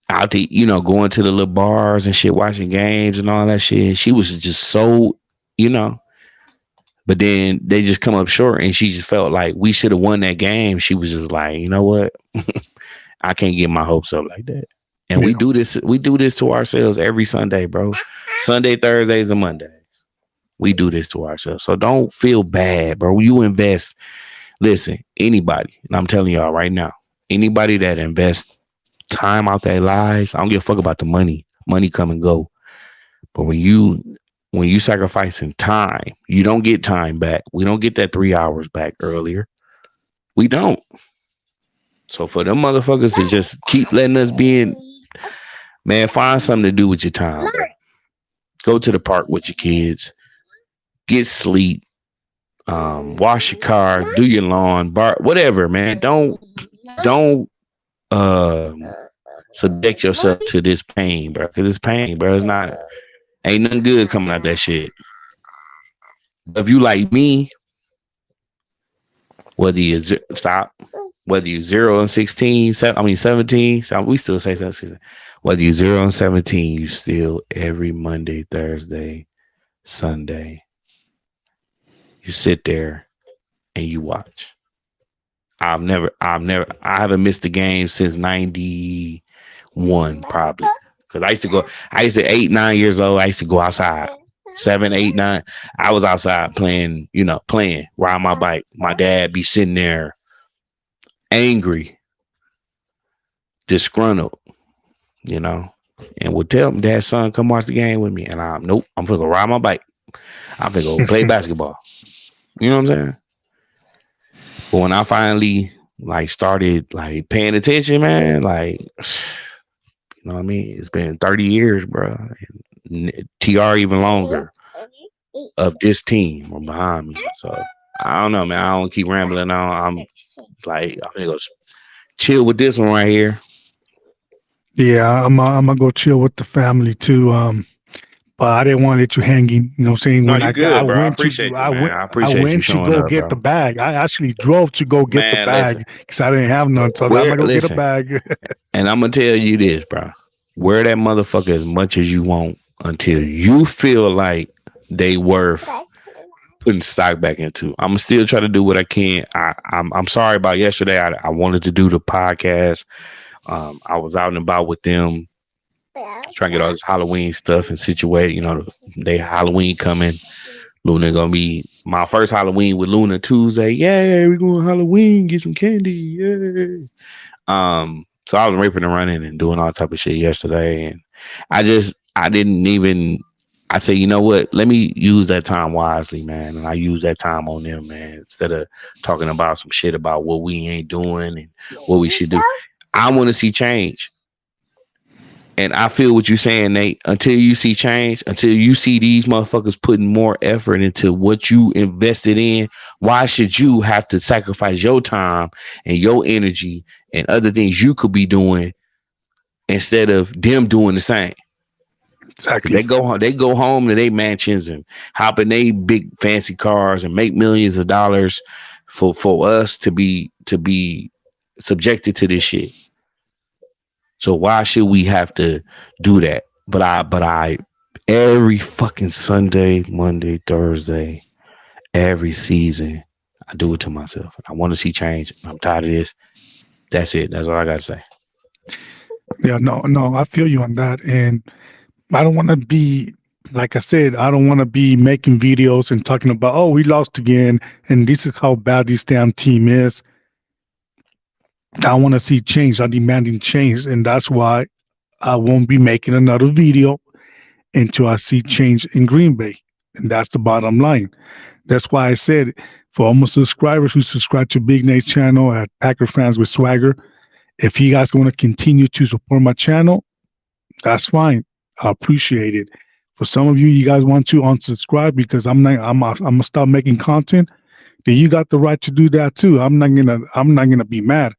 out to, you know, going to the little bars and shit, watching games and all that shit. She was just so, you know. But then they just come up short, and she just felt like we should have won that game. She was just like, you know what? I can't get my hopes up like that. And we do this to ourselves every Sunday, bro. Sunday, Thursdays, and Mondays. We do this to ourselves. So don't feel bad, bro. You invest. Listen, anybody, and I'm telling y'all right now, anybody that invests time out their lives, I don't give a fuck about the money. Money come and go. But when you sacrificing time, you don't get time back. We don't get that 3 hours back earlier. We don't. So for them motherfuckers to just keep letting us be in, man, find something to do with your time, bro. Go to the park with your kids. Get sleep. Wash your car. Do your lawn. Whatever, man. Don't subject yourself to this pain, bro. Because it's pain, bro. It's not. Ain't nothing good coming out of that shit. If you like me, whether you 0 and 16, 17, we still say 17. Whether you 0 and 17, you still every Monday, Thursday, Sunday, you sit there and you watch. I haven't missed a game since 91, probably. Because I used to 8, 9 years old. I used to go outside. 7, 8, 9. I was outside playing, ride my bike. My dad be sitting there angry, disgruntled, and would tell him, Dad, son, come watch the game with me. And I'm going to go ride my bike. I'm going to go play basketball. You know what I'm saying? But when I finally started paying attention, man, you know what I mean? It's been 30 years, bro. TR even longer of this team or behind me. So I don't know, man. I don't keep rambling on. I'm gonna go chill with this one right here. Yeah, I'm gonna go chill with the family too. But I didn't want to let you hanging. You know what I'm saying? No, I appreciate you, man. I appreciate you to go up, get bro. the bag. I actually drove to go get the bag because I didn't have none. So I'm gonna go get a bag. And I'm gonna tell you this, bro. Wear that motherfucker as much as you want until you feel like they worth putting stock back into. I'm gonna still try to do what I can. I'm sorry about yesterday. I wanted to do the podcast. I was out and about with them. Trying to get all this Halloween stuff and situate. You know, they Halloween coming. Luna gonna be my first Halloween with Luna Tuesday. Yay, we going Halloween, get some candy. Yay. So I was ripping and running and doing all type of shit yesterday, and I didn't even. I say, you know what? Let me use that time wisely, man. And I use that time on them, man. Instead of talking about some shit about what we ain't doing and what we should do. I want to see change. And I feel what you're saying, Nate. Until you see change, until you see these motherfuckers putting more effort into what you invested in, why should you have to sacrifice your time and your energy and other things you could be doing instead of them doing the same? Exactly. They go home to their mansions and hop in they big fancy cars and make millions of dollars for us to be subjected to this shit. So why should we have to do that? But I every fucking Sunday, Monday, Thursday, every season, I do it to myself. I want to see change. I'm tired of this. That's it. That's all I gotta say. Yeah, no, I feel you on that. And I don't want to be, like I said, I don't want to be making videos and talking about, oh, we lost again, and this is how bad this damn team is. I want to see change. I'm demanding change, and that's why I won't be making another video until I see change in Green Bay. And that's the bottom line. That's why I said, for all my subscribers who subscribe to Big Nate's channel at Packer Fans with Swagger, if you guys want to continue to support my channel, that's fine. I appreciate it. For some of you, you guys want to unsubscribe because I'm gonna stop making content. Then you got the right to do that too. I'm not gonna be mad.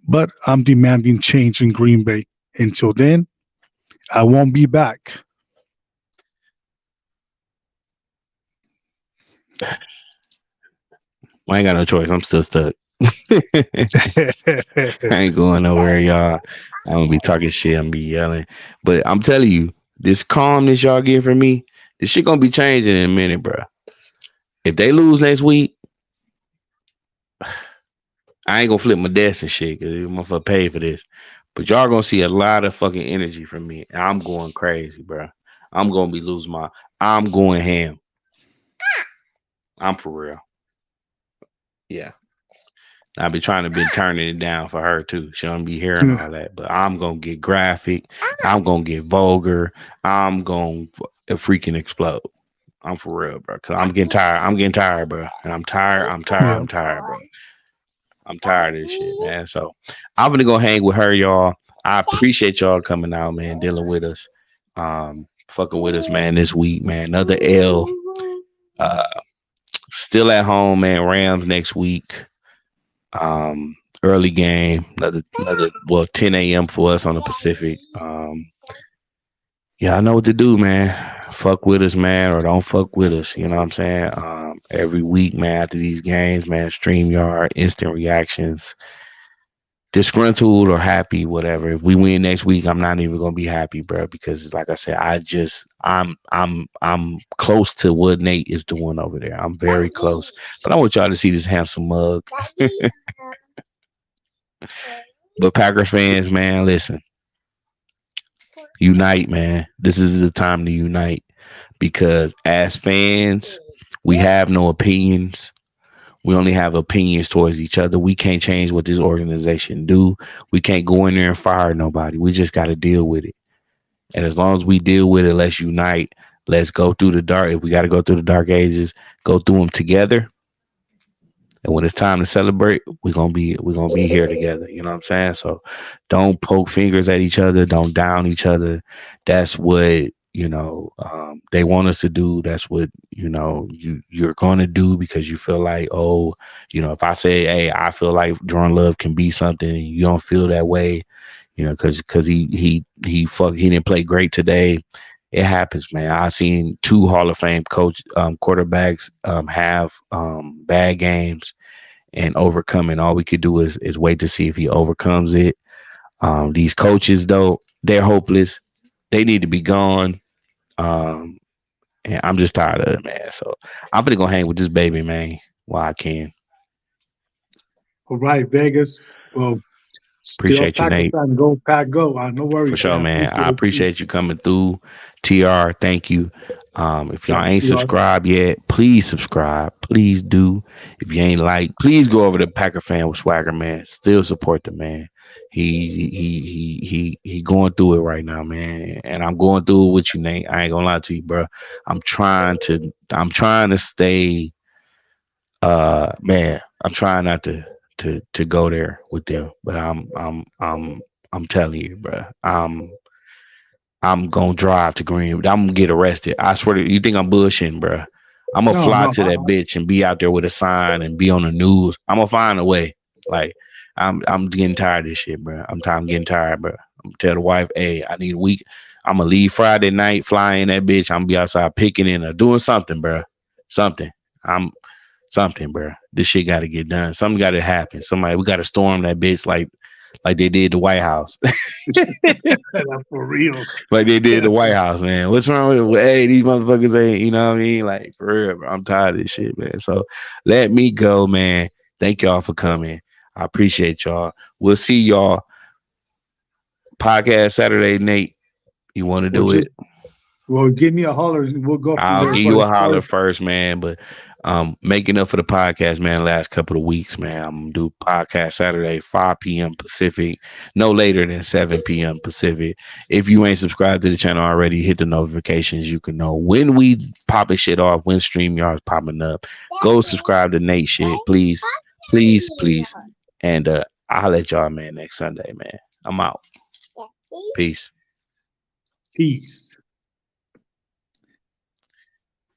But I'm demanding change in Green Bay. Until then, I won't be back. I ain't got no choice. I'm still stuck. I ain't going nowhere, y'all. I'm gonna be talking shit. I'm gonna be yelling. But I'm telling you, this calmness y'all get from me, this shit gonna be changing in a minute, bro. If they lose next week, I ain't gonna flip my desk and shit because I'm gonna pay for this. But y'all gonna see a lot of fucking energy from me. And I'm going crazy, bro. I'm gonna be losing my. I'm going ham. I'm for real. Yeah. I be trying to be turning it down for her too. She don't be hearing all that, but I'm gonna get graphic. I'm gonna get vulgar. I'm gonna freaking explode. I'm for real, bro. Cause I'm getting tired. I'm getting tired, bro. And I'm tired, bro. I'm tired of this shit, man. So I'm gonna go hang with her, y'all. I appreciate y'all coming out, man, dealing with us, fucking with us, man, this week, man. Another L. Still at home, man. Rams next week. Early game, another 10 a.m. for us on the Pacific. Yeah, I know what to do, man. Fuck with us, man, or don't fuck with us. You know what I'm saying? Every week, man, after these games, man, StreamYard, instant reactions, disgruntled or happy, whatever. If we win next week, I'm not even gonna be happy, bro, because like I said, I'm close to what Nate is doing over there. I'm very close. But I want y'all to see this handsome mug. But Packer fans, man, listen. Unite, man. This is the time to unite because as fans, we have no opinions. We only have opinions towards each other. We can't change what this organization do. We can't go in there and fire nobody. We just got to deal with it. And as long as we deal with it, let's unite. Let's go through the dark. If we got to go through the dark ages, go through them together. And when it's time to celebrate, we're gonna be here together. You know what I'm saying? So don't poke fingers at each other. Don't down each other. That's what they want us to do. That's what you're gonna do because you feel like, oh, if I say, hey, I feel like Jordan Love can be something, and you don't feel that way, because he didn't play great today. It happens, man. I've seen 2 Hall of Fame quarterbacks have bad games and overcome it. All we could do is wait to see if he overcomes it. These coaches, though, they're hopeless. They need to be gone. And I'm just tired of it, man. So I'm gonna go hang with this baby, man, while I can. All right, Vegas. Well, Appreciate you, Nate. Go, Pack, go. No worries. For sure, man. I appreciate you coming through. TR, thank you. If y'all ain't subscribed yet, please subscribe. Please do. If you ain't like, please go over to Packer Fan with Swagger, man. Still support the man. He going through it right now, man. And I'm going through it with you, Nate. I ain't gonna lie to you, bro. I'm trying to stay man, I'm trying not to go there with them, but I'm telling you, bro. I'm gonna drive to Greenwood. I'm gonna get arrested. I swear to you. Think I'm bullshitting, bro? I'm gonna fly to that bitch and be out there with a sign and be on the news. I'm gonna find a way. Like I'm getting tired of this shit, bro. I'm getting tired, bro. I'm gonna tell the wife, hey, I need a week. I'm gonna leave Friday night, fly in that bitch. I'm gonna be outside picking in or doing something, bro. Something, bro. This shit got to get done. Something got to happen. We got to storm that bitch like they did the White House. For real. Like they did the White House, man. What's wrong with it? Hey, these motherfuckers ain't, you know what I mean? Like, for real, bro. I'm tired of this shit, man. So let me go, man. Thank y'all for coming. I appreciate y'all. We'll see y'all podcast Saturday, Nate. You want to do it? Well, give me a holler. We'll go. I'll give you a holler first, man. But making up for the podcast, man, last couple of weeks, man. I'm gonna do podcast Saturday, 5 p.m. Pacific, no later than 7 p.m. Pacific. If you ain't subscribed to the channel already, hit the notifications. You can know when we popping shit off, when StreamYard's popping up. Go subscribe to Nate shit, please. And I'll let y'all, man, next Sunday, man. I'm out. Peace.